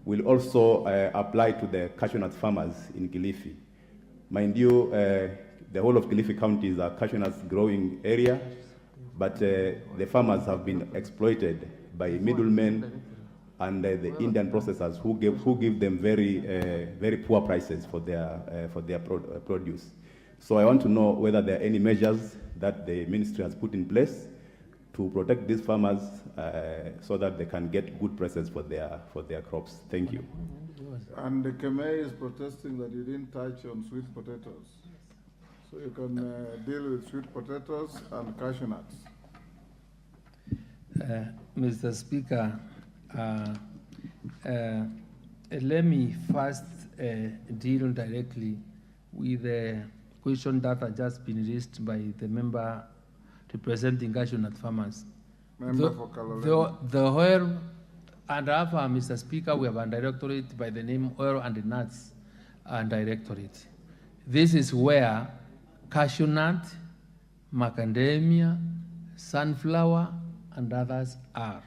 will also apply to the cashew nut farmers in Kilifi. Mind you, the whole of Kilifi County is a cashew nuts growing area, but the farmers have been exploited by middlemen and the Indian processors who give them very poor prices for their produce. So I want to know whether there are any measures that the ministry has put in place to protect these farmers so that they can get good prices for their crops. Thank you. And the Kemei is protesting that you didn't touch on sweet potatoes. So you can deal with sweet potatoes and cashew nuts. Mr. Speaker, let me first deal directly with the question that has just been raised by the member representing cashew nut farmers. Member for Kaloleni. The oil, and after, Mr. Speaker, we have a directorate by the name Oil and Nuts Directorate. This is where cashew nut, macadamia, sunflower, and others are.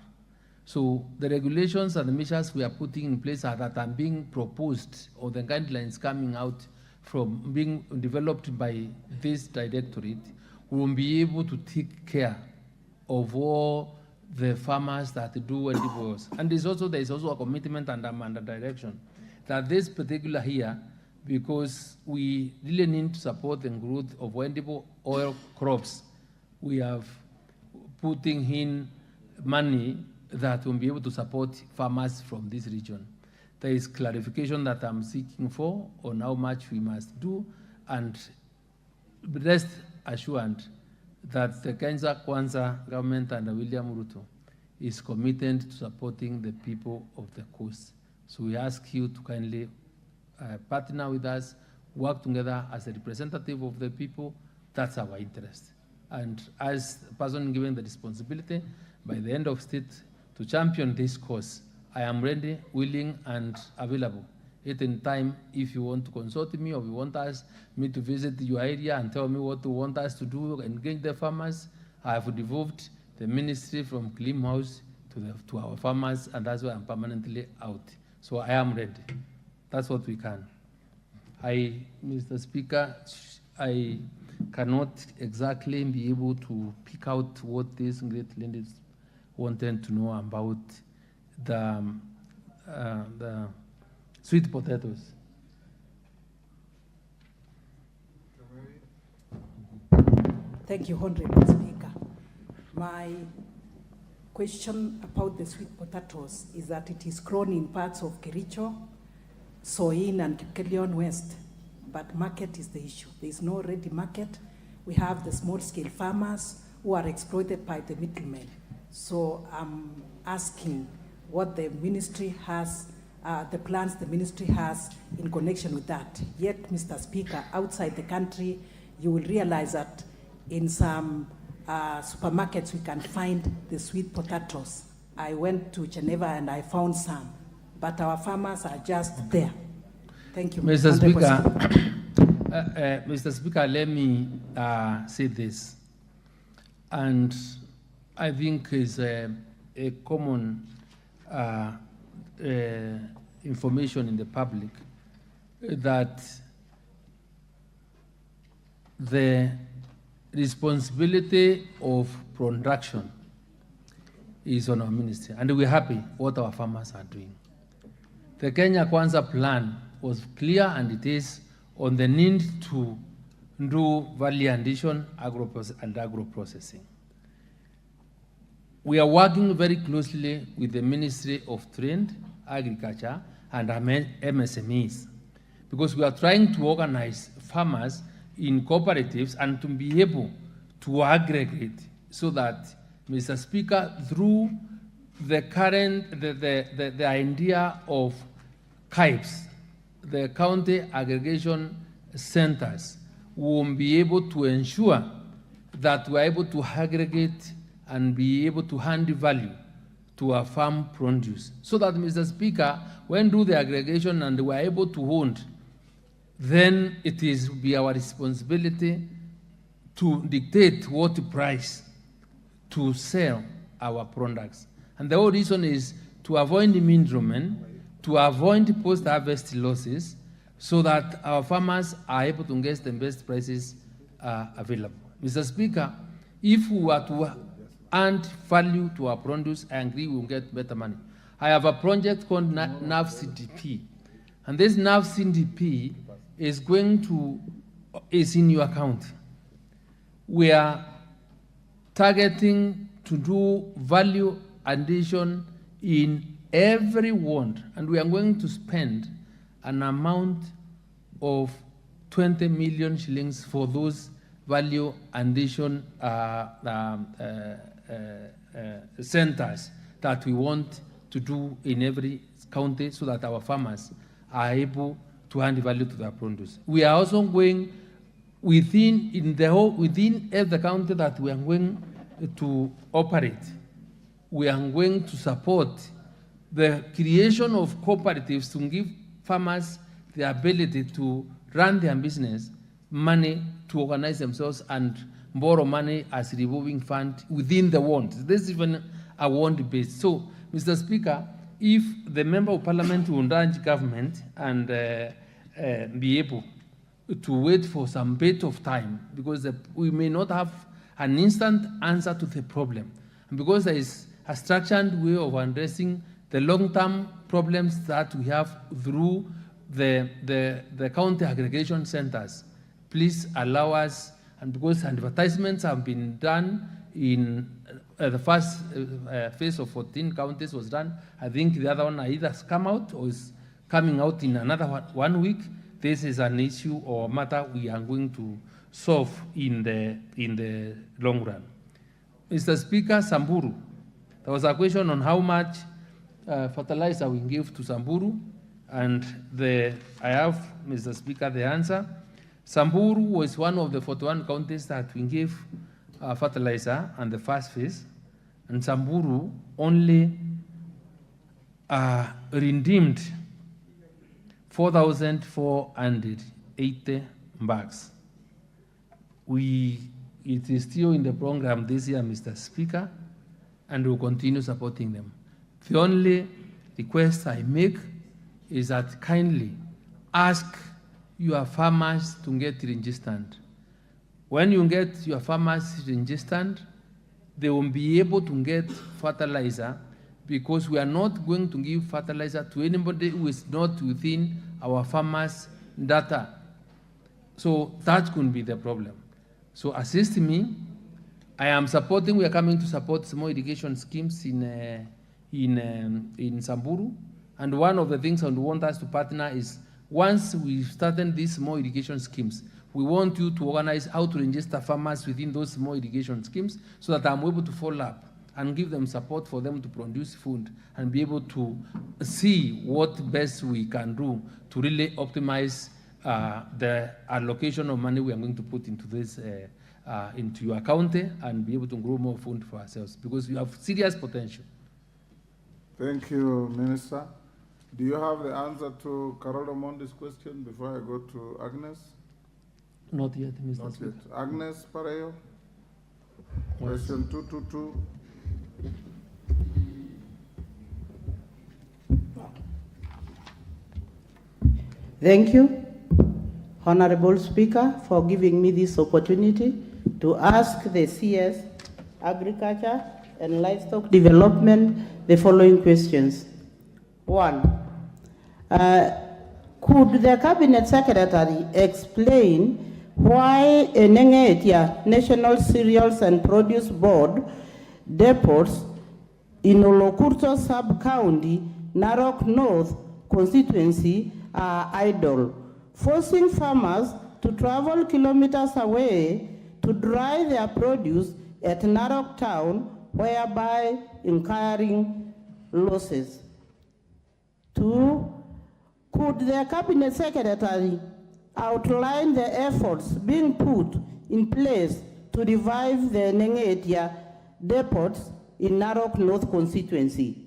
So the regulations and the measures we are putting in place are that are being proposed, or the guidelines coming out from being developed by this directorate, will be able to take care of all the farmers that do edibles. And there is also a commitment and a direction that this particular here, because we really need to support the growth of edible oil crops, we have putting in money that will be able to support farmers from this region. There is clarification that I'm seeking for on how much we must do, and rest assured that the Kenya Kwanza government and William Ruto is committed to supporting the people of the coast. So we ask you to kindly partner with us, work together as a representative of the people. That's our interest. And as a person given the responsibility by the end of state to champion this cause, I am ready, willing, and available at any time if you want to consult me, or you want me to visit your area and tell me what you want us to do, engage the farmers. I have devolved the ministry from Clean House to our farmers, and that's why I'm permanently out. So I am ready. That's what we can. Mr. Speaker, I cannot exactly be able to pick out what these great ladies wanted to know about the sweet potatoes. Thank you, Honorable Speaker. My question about the sweet potatoes is that it is grown in parts of Kericho, Soin, and Kipkelion West, but market is the issue. There is no ready market. We have the small-scale farmers who are exploited by the middlemen. So I'm asking what the ministry has, the plans the ministry has in connection with that. Yet, Mr. Speaker, outside the country, you will realize that in some supermarkets we can find the sweet potatoes. I went to Geneva and I found some, but our farmers are just there. Thank you, Mr. Speaker. Mr. Speaker, let me say this, and I think is a common information in the public that the responsibility of production is on our ministry, and we're happy what our farmers are doing. The Kenya Kwanza plan was clear, and it is on the need to do value addition and agro-processing. We are working very closely with the Ministry of Trade, Agriculture, and MSMEs, because we are trying to organize farmers in cooperatives and to be able to aggregate so that, Mr. Speaker, through the current, the idea of CAIPs, the county aggregation centers, will be able to ensure that we're able to aggregate and be able to hand value to our farm produce. So that, Mr. Speaker, when do the aggregation and we're able to own, then it is be our responsibility to dictate what price to sell our products. And the whole reason is to avoid the middlemen, to avoid post-harvest losses, so that our farmers are able to get the best prices available. Mr. Speaker, if we were to add value to our produce, I agree we'll get better money. I have a project called NAV CDP, and this NAV CDP is is in your account. We are targeting to do value addition in every ward, and we are going to spend an amount of 20 million shillings for those value addition centers that we want to do in every county so that our farmers are able to add value to their produce. We are also going within every county that we are going to operate. We are going to support the creation of cooperatives to give farmers the ability to run their business, money to organize themselves and borrow money as revolving fund within the ward. This is even a ward based. So, Mr. Speaker, if the Member of Parliament will urge government and be able to wait for some bit of time, because we may not have an instant answer to the problem, and because there is a structured way of addressing the long-term problems that we have through the county aggregation centers. Please allow us, and because advertisements have been done in the first phase of 14 counties was done, I think the other one either has come out or is coming out in another 1 week. This is an issue or matter we are going to solve in the long run. Mr. Speaker, Samburu. There was a question on how much fertilizer we give to Samburu, and I have, Mr. Speaker, the answer. Samburu was one of the 41 counties that we gave fertilizer on the first phase, and Samburu only redeemed 4,480 bags. It is still in the program this year, Mr. Speaker, and we'll continue supporting them. The only request I make is that kindly ask your farmers to get registered. When you get your farmers registered, they will be able to get fertilizer, because we are not going to give fertilizer to anybody who is not within our farmers' data. So that could be the problem. So assist me. I am supporting, we are coming to support small irrigation schemes in Samburu. And one of the things I want us to partner is, once we started these small irrigation schemes, we want you to organize how to register farmers within those small irrigation schemes so that I'm able to follow up and give them support for them to produce food and be able to see what best we can do to really optimize the allocation of money we are going to put into this, into your county, and be able to grow more food for ourselves, because we have serious potential. Thank you, Minister. Do you have the answer to Carol Mondi's question before I go to Agnes? Not yet, Mr. Not Speaker. yet. Agnes Pareyo, question 222. Thank you, Honorable Speaker, for giving me this opportunity to ask the CS Agriculture and Livestock Development the following questions. 1. Could the Cabinet Secretary explain why Nengetia National Cereals and Produce Board depots in Olokurto Sub-County, Narok North constituency are idle, forcing farmers to travel kilometers away to dry their produce at Narok Town, whereby incurring losses? 2. Could the Cabinet Secretary outline the efforts being put in place to revive the Nengetia depots in Narok North constituency?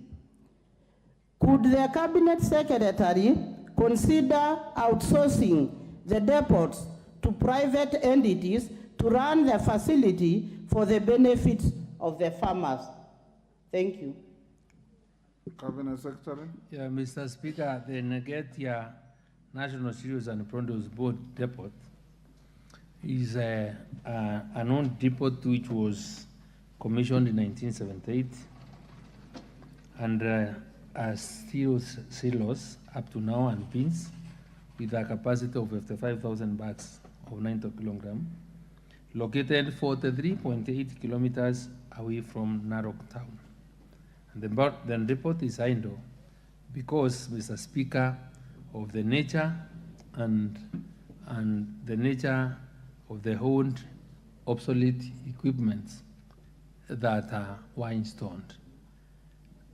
Could the Cabinet Secretary consider outsourcing the depots to private entities to run the facility for the benefit of the farmers? Thank you. Cabinet Secretary. Yeah, Mr. Speaker, the Nengetia National Cereals and Produce Board depot is an own depot which was commissioned in 1978 and still silos up to now and pins with a capacity of 55,000 bags of 90 kilograms. located 43.8 kilometers away from Narok town. And the report is signed off because, Mr. Speaker, of the nature and the nature of the owned obsolete equipment that were installed.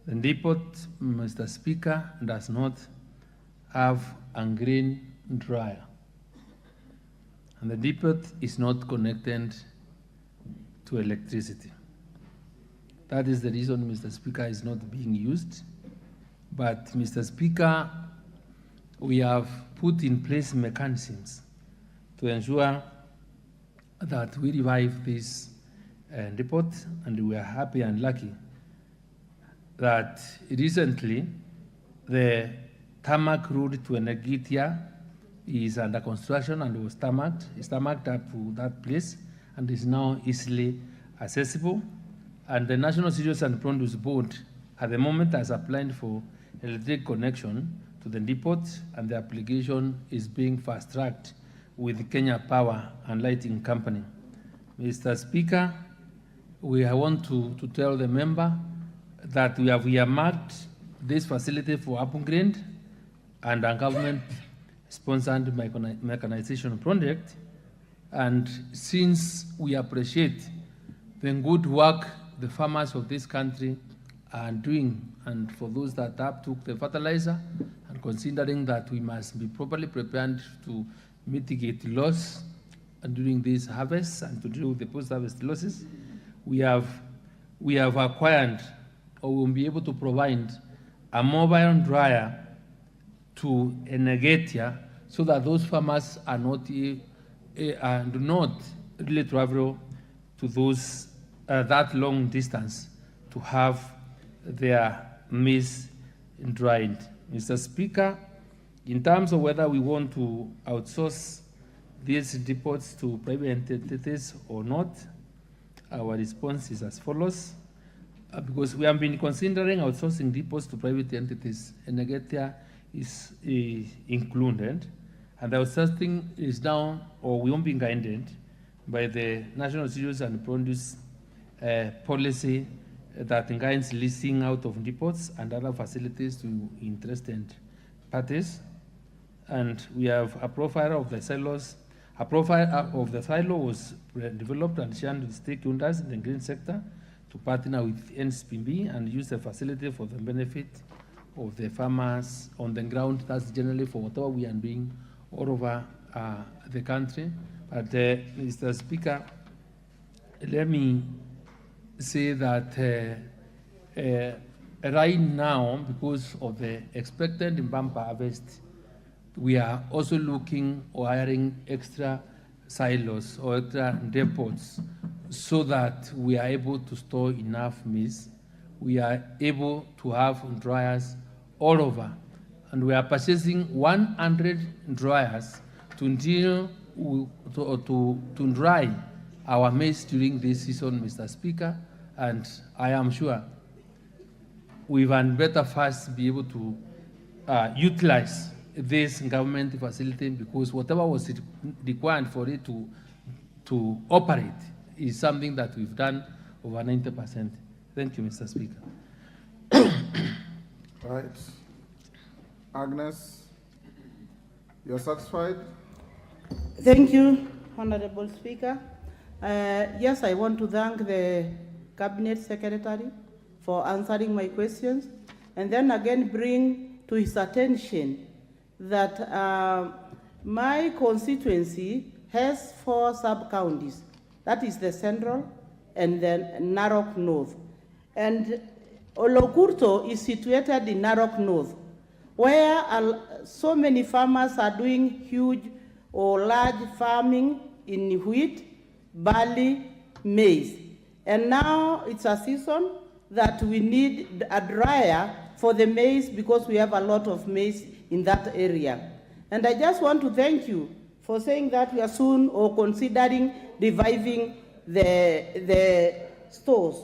The depot, Mr. Speaker, does not have a grain dryer, and the depot is not connected to electricity. That is the reason, Mr. Speaker, is not being used. But, Mr. Speaker, we have put in place mechanisms to ensure that we revive this depot, and we are happy and lucky that recently the tarmac road to Enegitia is under construction and was tarmacked up to that place and is now easily accessible. And the National Cereals and Produce Board at the moment has applied for electric connection to the depot, and the application is being fast-tracked with Kenya Power and Lighting Company. Mr. Speaker, we want to tell the member that we have earmarked this facility for upgrade and a government-sponsored mechanization project. And since we appreciate the good work the farmers of this country are doing, and for those that have took the fertilizer, and considering that we must be properly prepared to mitigate loss during this harvest and to deal with the post-harvest losses, we have acquired, or will be able to provide, a mobile dryer to Enegitia so that those farmers are not do not really travel to those that long distance to have their maize dried. Mr. Speaker, in terms of whether we want to outsource these depots to private entities or not, our response is as follows. Because we have been considering outsourcing depots to private entities, Enegitia is included, and the outsourcing is now, or will be guided by the National Cereals and Produce policy that guides leasing out of depots and other facilities to interested parties. And we have a profile of the silos. A profile of the silo was developed and shared with stakeholders in the green sector to partner with NSPB and use the facility for the benefit of the farmers on the ground. That's generally for whatever we are doing all over the country. But Mr. Speaker, let me say that right now, because of the expected bumper harvest, we are also looking or hiring extra silos or extra depots so that we are able to store enough maize. We are able to have dryers all over, and we are purchasing 100 dryers to deal to dry our maize during this season, Mr. Speaker, and I am sure we can better fast be able to utilize this government facility, because whatever was required for it to operate is something that we've done over 90%. Thank you, Mr. Speaker. Right. Agnes, you're satisfied? Thank you, Honorable Speaker. Yes, I want to thank the Cabinet Secretary for answering my questions, and then again bring to his attention that my constituency has 4 sub-counties. That is the Central and then Narok North. And Olokurto is situated in Narok North, where so many farmers are doing huge or large farming in wheat, barley, maize. And now it's a season that we need a dryer for the maize because we have a lot of maize in that area. And I just want to thank you for saying that we are soon or considering reviving the stores.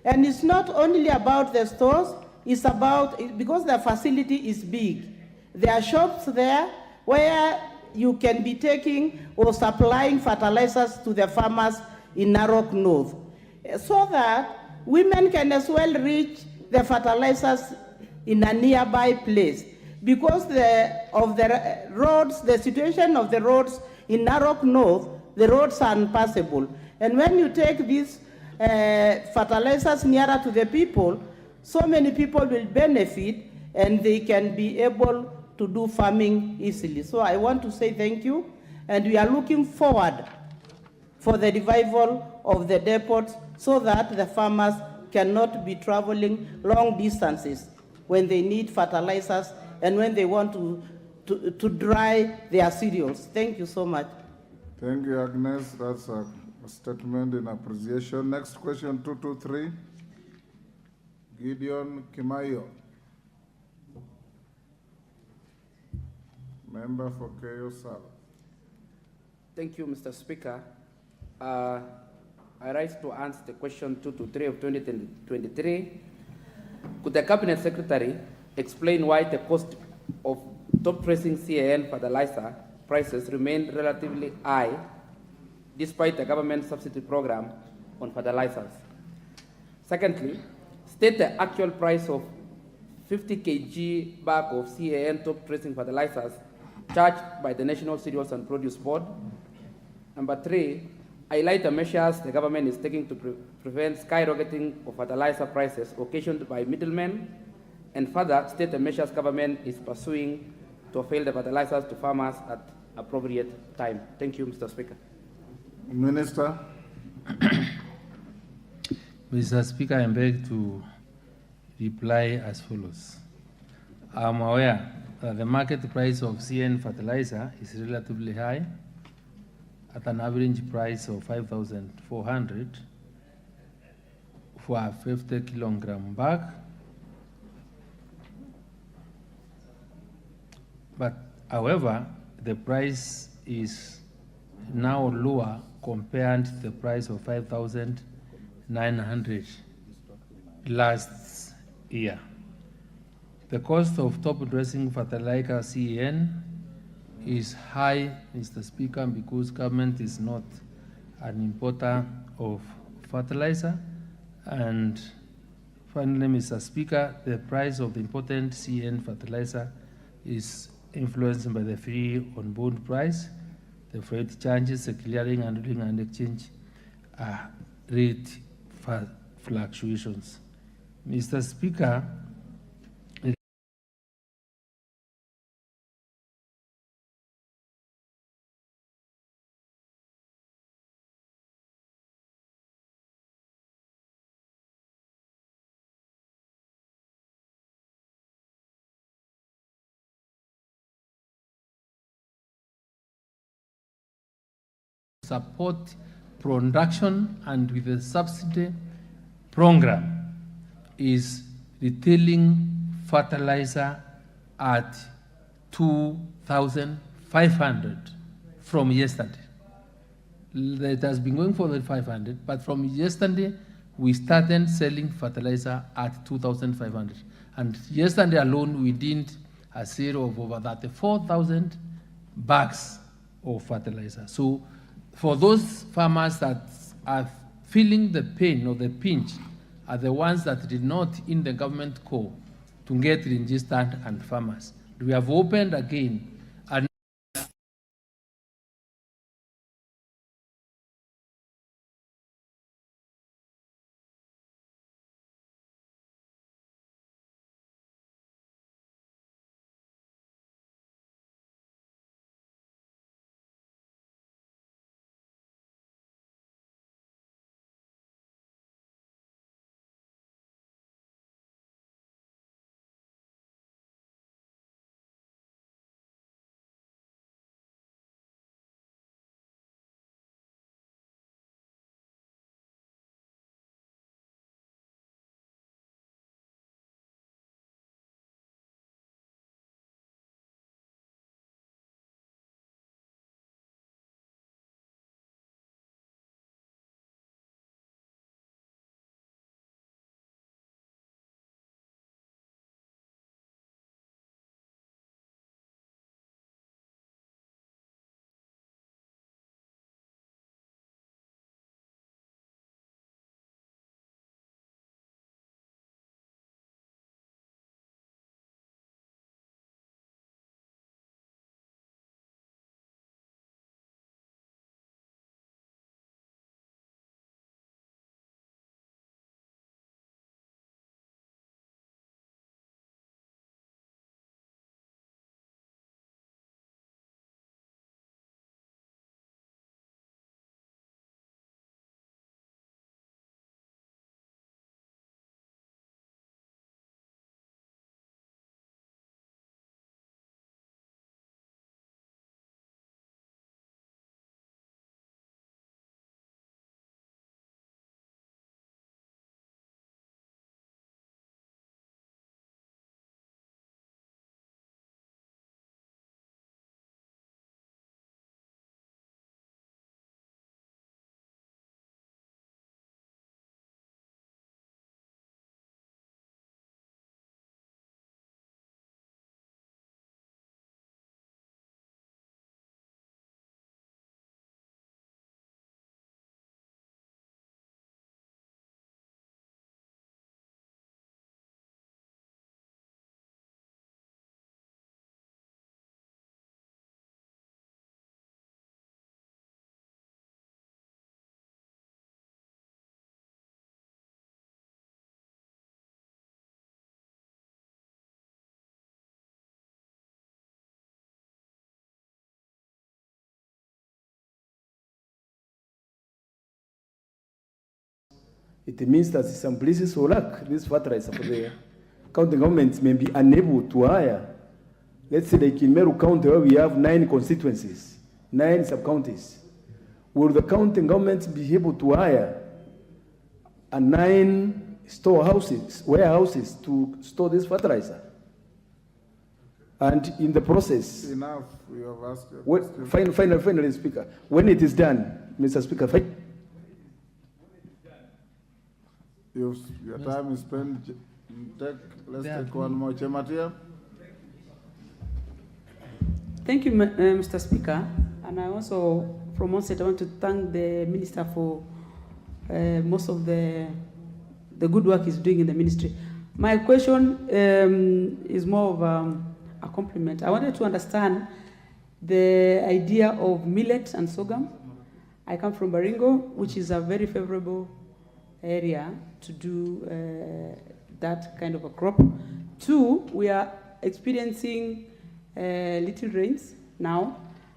And it's not only about the stores, it's about, because the facility is big. There are shops there where you can be taking or supplying fertilizers to the farmers in Narok North, so that women can as well reach the fertilizers in a nearby place. Because the roads, the situation of the roads in Narok North, the roads are unpassable. And when you take these fertilizers nearer to the people, so many people will benefit and they can be able to do farming easily. So I want to say thank you, and we are looking forward for the revival of the depots so that the farmers cannot be traveling long distances when they need fertilizers and when they want to dry their cereals. Thank you so much. Thank you, Agnes. That's a statement in appreciation. Next question, 223. Gideon Kimayo. Member for Keyo South. Thank you, Mr. Speaker. I rise to answer the question 223 of 2023. Could the Cabinet Secretary explain why the cost of top-dressing CAN fertilizer prices remain relatively high despite the government subsidy program on fertilizers? Secondly, state the actual price of 50 kg bag of CAN top-dressing fertilizers charged by the National Cereals and Produce Board. Number three, highlight the measures the government is taking to prevent skyrocketing of fertilizer prices occasioned by middlemen, and further state the measures government is pursuing to avail the fertilizers to farmers at appropriate time. Thank you, Mr. Speaker. Minister. Mr. Speaker, I beg to reply as follows. I'm aware that the market price of CN fertilizer is relatively high, at an average price of 5,400 for a 50 kilogram bag. But however, the price is now lower compared to the price of 5,900 last year. The cost of top-dressing fertilizer CAN is high, Mr. Speaker, because government is not an importer of fertilizer. And finally, Mr. Speaker, the price of the imported CAN fertilizer is influenced by the free on-board price, the freight charges, the clearing, handling, and exchange rate fluctuations. Mr. Speaker, support production, and with the subsidy program is retailing fertilizer at 2,500 from yesterday. It has been going for the 500, but from yesterday we started selling fertilizer at 2,500. And yesterday alone we did a sale of over 34,000 bags of fertilizer. So for those farmers that are feeling the pain or the pinch are the ones that did not in the government call to get registered and farmers. We have opened again it means that some places will lack this fertilizer for the county governments may be unable to hire. Let's say like in Meru County where we have 9 constituencies, 9 sub-counties. Will the county governments be able to hire 9 warehouses to store this fertilizer? And in the process, Enough, we have asked you. Finally, Speaker, when it is done, Mr. Speaker, your time is spent. Let's take one more. Chematia. Thank you, Mr. Speaker. And I also, from onset, I want to thank the Minister for most of the good work he's doing in the ministry. My question is more of a compliment. I wanted to understand the idea of millet and sorghum. I come from Baringo, which is a very favorable area to do that kind of a crop. 2, we are experiencing little rains now,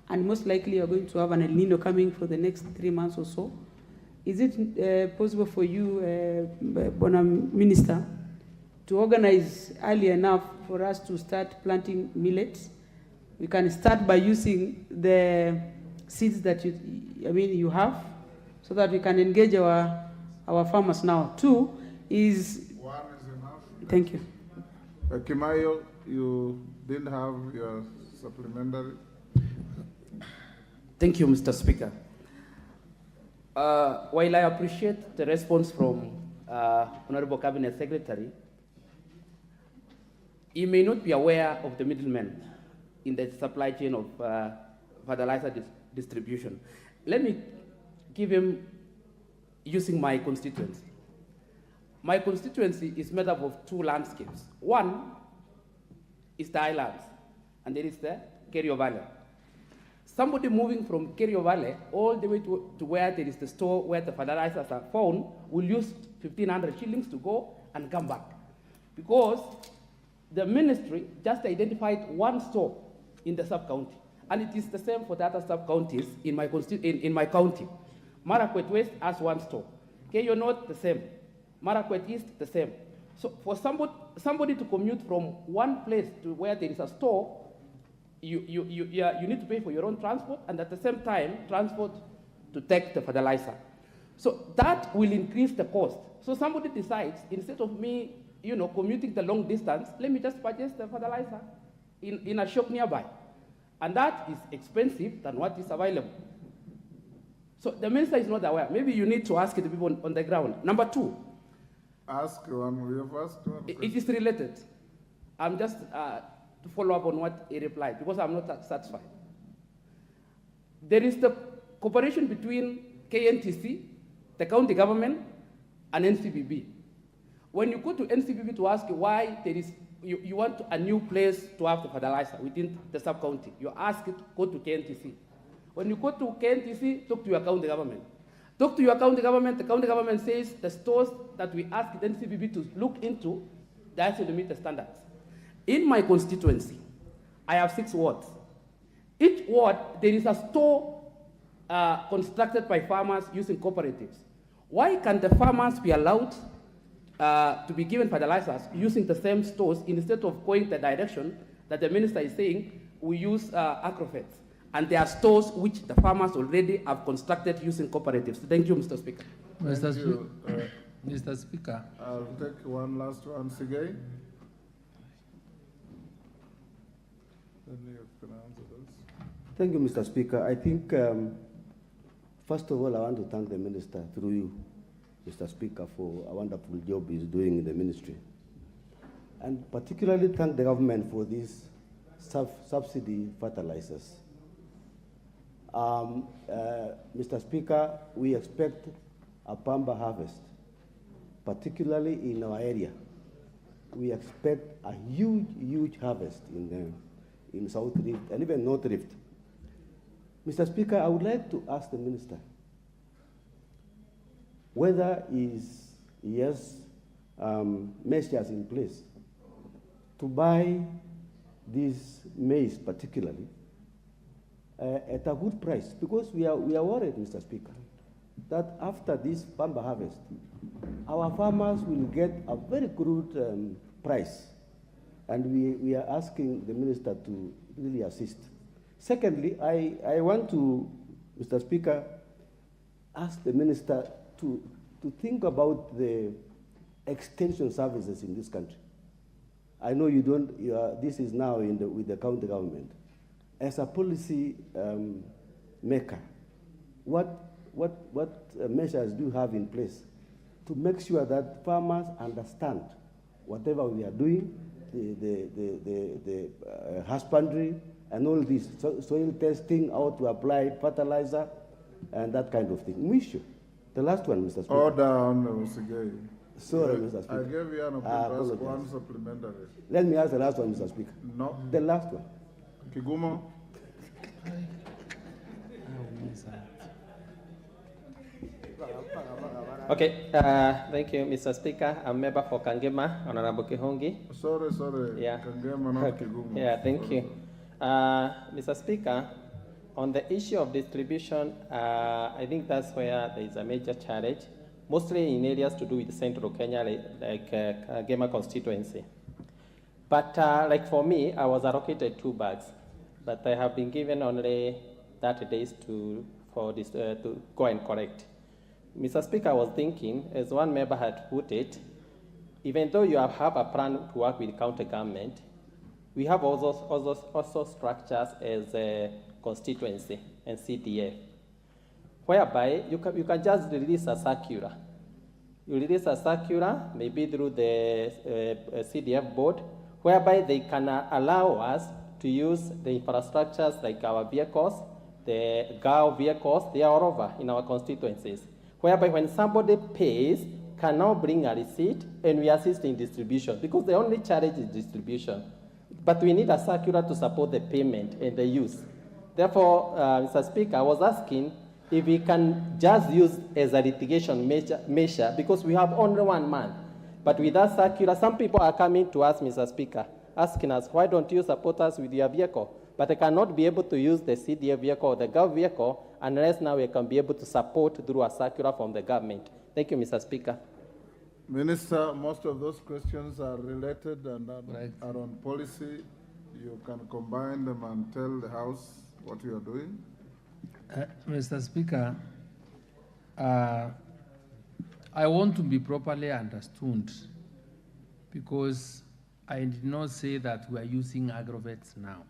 and most likely you're going to have an El Nino coming for the next 3 months or so. Is it possible for you, Minister, to organize early enough for us to start planting millets? We can start by using the seeds that you have, so that we can engage our farmers now. 2 is... One is enough. Thank you. Kimayo, you didn't have your supplementary. Thank you, Mr. Speaker. While I appreciate the response from Honorable Cabinet Secretary, he may not be aware of the middlemen in the supply chain of fertilizer distribution. Let me give him using my constituency. My constituency is made up of 2 landscapes. One is the highlands, and there is the Kerio Valley. Somebody moving from Kerio Valley all the way to where there is the store where the fertilizers are found will use 1,500 shillings to go and come back. Because the ministry just identified 1 store in the sub-county, and it is the same for the other sub-counties in my county. Marakwet West has 1 store. Kerio North, the same. Marakwet East, the same. So for somebody to commute from one place to where there is a store, you need to pay for your own transport, and at the same time, transport to take the fertilizer. So that will increase the cost. So somebody decides, instead of me, commuting the long distance, let me just purchase the fertilizer in a shop nearby. And that is expensive than what is available. So the minister is not aware. Maybe you need to ask the people on the ground. Number 2. Ask one. We have asked one. It is related. I'm just to follow up on what he replied, because I'm not satisfied. There is the cooperation between KNTC, the county government, and NCBB. When you go to NCBB to ask why there is, you want a new place to have the fertilizer within the sub-county, you ask it, go to KNTC. When you go to KNTC, talk to your county government. Talk to your county government, the county government says the stores that we ask the NCBB to look into, they have to meet the standards. In my constituency, I have 6 wards. Each ward, there is a store constructed by farmers using cooperatives. Why can't the farmers be allowed to be given fertilizers using the same stores instead of going the direction that the minister is saying we use agrofets? And there are stores which the farmers already have constructed using cooperatives. Thank you, Mr. Speaker. Mr. Speaker. I'll take one last one, Sigay. Thank you, Mr. Speaker. I think, first of all, I want to thank the minister through you, Mr. Speaker, for a wonderful job he's doing in the ministry. And particularly thank the government for these subsidy fertilizers. Mr. Speaker, we expect a pamba harvest, particularly in our area. We expect a huge harvest in South Rift and even North Rift. Mr. Speaker, I would like to ask the minister whether he has measures in place to buy this maize particularly at a good price, because we are worried, Mr. Speaker, that after this pamba harvest, our farmers will get a very good price. And we are asking the minister to really assist. Secondly, I want to, Mr. Speaker, ask the minister to think about the extension services in this country. I know this is now with the county government. As a policy maker, what measures do you have in place to make sure that farmers understand whatever we are doing, the husbandry and all this, soil testing, how to apply fertilizer, and that kind of thing? We should. The last one, Mr. Speaker. Order, Honorable Sigei. Sorry, Mr. Speaker. I gave you an opportunity to ask one supplementary. Let me ask the last one, Mr. Speaker. No. The last one. Kigumo. Okay, thank you, Mr. Speaker. I'm member for Kangema, Honorable Kihongi. Sorry. Yeah. Kangema, not Kigumo. Yeah, thank you. Mr. Speaker, on the issue of distribution, I think that's where there is a major challenge, mostly in areas to do with central Kenya, like Kangema constituency. But like for me, I was allocated 2 bags, but I have been given only 30 days to go and collect. Mr. Speaker, I was thinking, as one member had put it, even though you have a plan to work with county government, we have also structures as a constituency and CDF, whereby you can just release a circular. You release a circular, maybe through the CDF board, whereby they can allow us to use the infrastructures like our vehicles, the GAO vehicles, they are all over in our constituencies, whereby when somebody pays, can now bring a receipt and we assist in distribution, because the only challenge is distribution. But we need a circular to support the payment and the use. Therefore, Mr. Speaker, I was asking if we can just use as a litigation measure, because we have only 1 month. But with that circular, some people are coming to us, Mr. Speaker, asking us, why don't you support us with your vehicle? But they cannot be able to use the CDF vehicle or the GOV vehicle unless now we can be able to support through a circular from the government. Thank you, Mr. Speaker. Minister, most of those questions are related and are on policy. You can combine them and tell the House what you are doing. Mr. Speaker, I want to be properly understood, because I did not say that we are using agrovets now.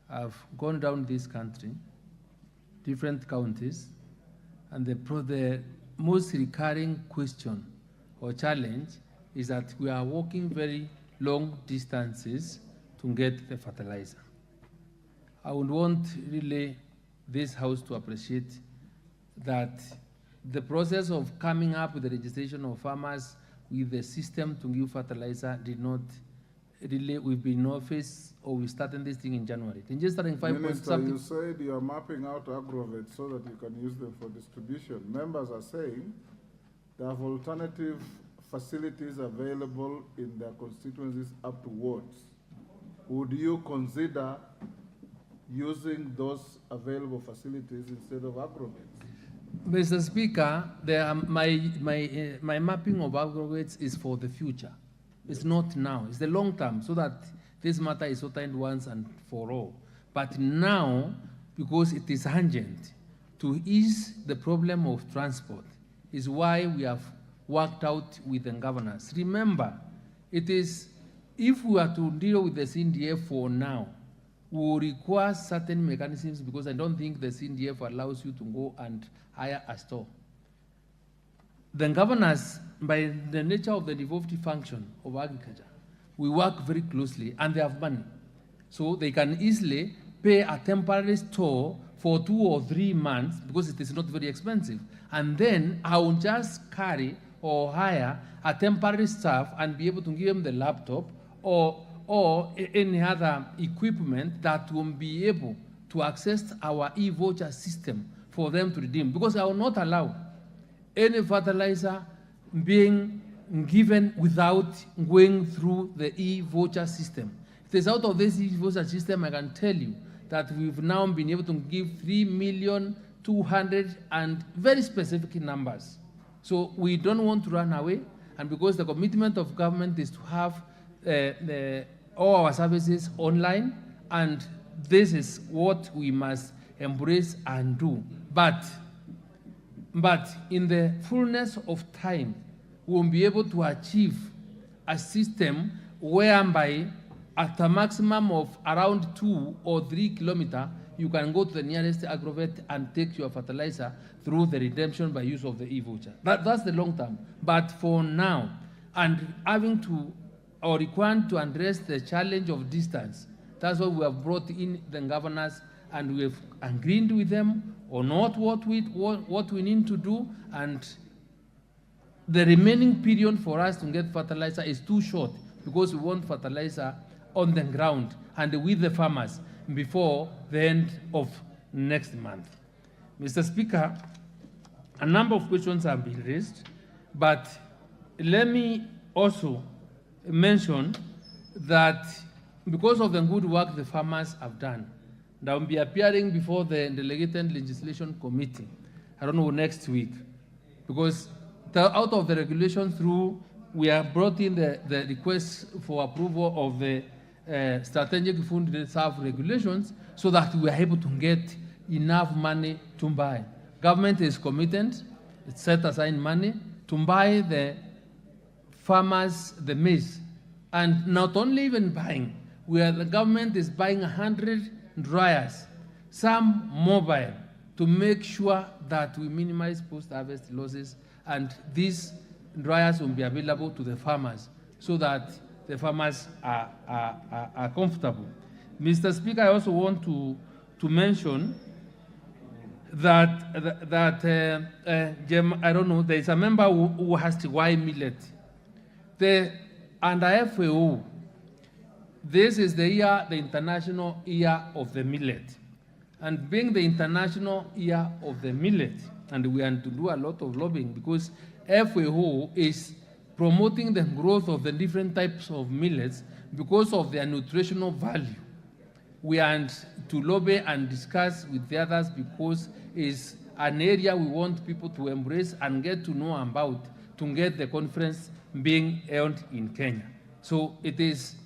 I've gone down this country, different counties, and the most recurring question or challenge is that we are walking very long distances to get the fertilizer. I would want really this House to appreciate that the process of coming up with the registration of farmers with the system to give fertilizer did not really, we've been in office, or we started this thing in January. In just starting 5 point something. Minister, you said you are mapping out agrovets so that you can use them for distribution. Members are saying they have alternative facilities available in their constituencies up to wards. Would you consider using those available facilities instead of agrovets? Mr. Speaker, my mapping of agrovets is for the future. It's not now. It's the long term, so that this matter is sorted once and for all. But now, because it is urgent to ease the problem of transport, is why we have worked out with the governors. Remember, it is, if we are to deal with the CDF for now, we will require certain mechanisms, because I don't think the CDF allows you to go and hire a store. The governors, by the nature of the devolved function of agriculture, we work very closely, and they have money. So they can easily pay a temporary store for 2 or 3 months, because it is not very expensive. And then I will just carry or hire a temporary staff and be able to give them the laptop or any other equipment that will be able to access our e-voucher system for them to redeem. Because I will not allow any fertilizer being given without going through the e-voucher system. It is out of this e-voucher system, I can tell you that we've now been able to give 3,200,000 and very specific numbers So we don't want to run away, and because the commitment of government is to have all our services online, and this is what we must embrace and do. But in the fullness of time, we will be able to achieve a system whereby at a maximum of around 2 or 3 kilometers, you can go to the nearest agrovet and take your fertilizer through the redemption by use of the e-voucher. That's the long term. But for now, and having to or required to address the challenge of distance, that's why we have brought in the governors, and we have agreed with them on what we need to do, and the remaining period for us to get fertilizer is too short, because we want fertilizer on the ground and with the farmers before the end of next month. Mr. Speaker, a number of questions have been raised, but let me also mention that because of the good work the farmers have done, they will be appearing before the Delegated Legislation Committee, I don't know, next week, because out of the regulations through, we have brought in the request for approval of the strategic food reserve regulations, so that we are able to get enough money to buy. Government is committed, it's set aside money to buy the farmers the maize, and not only even buying, where the government is buying 100 dryers, some mobile, to make sure that we minimize post-harvest losses, and these dryers will be available to the farmers so that the farmers are comfortable. Mr. Speaker, I also want to mention that I don't know, there is a member who has to why millet. Under FAO, this is the International Year of the Millet. And being the International Year of the Millet, and we have to do a lot of lobbying, because FAO is promoting the growth of the different types of millets because of their nutritional value. We are to lobby and discuss with the others, because it's an area we want people to embrace and get to know about, to get the conference being held in Kenya. So it is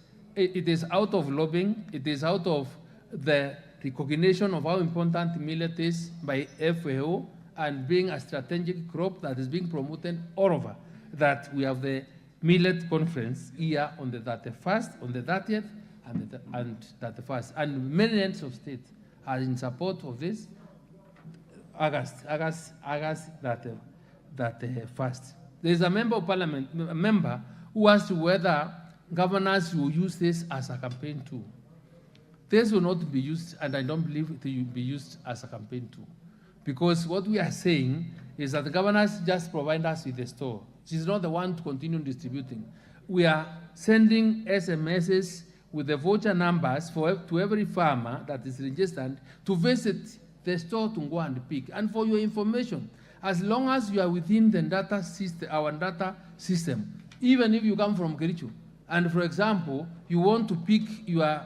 out of lobbying, it is out of the recognition of how important millet is by FAO, and being a strategic crop that is being promoted all over, that we have the millet conference here on the 31st, on the 30th, and 31st. And many ends of state are in support of this. August 31st. There is a member of parliament, a member who asked whether governors will use this as a campaign tool. This will not be used, and I don't believe it will be used as a campaign tool. Because what we are saying is that the governors just provide us with the store. She's not the one to continue distributing. We are sending SMSs with the voucher numbers to every farmer that is registered to visit the store to go and pick. And for your information, as long as you are within the data system, our data system, even if you come from Kericho, and for example, you want to pick your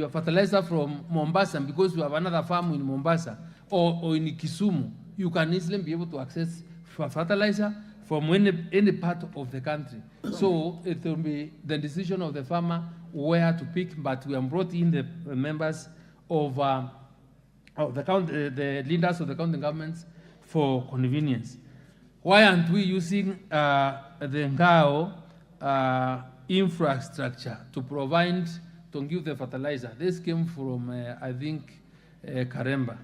fertilizer from Mombasa because you have another farm in Mombasa, or in Kisumu, you can easily be able to access fertilizer from any part of the country. So it will be the decision of the farmer where to pick, but we have brought in the members of the leaders of the county governments for convenience. Why aren't we using the Ngao infrastructure to provide, to give the fertilizer? This came from, I think, Karemba.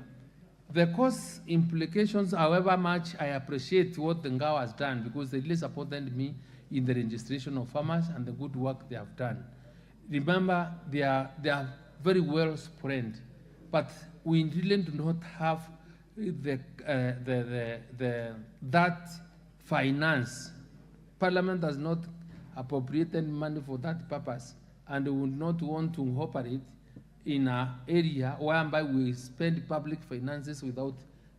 The cost implications, however much I appreciate what the Ngao has done, because they really supported me in the registration of farmers and the good work they have done. Remember, they are very well spread, but we really do not have that finance. Parliament has not appropriated money for that purpose, and we would not want to operate in an area whereby we spend public finances without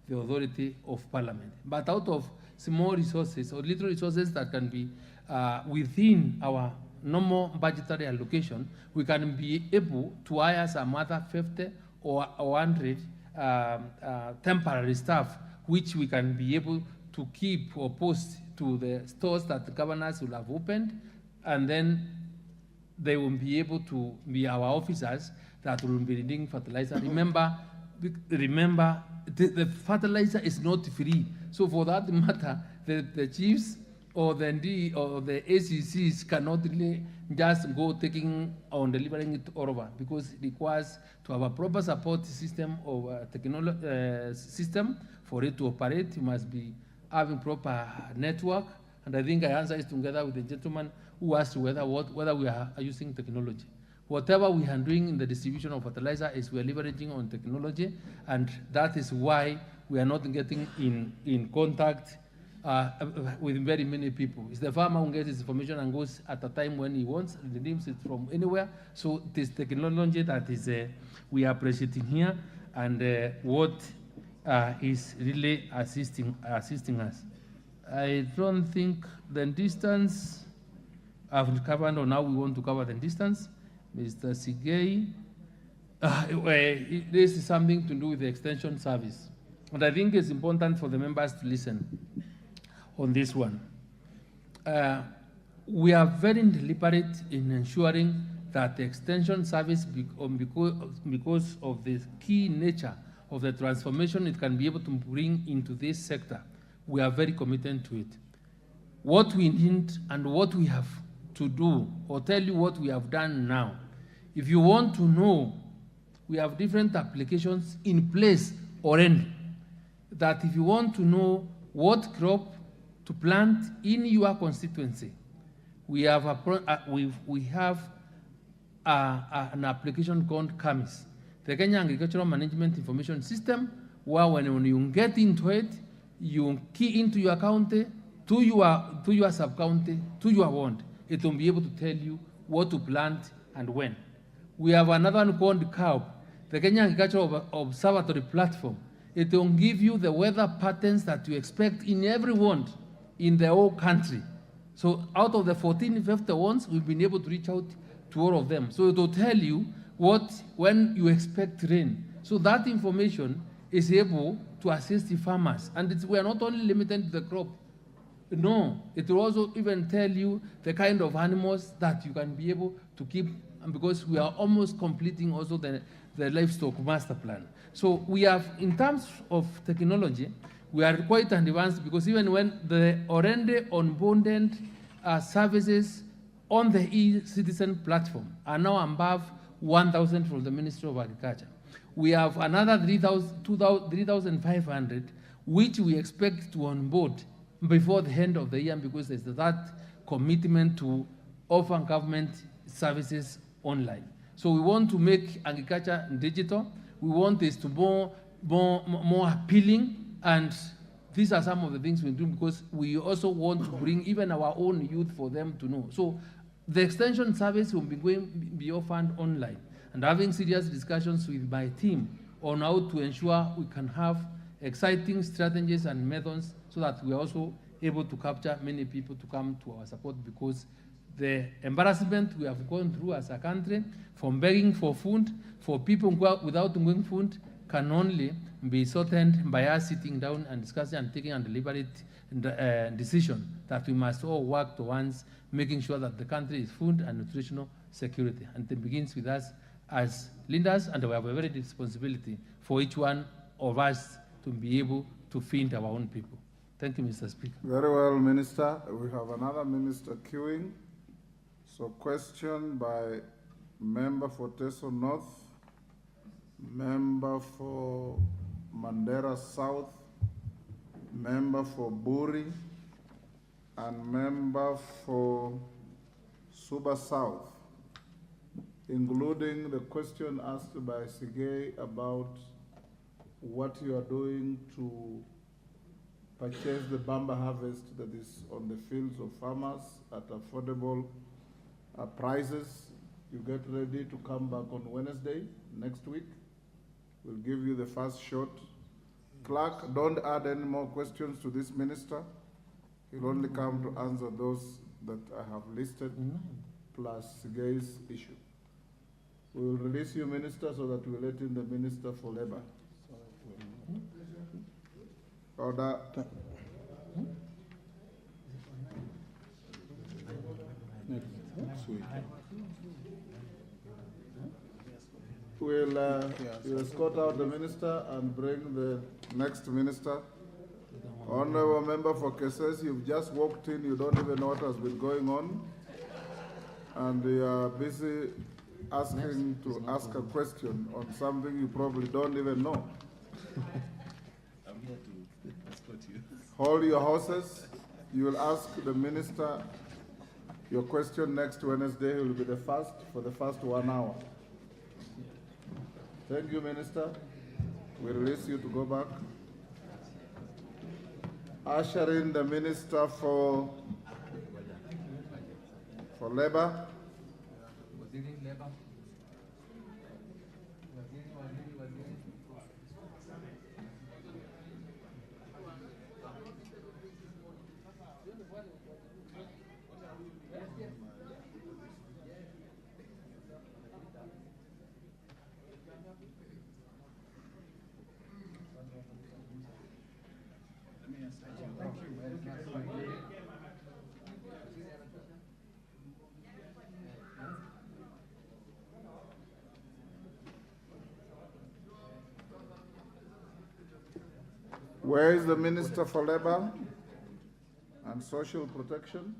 the authority of Parliament. But out of small resources or little resources that can be within our normal budgetary allocation, we can be able to hire some other 50 or 100 temporary staff, which we can be able to keep or post to the stores that the governors will have opened, and then they will be able to be our officers that will be reading fertilizer. Remember, the fertilizer is not free. So for that matter, the chiefs or the ND or the ACCs cannot really just go taking on delivering it all over, because it requires to have a proper support system or technology system for it to operate. You must be having proper network. And I think I answered it together with the gentleman who asked whether we are using technology. Whatever we are doing in the distribution of fertilizer is we are leveraging on technology, and that is why we are not getting in contact with very many people. It's the farmer who gets his information and goes at a time when he wants, and redeems it from anywhere. So this technology that is we are appreciating here, and what is really assisting us. I don't think the distance I've covered, or now we want to cover the distance. Mr. Sigei, this is something to do with the extension service. And I think it's important for the members to listen on this one. We are very deliberate in ensuring that the extension service, because of the key nature of the transformation it can be able to bring into this sector, we are very committed to it. What we need and what we have to do, or tell you what we have done now. If you want to know, we have different applications in place already, that if you want to know what crop to plant in your constituency, we have an application called CAMIS, the Kenya Agricultural Management Information System, where when you get into it, you key into your county, to your sub-county, to your ward. It will be able to tell you what to plant and when. We have another one called CAUB, the Kenya Agricultural Observatory Platform. It will give you the weather patterns that you expect in every ward in the whole country. So out of the 1450 ones, we've been able to reach out to all of them. So it will tell you when you expect rain. So that information is able to assist the farmers. And we are not only limited to the crop. No, it will also even tell you the kind of animals that you can be able to keep, because we are almost completing also the livestock master plan. So we have, in terms of technology, we are quite advanced, because even when the already onboarded services on the e-citizen platform are now above 1,000 from the Ministry of Agriculture. We have another 3,500, which we expect to onboard before the end of the year, because there's that commitment to offer government services online. So we want to make agriculture digital. We want this to be more appealing, and these are some of the things we do, because we also want to bring even our own youth for them to know. So the extension service will be offered online, and having serious discussions with my team on how to ensure we can have exciting strategies and methods, so that we are also able to capture many people to come to our support, because the embarrassment we have gone through as a country, from begging for food, for people without going food, can only be sorted by us sitting down and discussing and taking a deliberate decision that we must all work towards making sure that the country is food and nutritional security. And it begins with us as leaders, and we have a very responsibility for each one of us to be able to feed our own people. Thank you, Mr. Speaker. Very well, Minister. We have another minister queuing. So question by member for Teso North, member for Mandera South, member for Buri, and member for Suba South, including the question asked by Sigei about what you are doing to purchase the Bamba harvest that is on the fields of farmers at affordable prices. You get ready to come back on Wednesday next week. We'll give you the first shot. Clerk, don't add any more questions to this minister. He'll only come to answer those that I have listed, plus Sigei's issue. We will release you, Minister, so that we let in the Minister for Labor. Order. Next week. We'll escort out the minister and bring the next minister. Honorable member for cases, you've just walked in, you don't even know what has been going on, and you are busy asking to ask a question on something you probably don't even know. I'm here to escort you. Hold your horses. You will ask the minister your question next Wednesday. He will be the first for the first 1 hour. Thank you, Minister. We release you to go back. Usher in the Minister for Labor. Where is the Minister for Labor and Social Protection?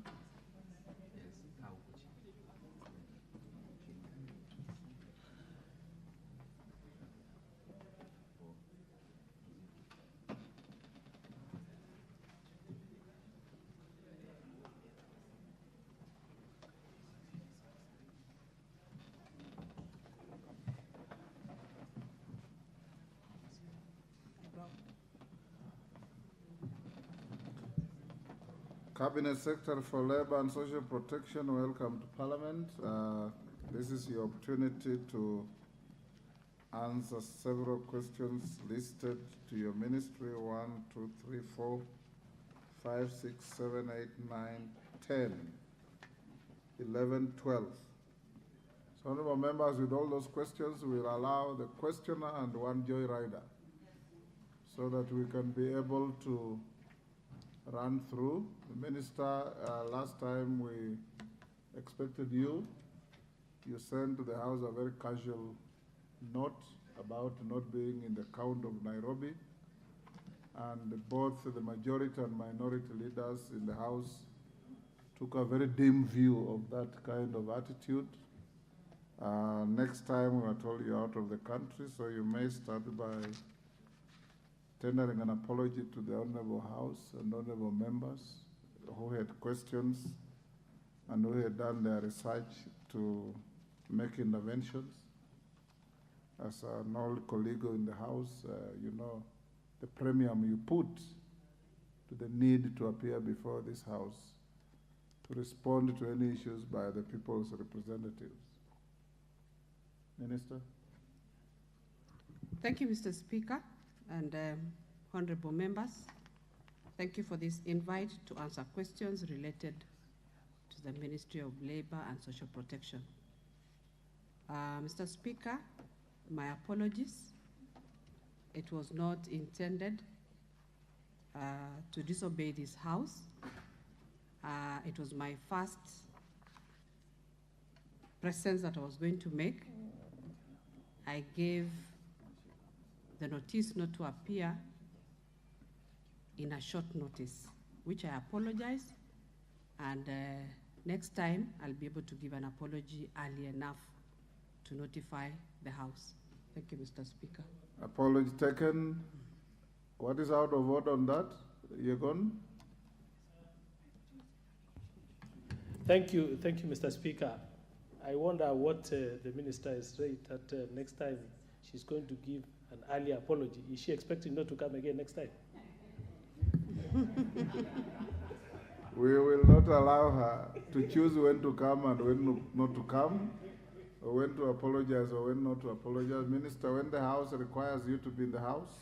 Cabinet Secretary for Labor and Social Protection, welcome to Parliament. This is your opportunity to answer several questions listed to your ministry. 1, 2, 3, 4, 5, 6, 7, 8, 9, 10, 11, 12. So, honorable members, with all those questions, we'll allow the questioner and one joyrider so that we can be able to run through. The Minister, last time we expected you. You sent to the House a very casual note about not being in the count of Nairobi. And both the majority and minority leaders in the House took a very dim view of that kind of attitude. Next time we are told you're out of the country, so you may start by tendering an apology to the Honorable House and Honorable members who had questions and who had done their research to make interventions. As an old colleague in the House, you know the premium you put to the need to appear before this House to respond to any issues by the people's representatives. Minister. Thank you, Mr. Speaker, and honorable members. Thank you for this invite to answer questions related to the Ministry of Labor and Social Protection. Mr. Speaker, my apologies. It was not intended to disobey this House. It was my first presence that I was going to make. I gave the notice not to appear in a short notice, which I apologize, and next time I'll be able to give an apology early enough to notify the House. Thank you, Mr. Speaker. Apology taken. What is out of order on that? Yegon? Thank you, Mr. Speaker. I wonder what the minister is right that next time she's going to give an early apology. Is she expecting not to come again next time? We will not allow her to choose when to come and when not to come, or when to apologize or when not to apologize. Minister, when the House requires you to be in the House,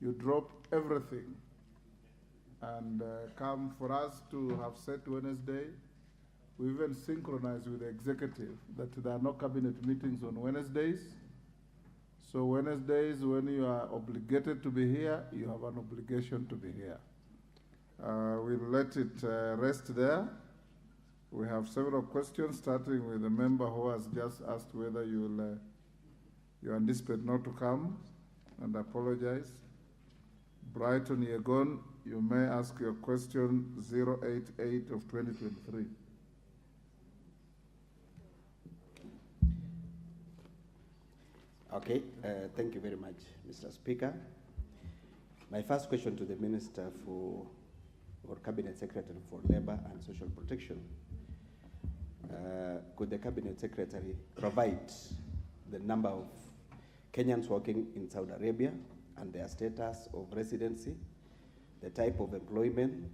you drop everything and come for us to have set Wednesday. We even synchronize with the executive that there are no cabinet meetings on Wednesdays. So Wednesdays, when you are obligated to be here, you have an obligation to be here. We'll let it rest there. We have several questions, starting with the member who has just asked whether you anticipate not to come, and apologize. Brighton Yegon, you may ask your question 088 of 2023. Okay, thank you very much, Mr. Speaker. My first question to the Minister or Cabinet Secretary for Labor and Social Protection. Could the Cabinet Secretary provide the number of Kenyans working in Saudi Arabia and their status of residency, the type of employment,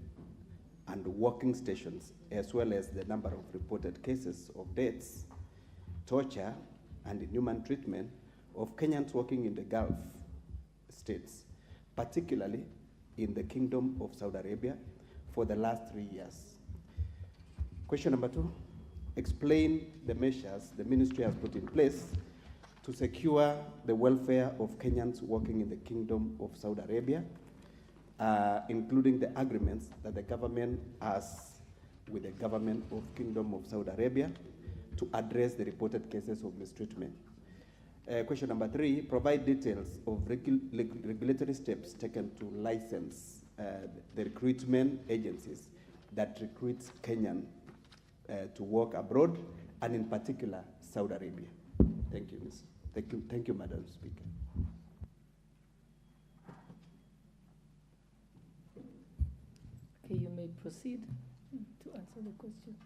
and working stations, as well as the number of reported cases of deaths, torture, and inhuman treatment of Kenyans working in the Gulf states, particularly in the Kingdom of Saudi Arabia, for the last 3 years? Question number 2, explain the measures the ministry has put in place to secure the welfare of Kenyans working in the Kingdom of Saudi Arabia, including the agreements that the government has with the government of Kingdom of Saudi Arabia to address the reported cases of mistreatment. Question number 3, provide details of regulatory steps taken to license the recruitment agencies that recruits Kenyan to work abroad, and in particular, Saudi Arabia. Thank you, Ms. Thank you, Madam Speaker. Okay, you may proceed to answer the question.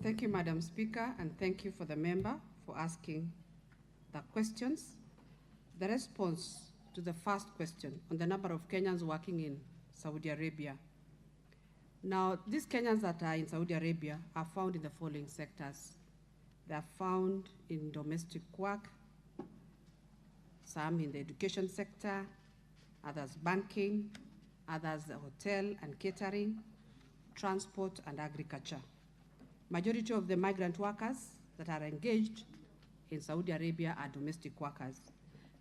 Thank you, Madam Speaker, and thank you for the member for asking the questions. The response to the first question on the number of Kenyans working in Saudi Arabia. Now, these Kenyans that are in Saudi Arabia are found in the following sectors. They are found in domestic work, some in the education sector, others banking, others the hotel and catering, transport and agriculture. Majority of the migrant workers that are engaged in Saudi Arabia are domestic workers.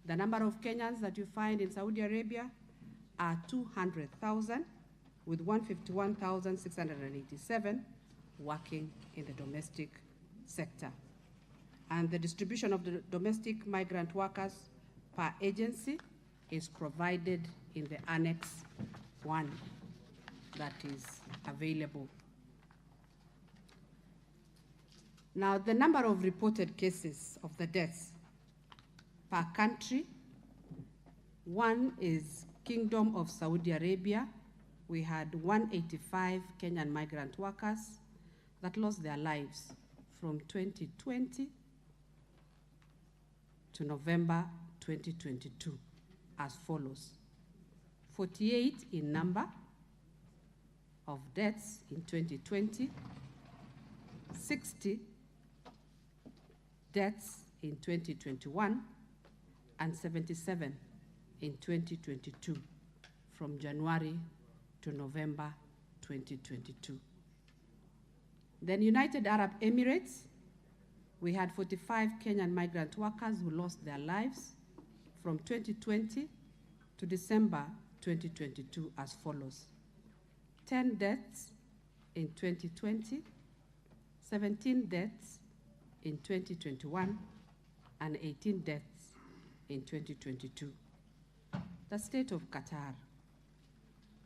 The number of Kenyans that you find in Saudi Arabia are 200,000, with 151,687 working in the domestic sector. And the distribution of the domestic migrant workers per agency is provided in the Annex 1 that is available. Now, the number of reported cases of the deaths per country, one is Kingdom of Saudi Arabia. We had 185 Kenyan migrant workers that lost their lives from 2020 to November 2022 as follows: 48 in number of deaths in 2020, 60 deaths in 2021, and 77 in 2022, from January to November 2022. Then United Arab Emirates, we had 45 Kenyan migrant workers who lost their lives from 2020 to December 2022 as follows: 10 deaths in 2020, 17 deaths in 2021, and 18 deaths in 2022. The state of Qatar,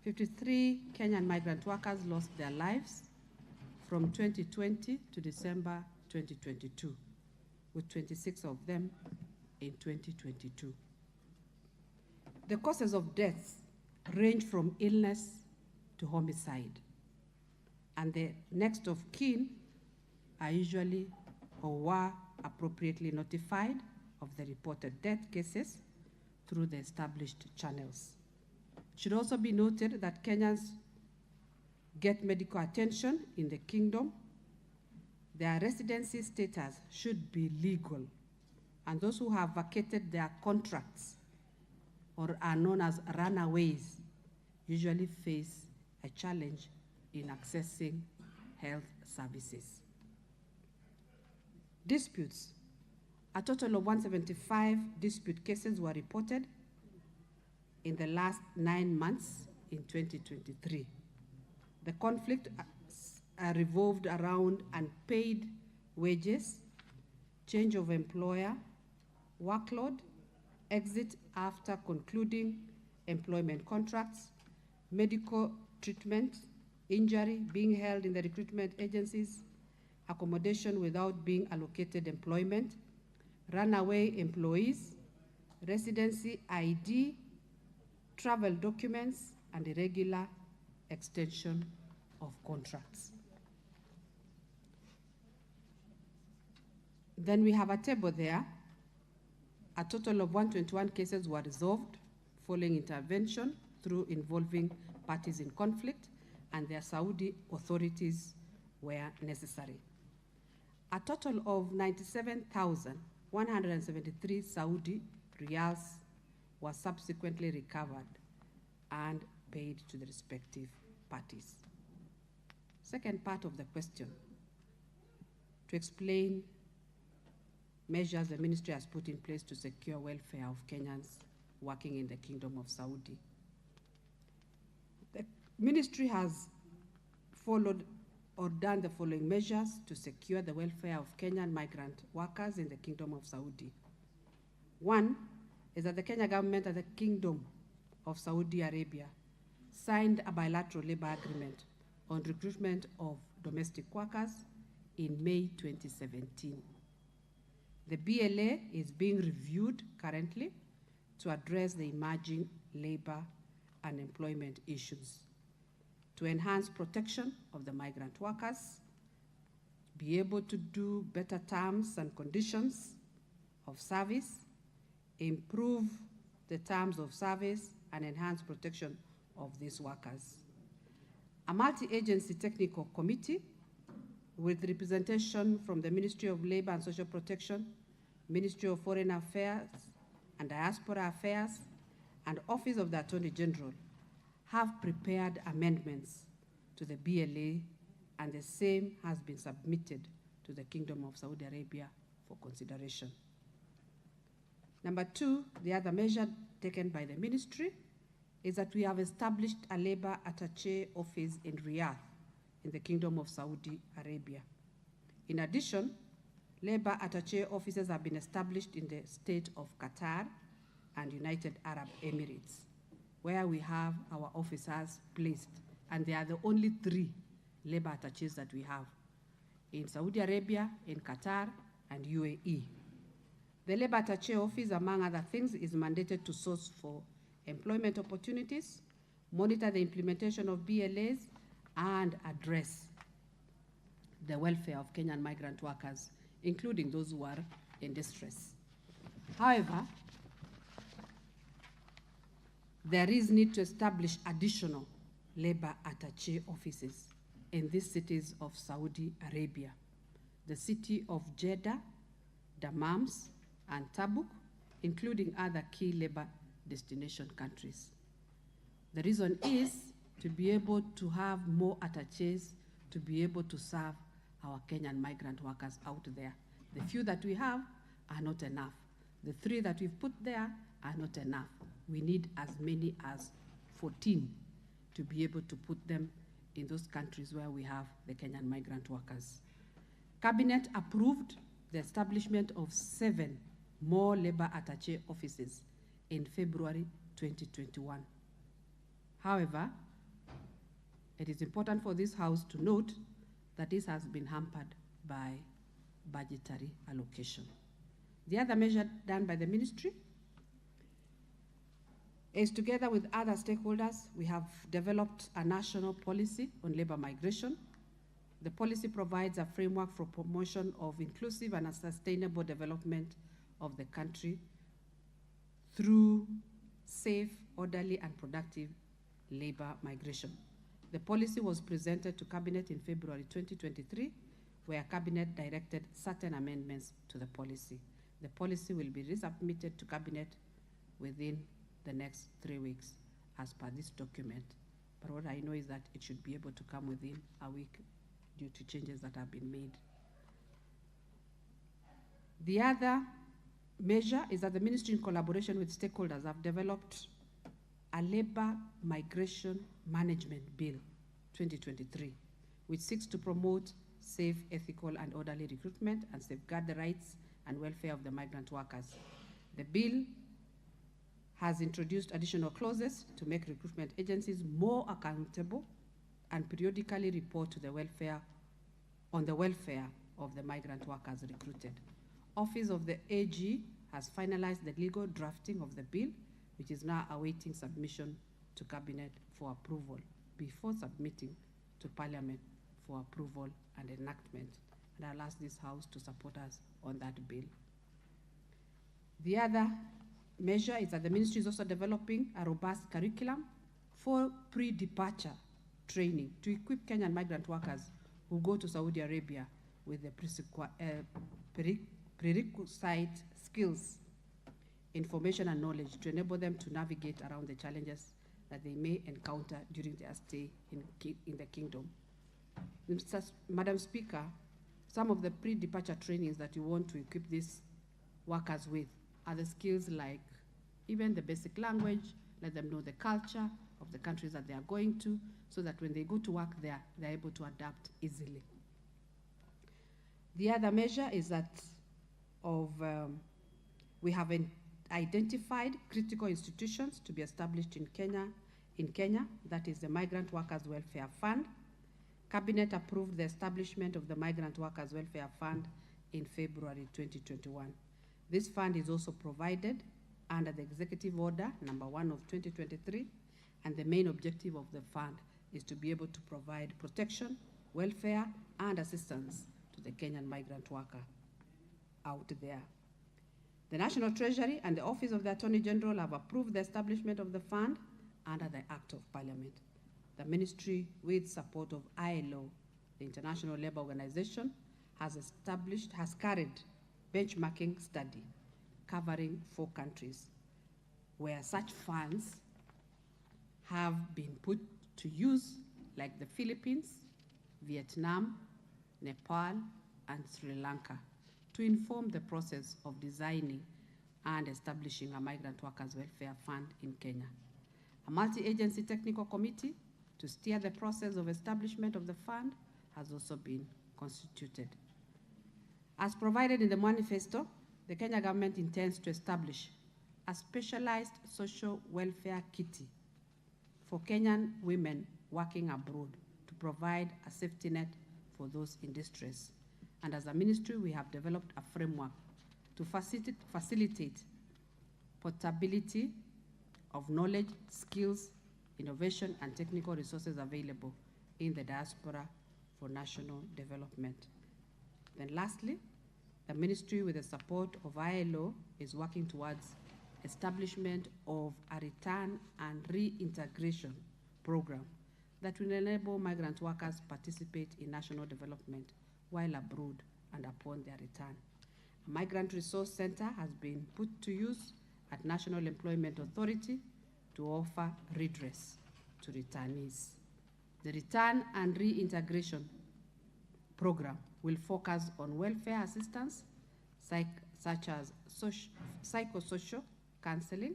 53 Kenyan migrant workers lost their lives from 2020 to December 2022, with 26 of them in 2022. The causes of death range from illness to homicide, and the next of kin are usually or were appropriately notified of the reported death cases through the established channels. It should also be noted that Kenyans get medical attention in the kingdom. Their residency status should be legal, and those who have vacated their contracts or are known as runaways usually face a challenge in accessing health services. Disputes. A total of 175 dispute cases were reported in the last 9 months in 2023. The conflict revolved around unpaid wages, change of employer, workload, exit after concluding employment contracts, medical treatment, injury, being held in the recruitment agencies, accommodation without being allocated employment, runaway employees, residency ID, travel documents, and irregular extension of contracts. Then we have a table there. A total of 121 cases were resolved following intervention through involving parties in conflict, and their Saudi authorities were necessary. A total of 97,173 Saudi riyals was subsequently recovered and paid to the respective parties. Second part of the question, to explain measures the ministry has put in place to secure welfare of Kenyans working in the Kingdom of Saudi. The ministry has followed or done the following measures to secure the welfare of Kenyan migrant workers in the Kingdom of Saudi. One is that the Kenya government and the Kingdom of Saudi Arabia signed a bilateral labor agreement on recruitment of domestic workers in May 2017. The BLA is being reviewed currently to address the emerging labor and employment issues, to enhance protection of the migrant workers, be able to do better terms and conditions of service, improve the terms of service, and enhance protection of these workers. A multi-agency technical committee with representation from the Ministry of Labor and Social Protection, Ministry of Foreign Affairs and Diaspora Affairs, and Office of the Attorney General have prepared amendments to the BLA, and the same has been submitted to the Kingdom of Saudi Arabia for consideration. Number two, the other measure taken by the ministry is that we have established a labor attaché office in Riyadh in the Kingdom of Saudi Arabia. In addition, labor attaché offices have been established in the state of Qatar and United Arab Emirates, where we have our officers placed, and they are the only 3 labor attachés that we have, in Saudi Arabia, in Qatar, and UAE. The labor attaché office, among other things, is mandated to source for employment opportunities, monitor the implementation of BLAs, and address the welfare of Kenyan migrant workers, including those who are in distress. However, there is need to establish additional labor attaché offices in these cities of Saudi Arabia, the city of Jeddah, Dammams, and Tabuk, including other key labor destination countries. The reason is to be able to have more attachés to be able to serve our Kenyan migrant workers out there. The few that we have are not enough. The 3 that we've put there are not enough. We need as many as 14 to be able to put them in those countries where we have the Kenyan migrant workers. Cabinet approved the establishment of 7 more labor attaché offices in February 2021. However, it is important for this House to note that this has been hampered by budgetary allocation. The other measure done by the ministry is, together with other stakeholders, we have developed a national policy on labor migration. The policy provides a framework for promotion of inclusive and sustainable development of the country through safe, orderly, and productive labor migration. The policy was presented to Cabinet in February 2023, where Cabinet directed certain amendments to the policy. The policy will be resubmitted to Cabinet within the next 3 weeks as per this document. But what I know is that it should be able to come within a week due to changes that have been made. The other measure is that the ministry, in collaboration with stakeholders, have developed a labor migration management bill 2023 which seeks to promote safe, ethical, and orderly recruitment and safeguard the rights and welfare of the migrant workers. The bill has introduced additional clauses to make recruitment agencies more accountable and periodically report to the welfare of the migrant workers recruited. Office of the AG has finalized the legal drafting of the bill, which is now awaiting submission to Cabinet for approval before submitting to Parliament for approval and enactment. And I'll ask this House to support us on that bill. The other measure is that the ministry is also developing a robust curriculum for pre-departure training to equip Kenyan migrant workers who go to Saudi Arabia with the prerequisite skills, information, and knowledge to enable them to navigate around the challenges that they may encounter during their stay in the kingdom. Madam Speaker, some of the pre-departure trainings that you want to equip these workers with are the skills like even the basic language, let them know the culture of the countries that they are going to, so that when they go to work there, they're able to adapt easily. The other measure is that we have identified critical institutions to be established in Kenya, that is the Migrant Workers Welfare Fund. Cabinet approved the establishment of the Migrant Workers Welfare Fund in February 2021. This fund is also provided under the Executive Order number 1 of 2023, and the main objective of the fund is to be able to provide protection, welfare, and assistance to the Kenyan migrant worker out there. The National Treasury and the Office of the Attorney General have approved the establishment of the fund under the Act of Parliament. The ministry, with support of ILO, the International Labour Organization, has carried benchmarking study covering 4 countries where such funds have been put to use, like the Philippines, Vietnam, Nepal, and Sri Lanka, to inform the process of designing and establishing a migrant workers welfare fund in Kenya. A multi-agency technical committee to steer the process of establishment of the fund has also been constituted. As provided in the manifesto, the Kenya government intends to establish a specialized social welfare kitty for Kenyan women working abroad to provide a safety net for those in distress. And as a ministry, we have developed a framework to facilitate portability of knowledge, skills, innovation, and technical resources available in the diaspora for national development. Then lastly, the ministry, with the support of ILO, is working towards establishment of a return and reintegration program that will enable migrant workers participate in national development while abroad and upon their return. A migrant resource center has been put to use at National Employment Authority to offer redress to returnees. The return and reintegration program will focus on welfare assistance, such as psychosocial counseling,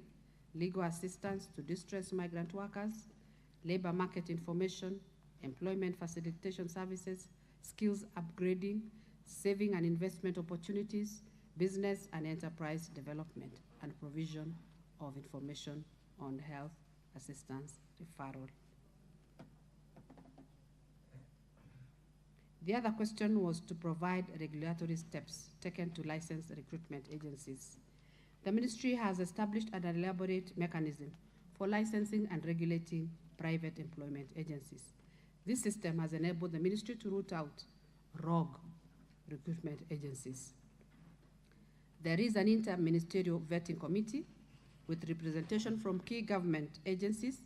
legal assistance to distressed migrant workers, labor market information, employment facilitation services, skills upgrading, saving and investment opportunities, business and enterprise development, and provision of information on health assistance referral. The other question was to provide regulatory steps taken to license recruitment agencies. The ministry has established an elaborate mechanism for licensing and regulating private employment agencies. This system has enabled the ministry to root out rogue recruitment agencies. There is an inter-ministerial vetting committee with representation from key government agencies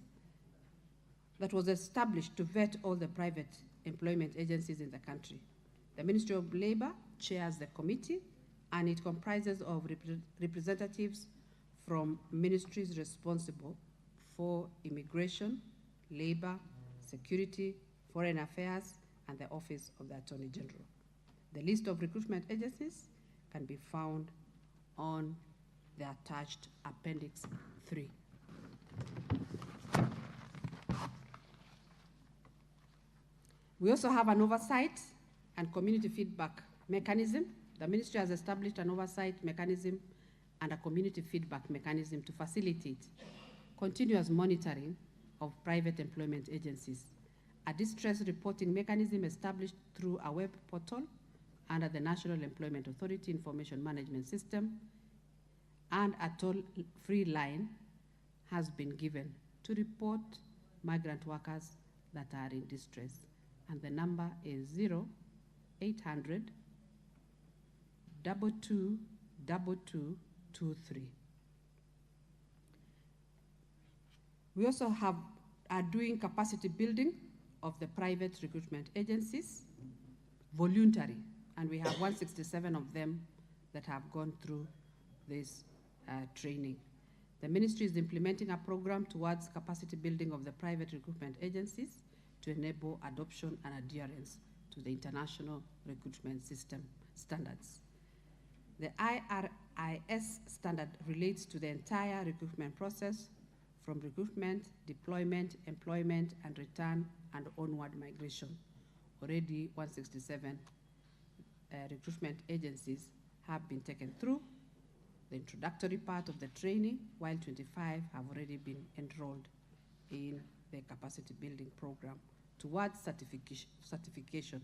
that was established to vet all the private employment agencies in the country. The Ministry of Labor chairs the committee, and it comprises of representatives from ministries responsible for immigration, labor, security, foreign affairs, and the Office of the Attorney General. The list of recruitment agencies can be found on the attached Appendix 3. We also have an oversight and community feedback mechanism. The ministry has established an oversight mechanism and a community feedback mechanism to facilitate continuous monitoring of private employment agencies. A distress reporting mechanism established through a web portal under the National Employment Authority Information Management System, and a toll-free line has been given to report migrant workers that are in distress. And the number is 0800 22 2223. We also are doing capacity building of the private recruitment agencies, voluntary, and we have 167 of them that have gone through this training. The ministry is implementing a program towards capacity building of the private recruitment agencies to enable adoption and adherence to the international recruitment system standards. The IRIS standard relates to the entire recruitment process, from recruitment, deployment, employment, and return and onward migration. Already 167 recruitment agencies have been taken through the introductory part of the training, while 25 have already been enrolled in the capacity building program towards certification,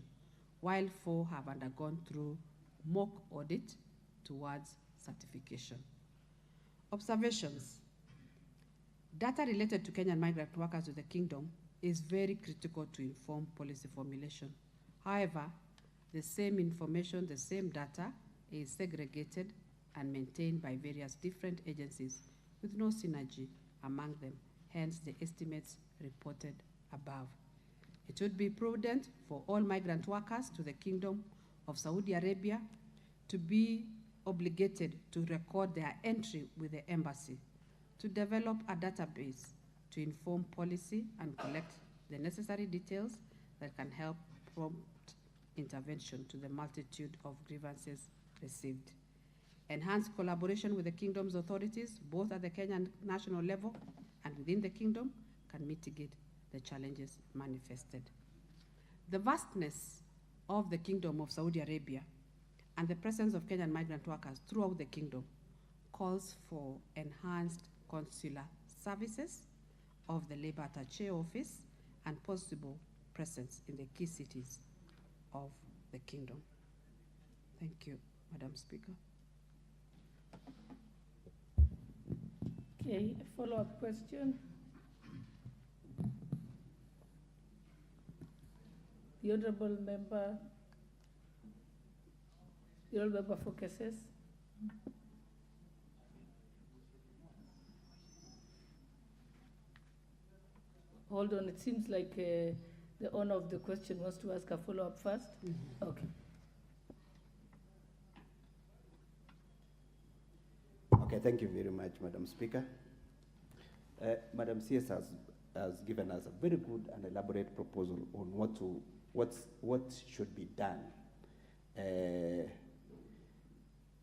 while 4 have undergone through mock audit towards certification. Observations. Data related to Kenyan migrant workers to the Kingdom is very critical to inform policy formulation. However, the same information, the same data is segregated and maintained by various different agencies with no synergy among them, hence the estimates reported above. It would be prudent for all migrant workers to the Kingdom of Saudi Arabia to be obligated to record their entry with the embassy, to develop a database to inform policy and collect the necessary details that can help prompt intervention to the multitude of grievances received. Enhance collaboration with the Kingdom's authorities, both at the Kenyan national level and within the Kingdom, can mitigate the challenges manifested. The vastness of the Kingdom of Saudi Arabia and the presence of Kenyan migrant workers throughout the Kingdom calls for enhanced consular services of the Labor Attaché Office and possible presence in the key cities of the Kingdom. Thank you, Madam Speaker. Okay, a follow-up question. The Honourable Member for Cases. Hold on, it seems like the owner of the question wants to ask a follow-up first. Mm-hmm. Okay. Okay, thank you very much, Madam Speaker. Madam CS has given us a very good and elaborate proposal on what should be done to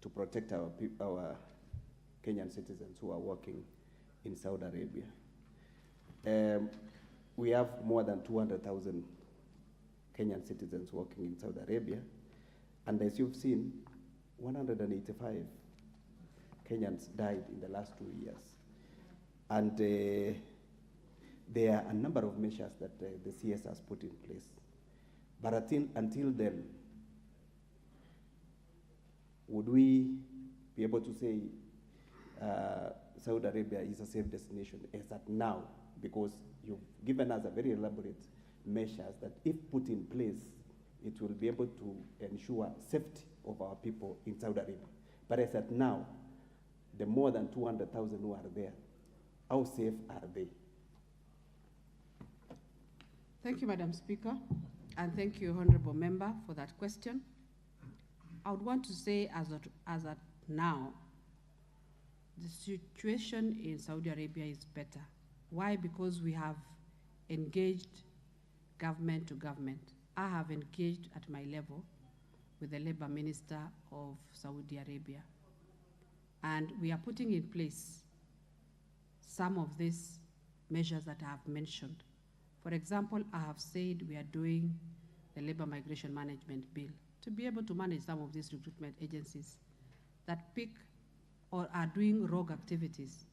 protect our Kenyan citizens who are working in Saudi Arabia. We have more than 200,000 Kenyan citizens working in Saudi Arabia, and as you've seen, 185 Kenyans died in the last 2 years. And there are a number of measures that the CS has put in place. But until then, would we be able to say Saudi Arabia is a safe destination as at now? Because you've given us a very elaborate measures that if put in place, it will be able to ensure safety of our people in Saudi Arabia. But as at now, the more than 200,000 who are there, how safe are they? Thank you, Madam Speaker, and thank you, Honourable Member, for that question. I would want to say, as at now, the situation in Saudi Arabia is better. Why? Because we have engaged government to government. I have engaged at my level with the Labour Minister of Saudi Arabia, and we are putting in place some of these measures that I have mentioned. For example, I have said we are doing the Labor Migration Management Bill, to be able to manage some of these recruitment agencies that pick or are doing rogue activities.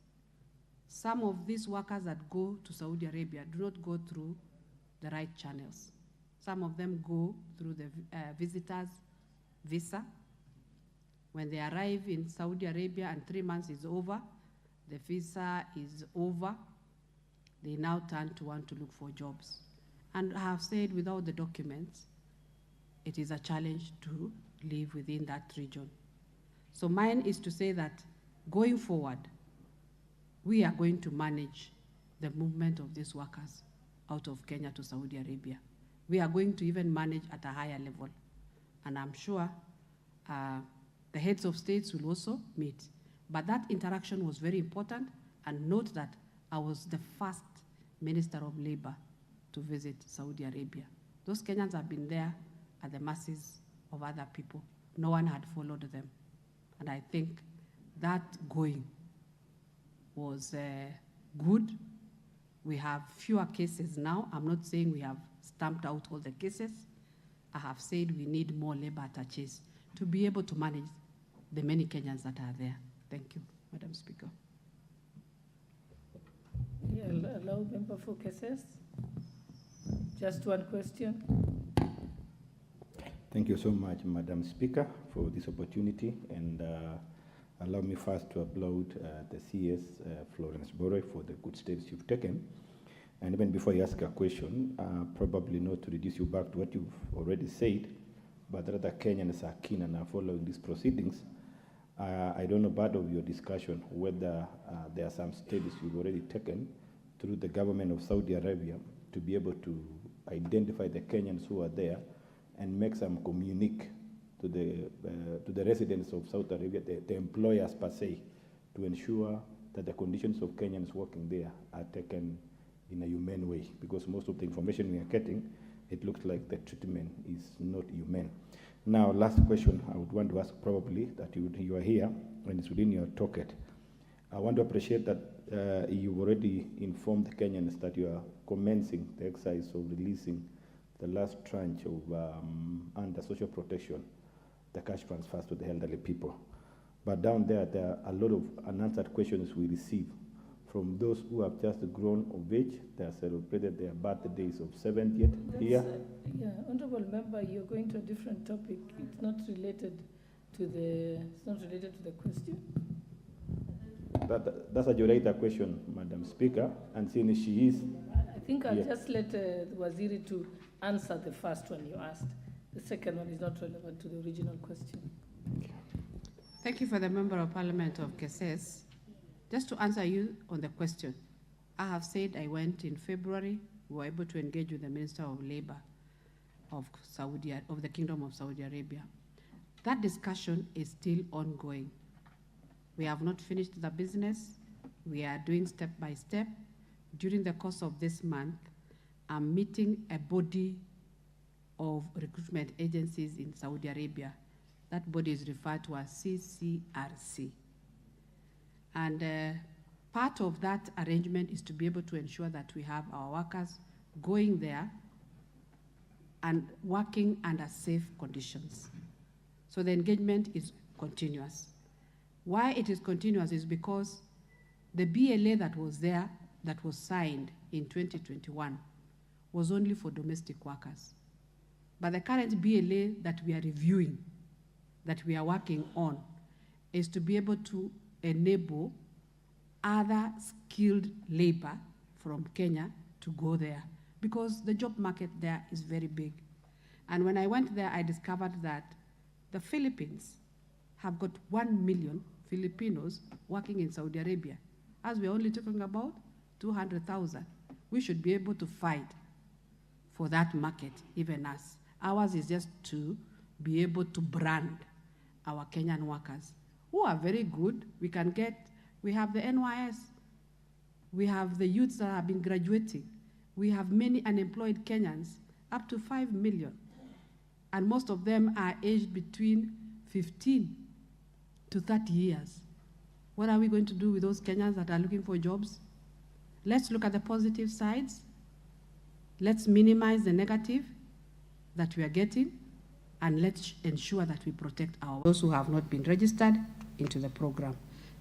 Some of these workers that go to Saudi Arabia do not go through the right channels. Some of them go through the visitor's visa. When they arrive in Saudi Arabia and 3 months is over, the visa is over, they now turn to want to look for jobs. And I have said without the documents, it is a challenge to live within that region. So mine is to say that going forward, we are going to manage the movement of these workers out of Kenya to Saudi Arabia. We are going to even manage at a higher level. And I'm sure the heads of states will also meet. But that interaction was very important, and note that I was the first Minister of Labor to visit Saudi Arabia. Those Kenyans have been there at the mercies of other people. No one had followed them. And I think that going was good. We have fewer cases now. I'm not saying we have stamped out all the cases. I have said we need more labor attaches to be able to manage the many Kenyans that are there. Thank you, Madam Speaker. Yeah, allow member for cases. Just one question. Thank you so much, Madam Speaker, for this opportunity. And allow me first to applaud the CS, Florence Boroy, for the good steps you've taken. And even before you ask a question, probably not to reduce you back to what you've already said, but rather Kenyans are keen and are following these proceedings. I don't know part of your discussion whether there are some steps you've already taken through the government of Saudi Arabia to be able to identify the Kenyans who are there and make some communique to the residents of Saudi Arabia, the employers per se, to ensure that the conditions of Kenyans working there are taken in a humane way, because most of the information we are getting, it looks like the treatment is not humane. Now, last question I would want to ask, probably that you are here and it's within your toolkit. I want to appreciate that you've already informed the Kenyans that you are commencing the exercise of releasing the last tranche of under social protection, the cash transfers to the elderly people. But down there, there are a lot of unanswered questions we receive from those who have just grown of age. They have celebrated their birthdays of 70th year. Yeah, Honorable Member, you're going to a different topic. It's not related to the question. That's a Joraita question, Madam Speaker, and since she is... I think I'll just let the Waziri to answer the first one you asked. The second one is not relevant to the original question. Thank you for the Member of Parliament of Keses. Just to answer you on the question, I have said I went in February. We were able to engage with the Minister of Labor of the Kingdom of Saudi Arabia. That discussion is still ongoing. We have not finished the business. We are doing step by step. During the course of this month, I'm meeting a body of recruitment agencies in Saudi Arabia. That body is referred to as CCRC. And part of that arrangement is to be able to ensure that we have our workers going there and working under safe conditions. So the engagement is continuous. Why it is continuous is because the BLA that was there, that was signed in 2021, was only for domestic workers. But the current BLA that we are reviewing, that we are working on, is to be able to enable other skilled labor from Kenya to go there, because the job market there is very big. And when I went there, I discovered that the Philippines have got 1 million Filipinos working in Saudi Arabia. As we're only talking about 200,000, we should be able to fight for that market, even us. Ours is just to be able to brand our Kenyan workers, who are very good. We have the NYS, we have the youths that have been graduating, we have many unemployed Kenyans, up to 5 million. And most of them are aged between 15 to 30 years. What are we going to do with those Kenyans that are looking for jobs? Let's look at the positive sides. Let's minimize the negative. that we are getting, and let's ensure that we protect those who have not been registered into the program.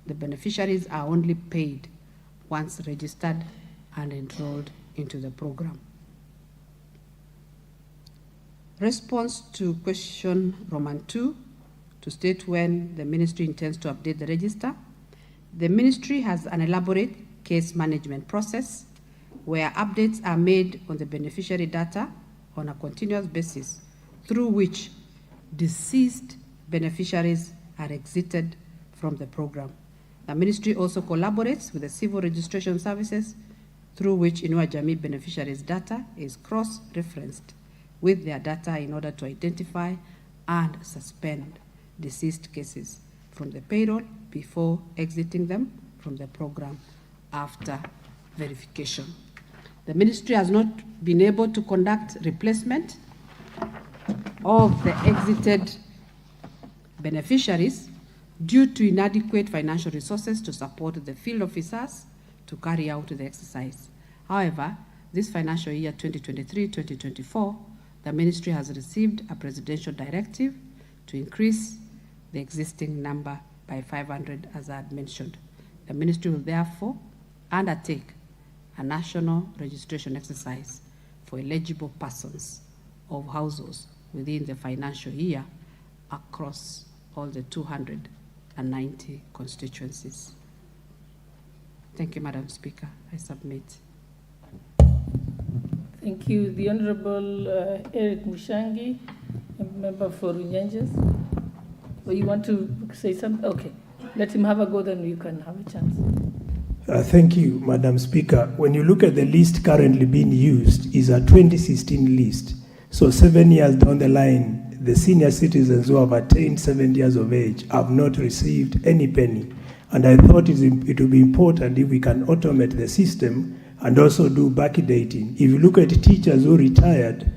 The beneficiaries are only paid once registered and enrolled into the program. Response to question Roman 2, to state when the ministry intends to update the register. The ministry has an elaborate case management process where updates are made on the beneficiary data on a continuous basis, through which deceased beneficiaries are exited from the program. The ministry also collaborates with the civil registration services, through which Inua Jamii beneficiaries' data is cross-referenced with their data in order to identify and suspend deceased cases from the payroll before exiting them from the program after verification. The ministry has not been able to conduct replacement of the exited beneficiaries due to inadequate financial resources to support the field officers to carry out the exercise. However, this financial year 2023-2024, the ministry has received a presidential directive to increase the existing number by 500, as I had mentioned. The ministry will therefore undertake a national registration exercise for eligible persons of households within the financial year across all the 290 constituencies. Thank you, Madam Speaker. I submit. Thank you. The Honorable Eric Mushangi, a member for Runyenjes. Or you want to say something? Okay. Let him have a go, then you can have a chance. Thank you, Madam Speaker. When you look at the list currently being used, is a 2016 list. So 7 years down the line, the senior citizens who have attained 70 years of age have not received any penny. And I thought it would be important if we can automate the system and also do backdating. If you look at teachers who retired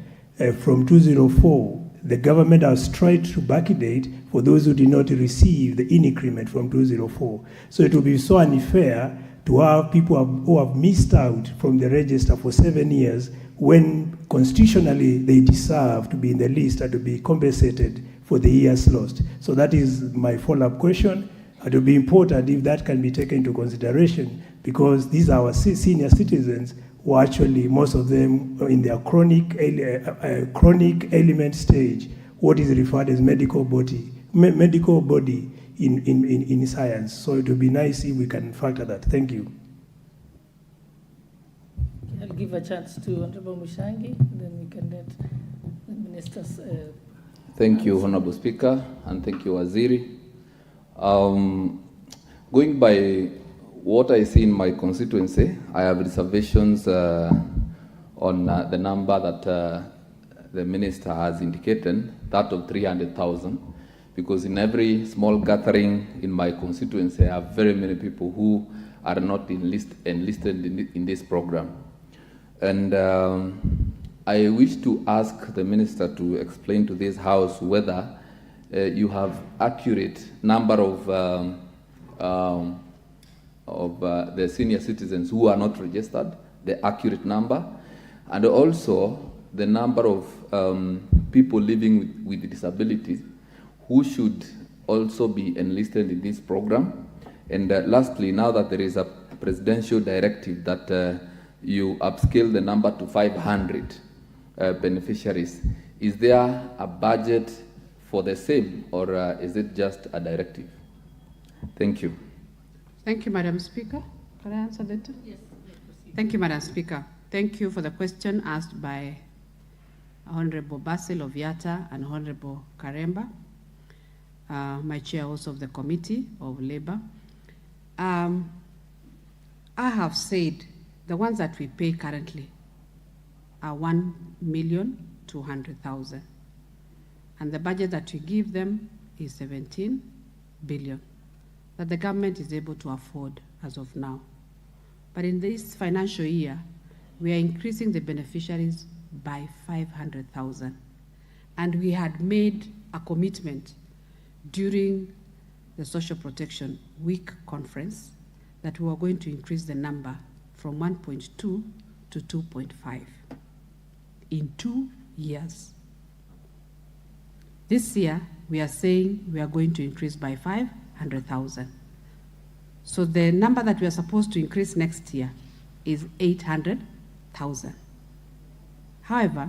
from 2004, the government has tried to backdate for those who did not receive the increment from 2004. So it will be so unfair to have people who have missed out from the register for 7 years when constitutionally they deserve to be in the list and to be compensated for the years lost. So that is my follow-up question. It will be important if that can be taken into consideration, because these are our senior citizens who actually, most of them are in their chronic ailment stage, what is referred as medical body in science. So it would be nice if we can factor that. Thank you. I'll give a chance to Honorable Mushangi, then we can let the ministers. Thank you, Honorable Speaker, and thank you, Waziri. Going by what I see in my constituency, I have reservations on the number that the minister has indicated, that of 300,000, because in every small gathering in my constituency, I have very many people who are not enlisted in this program. And I wish to ask the minister to explain to this House whether you have accurate number of the senior citizens who are not registered, the accurate number, and also the number of people living with disabilities who should also be enlisted in this program. And lastly, now that there is a presidential directive that you upscale the number to 500 beneficiaries, is there a budget for the same, or is it just a directive? Thank you. Thank you, Madam Speaker. Can I answer that too? Yes. Thank you, Madam Speaker. Thank you for the question asked by Honorable Basil of Yatta and Honorable Karemba, my chair also of the Committee of Labor. I have said the ones that we pay currently are 1,200,000. And the budget that we give them is 17 billion that the government is able to afford as of now. But in this financial year, we are increasing the beneficiaries by 500,000. And we had made a commitment during the Social Protection Week conference that we were going to increase the number from 1.2 to 2.5 in 2 years. This year, we are saying we are going to increase by 500,000. So the number that we are supposed to increase next year is 800,000. However,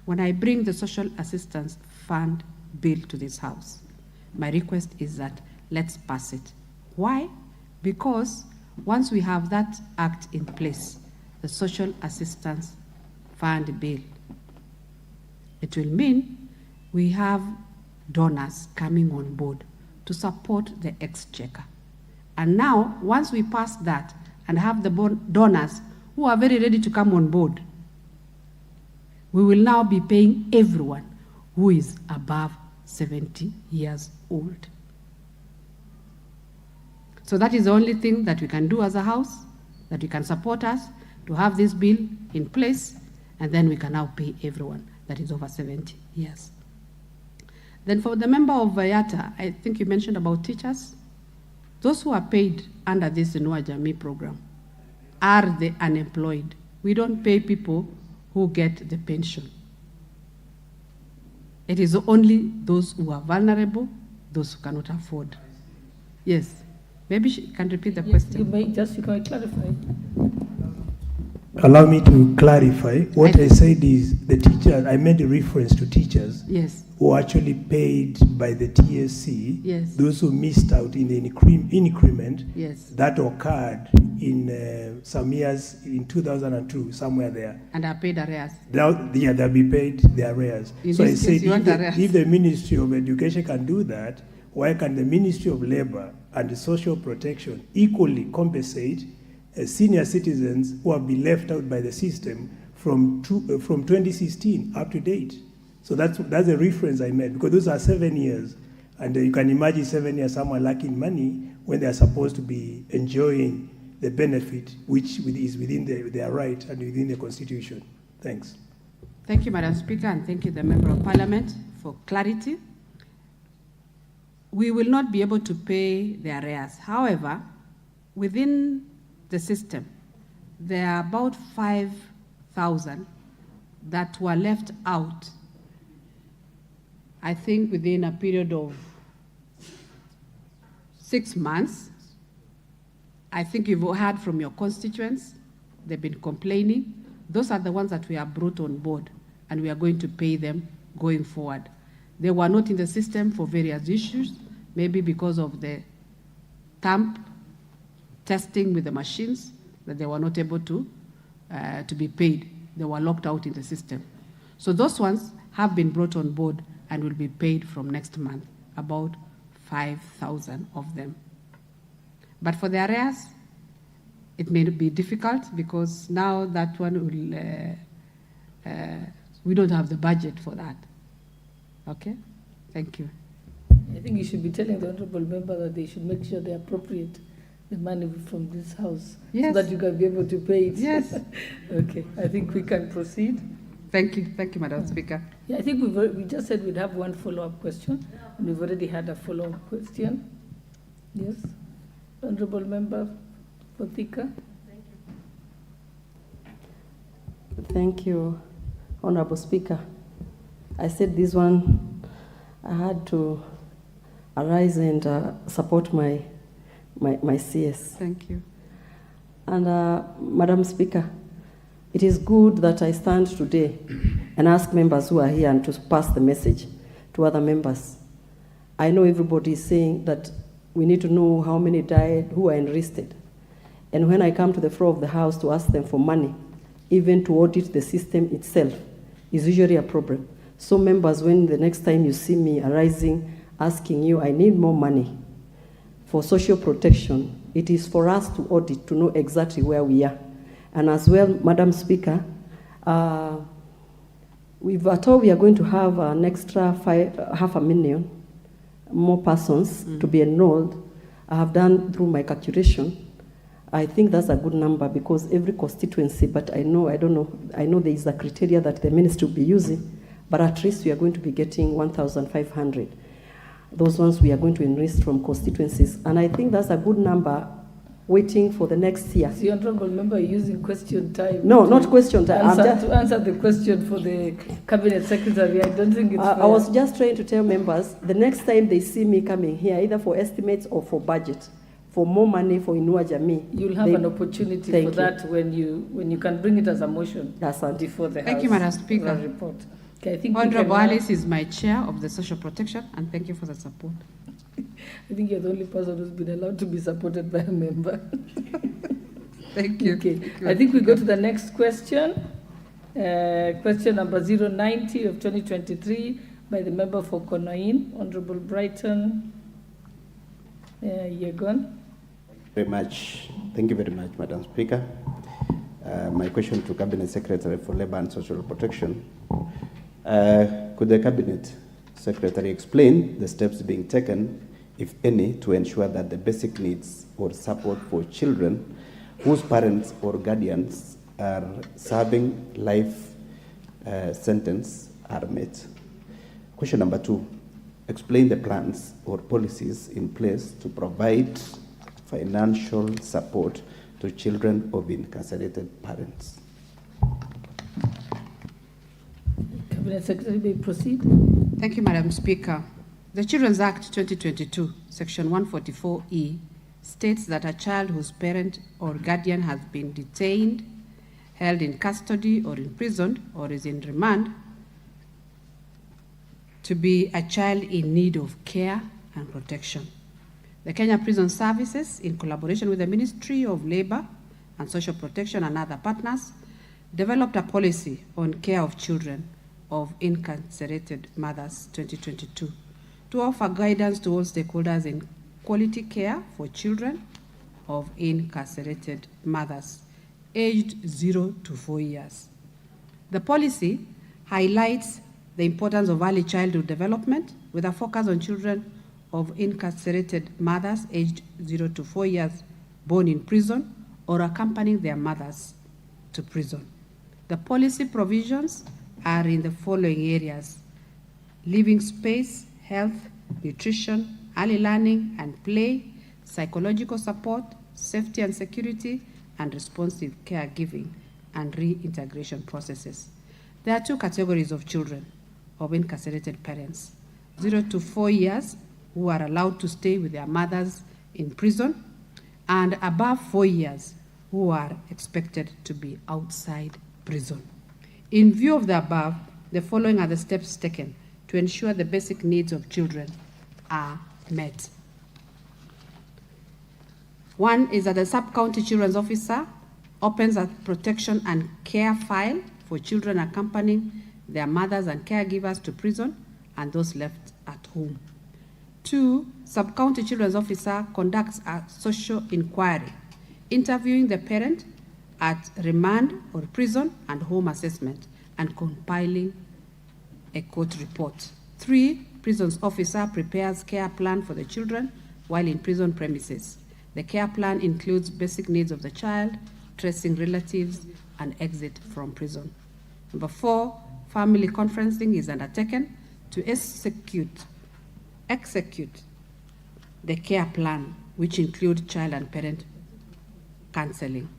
when I bring the social assistance fund bill to this house, my request is that let's pass it. Why? Because once we have that act in place, the social assistance fund bill, it will mean we have donors coming on board to support the exchequer. And now, once we pass that and have the donors who are very ready to come on board, we will now be paying everyone who is above 70 years old. So that is the only thing that we can do as a house, that you can support us to have this bill in place, and then we can now pay everyone that is over 70 years. Then for the member of Vayata, I think you mentioned about teachers. Those who are paid under this Inua Jamii program are the unemployed. We don't pay people who get the pension. It is only those who are vulnerable, those who cannot afford. Yes. Maybe she can repeat the question. You can clarify. Allow me to clarify. What I said is the teachers, I made a reference to teachers yes, who are actually paid by the TSC, yes, those who missed out in the increment yes, that occurred in some years in 2002, somewhere there. and are paid arrears. Yeah, they'll be paid their arrears. In So I this said, case, you want arrears. if the Ministry of Education can do that, why can the Ministry of Labor and Social Protection equally compensate senior citizens who have been left out by the system from 2016 up to date? So that's a reference I made, because those are 7 years, and you can imagine 7 years someone lacking money when they are supposed to be enjoying the benefit which is within their right and within the Constitution. Thanks. Thank you, Madam Speaker, and thank you, the Member of Parliament, for clarity. We will not be able to pay the arrears. However, within the system, there are about 5,000 that were left out, I think within a period of 6 months. I think you've heard from your constituents. They've been complaining. Those are the ones that we have brought on board, and we are going to pay them going forward. They were not in the system for various issues, maybe because of the thumb testing with the machines, that they were not able to be paid. They were locked out in the system. So those ones have been brought on board and will be paid from next month, about 5,000 of them. But for the arrears, it may be difficult, because now that one will, we don't have the budget for that. Okay? Thank you. I think you should be telling the honourable member that they should make sure they appropriate the money from this house, yes, so that you can be able to pay it. Yes. Okay, I think we can proceed. Thank you, Madam Speaker. Yeah, I think we just said we'd have one follow-up question, and we've already had a follow-up question. Yes, honourable member Fotika. Thank you, Honourable Speaker. I said this one, I had to arise and support my CS. Thank you. And Madam Speaker, it is good that I stand today and ask members who are here and to pass the message to other members. I know everybody is saying that we need to know how many died, who are enlisted. And when I come to the floor of the House to ask them for money, even to audit the system itself, is usually a problem. So members, when the next time you see me arising, asking you, I need more money for social protection, it is for us to audit, to know exactly where we are. And as well, Madam Speaker, we've told we are going to have an extra 500,000 more persons to be enrolled. I have done through my calculation. I think that's a good number, because every constituency, but I know there is a criteria that the ministry will be using, but at least we are going to be getting 1,500. Those ones we are going to enlist from constituencies. And I think that's a good number waiting for the next year. The honourable member using question time. No, not question time. To answer the question for the cabinet secretary, I don't think it's fair. I was just trying to tell members, the next time they see me coming here, either for estimates or for budget, for more money for Inua Jamii. You'll have an opportunity for that when you can bring it as a motion before the House. Thank you, Madam Speaker. Report. Okay, I think Honorable Alice is my chair of the Social Protection, and thank you for the support. I think you're the only person who's been allowed to be supported by a member. Thank you. Okay. Thank you. I think we go to the next question. Question number 090 of 2023 by the member for Konoin, Honorable Brighton Yegon. Very much. Thank you very much, Madam Speaker. My question to Cabinet Secretary for Labour and Social Protection. Could the Cabinet Secretary explain the steps being taken, if any, to ensure that the basic needs or support for children whose parents or guardians are serving life sentence are met? Question number 2, explain the plans or policies in place to provide financial support to children of incarcerated parents. Cabinet Secretary, may proceed. Thank you, Madam Speaker. The Children's Act 2022, Section 144E, states that a child whose parent or guardian has been detained, held in custody or imprisoned or is in remand to be a child in need of care and protection. The Kenya Prison Services, in collaboration with the Ministry of Labour and Social Protection and other partners, developed a policy on care of children of incarcerated mothers 2022 to offer guidance to all stakeholders in quality care for children of incarcerated mothers aged 0 to 4 years. The policy highlights the importance of early childhood development with a focus on children of incarcerated mothers aged 0 to 4 years born in prison or accompanying their mothers to prison. The policy provisions are in the following areas: living space, health, nutrition, early learning and play, psychological support, safety and security, and responsive caregiving and reintegration processes. There are 2 categories of children of incarcerated parents: 0 to 4 years, who are allowed to stay with their mothers in prison, and above 4 years, who are expected to be outside prison. In view of the above, the following are the steps taken to ensure the basic needs of children are met. 1 is that the Sub-County Children's Officer opens a protection and care file for children accompanying their mothers and caregivers to prison and those left at home. 2, Sub-County Children's Officer conducts a social inquiry, interviewing the parent at remand or prison and home assessment, and compiling a court report. 3, Prisons Officer prepares care plan for the children while in prison premises. The care plan includes basic needs of the child, tracing relatives, and exit from prison. Number 4, family conferencing is undertaken to execute the care plan, which include child and parent counseling.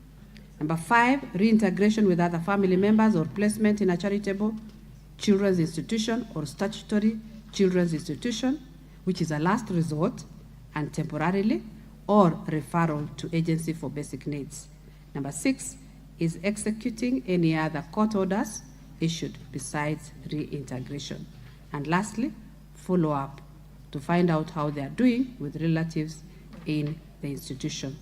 Number 5, reintegration with other family members or placement in a charitable children's institution or statutory children's institution, which is a last resort and temporarily, or referral to agency for basic needs. Number 6 is executing any other court orders issued besides reintegration. And lastly, follow up to find out how they are doing with relatives in the institution.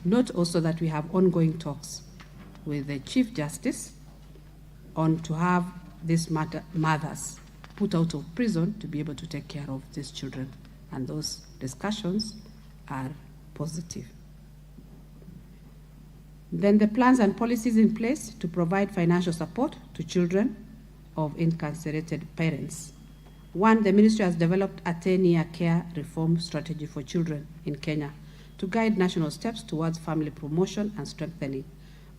Note also that we have ongoing talks with the Chief Justice on to have these mothers put out of prison to be able to take care of these children. And those discussions are positive. Then the plans and policies in place to provide financial support to children of incarcerated parents. 1, the Ministry has developed a 10-year care reform strategy for children in Kenya to guide national steps towards family promotion and strengthening,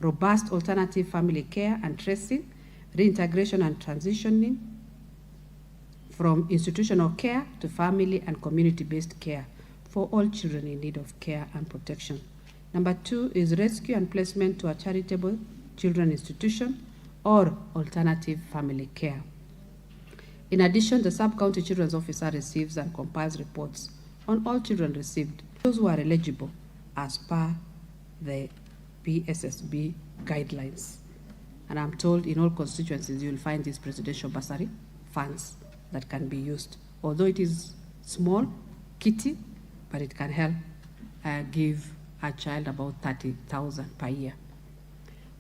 robust alternative family care and tracing, reintegration and transitioning from institutional care to family and community-based care for all children in need of care and protection. Number 2 is rescue and placement to a charitable children institution or alternative family care. In addition, the Sub-County Children's Officer receives and compiles reports on all children received, those who are eligible as per the PSSB guidelines. And I'm told in all constituencies you will find these presidential bursary funds that can be used. Although it is small, kitty, but it can help give a child about 30,000 per year.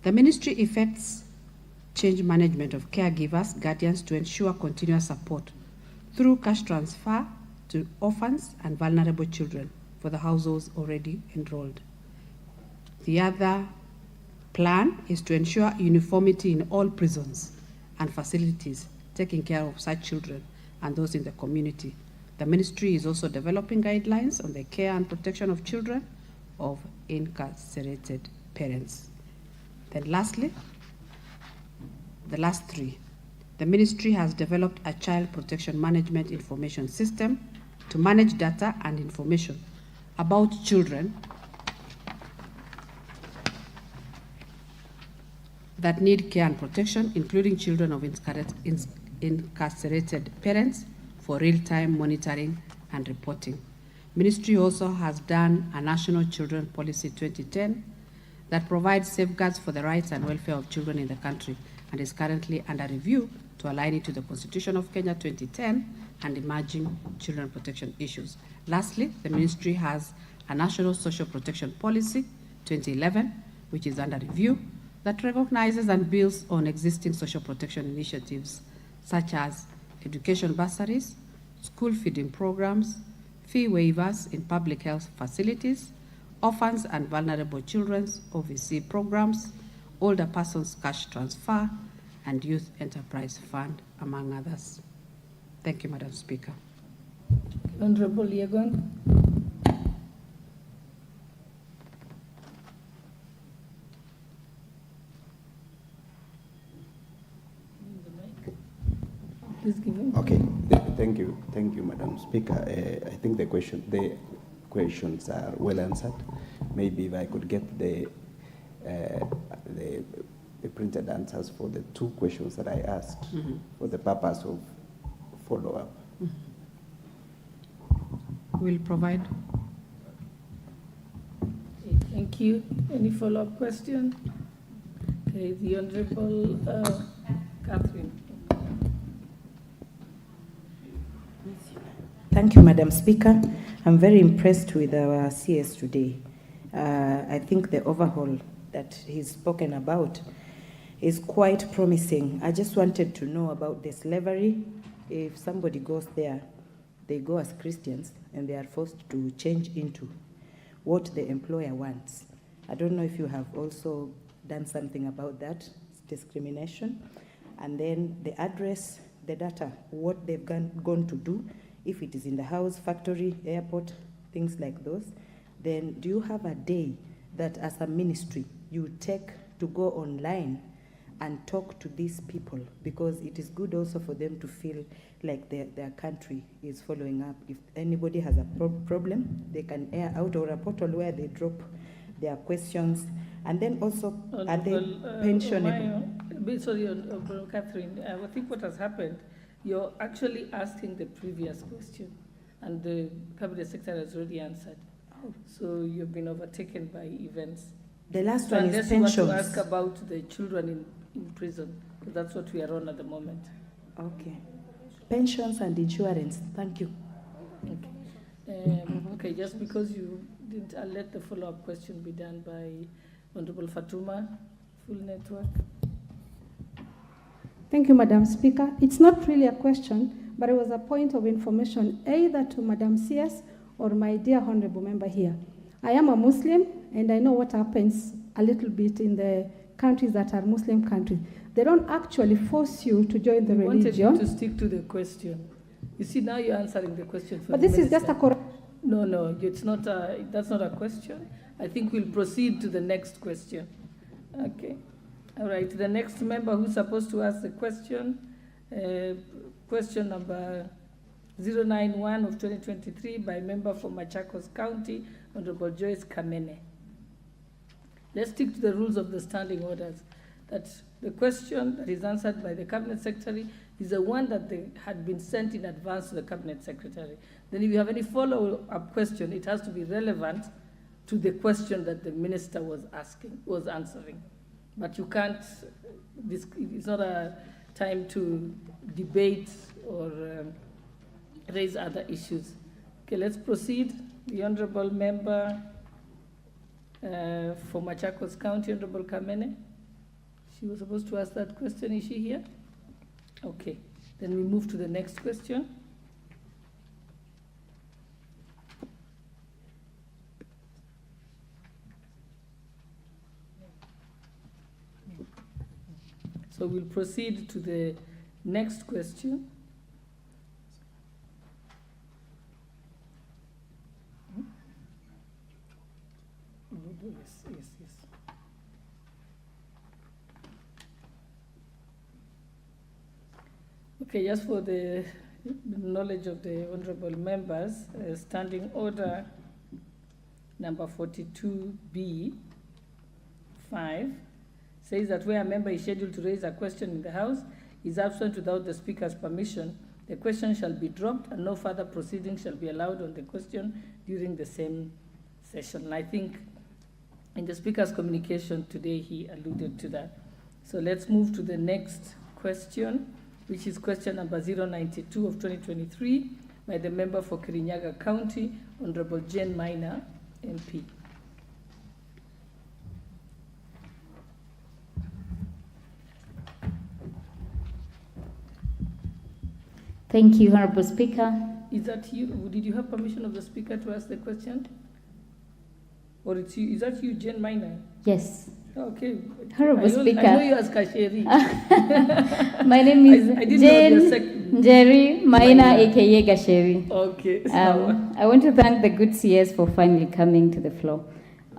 The ministry effects change management of caregivers, guardians to ensure continuous support through cash transfer to orphans and vulnerable children for the households already enrolled. The other plan is to ensure uniformity in all prisons and facilities taking care of such children and those in the community. The ministry is also developing guidelines on the care and protection of children of incarcerated parents. Then lastly, the last three. The ministry has developed a child protection management information system to manage data and information about children that need care and protection, including children of incarcerated parents, for real-time monitoring and reporting. Ministry also has done a National Children Policy 2010 that provides safeguards for the rights and welfare of children in the country and is currently under review to align it to the Constitution of Kenya 2010 and emerging children protection issues. Lastly, the ministry has a National Social Protection Policy 2011, which is under review, that recognizes and builds on existing social protection initiatives such as education bursaries, school feeding programs, fee waivers in public health facilities, orphans and vulnerable children's OVC programs, older persons cash transfer, and youth enterprise fund, among others. Thank you, Madam Speaker. Honorable Yegon. Please give him. Okay, thank you, Madam Speaker. I think the questions are well answered. Maybe if I could get the printed answers for the two questions that I asked for the purpose of follow-up. We'll provide. Okay, thank you. Any follow-up question? Okay, the Honorable Catherine. Thank you, Madam Speaker. I'm very impressed with our CS today. I think the overhaul that he's spoken about is quite promising. I just wanted to know about the slavery. If somebody goes there, they go as Christians and they are forced to change into what the employer wants. I don't know if you have also done something about that discrimination. And then the address, the data, what they've gone to do, if it is in the house, factory, airport, things like those. Then do you have a day that as a ministry you take to go online and talk to these people? Because it is good also for them to feel like their country is following up. If anybody has a problem, they can air out or a portal where they drop their questions. And then also at the pensionable. Sorry, Catherine, I think what has happened, you're actually asking the previous question, and the Cabinet Secretary has already answered. So you've been overtaken by events. The last one is Unless pensions. you want to ask about the children in prison, because that's what we are on at the moment. Okay. Pensions and insurance. Thank you. Okay. Okay, just because you didn't, I'll let the follow-up question be done by Honorable Fatuma, Full Network. Thank you, Madam Speaker. It's not really a question, but it was a point of information, either to Madam CS or my dear honorable member here. I am a Muslim, and I know what happens a little bit in the countries that are Muslim countries. They don't actually force you to join the religion. I wanted you to stick to the question. You see, now you're answering the question for But the this is just a correct. No, it's not. That's not a question. I think we'll proceed to the next question. Okay. All right. The next member who's supposed to ask the question, question number 091 of 2023 by member for Machakos County, Honorable Joyce Kamene. let's stick to the rules of the standing orders. That the question that is answered by the Cabinet Secretary is the one that had been sent in advance to the Cabinet Secretary. Then if you have any follow-up question, it has to be relevant to the question that the Minister was answering. But you can't, it's not a time to debate or raise other issues. Okay, let's proceed. The Honorable Member for Machakos County, Honorable Kamene. She was supposed to ask that question. Is she here? Okay, then we move to the next question. So we'll proceed to the next question. Yes. Okay, just for the knowledge of the honorable members, standing order number 42B5 says that where a member is scheduled to raise a question in the House is absent without the Speaker's permission, the question shall be dropped and no further proceedings shall be allowed on the question during the same session. And I think in the Speaker's communication today, he alluded to that. So let's move to the next question, which is question number 092 of 2023 by the member for Kirinyaga County, Honorable Jane Minor, MP. Thank you, Honorable Speaker. Is that you? Did you have permission of the Speaker to ask the question? Or it's you? Is that you, Jane Minor? Yes. Okay. Honorable Speaker. I know you as Kasheri. My name is Jane Jerry Minor, aka Gasheri. Okay. I want to thank the good CS for finally coming to the floor.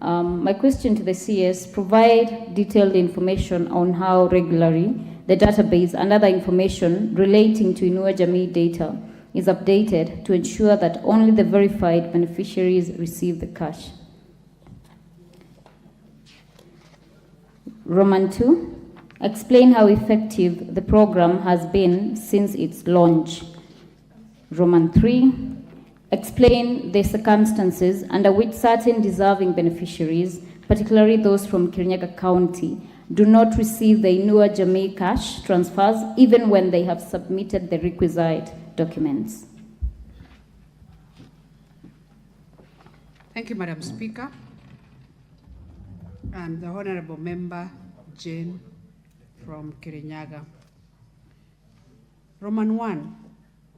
My question to the CS: provide detailed information on how regularly the database and other information relating to Inua Jamii data is updated to ensure that only the verified beneficiaries receive the cash. Roman 2, explain how effective the program has been since its launch. Roman 3, explain the circumstances under which certain deserving beneficiaries, particularly those from Kirinyaga County, do not receive the Inua Jamii cash transfers even when they have submitted the requisite documents. Thank you, Madam Speaker. And the Honorable Member, Jane from Kirinyaga. Roman 1,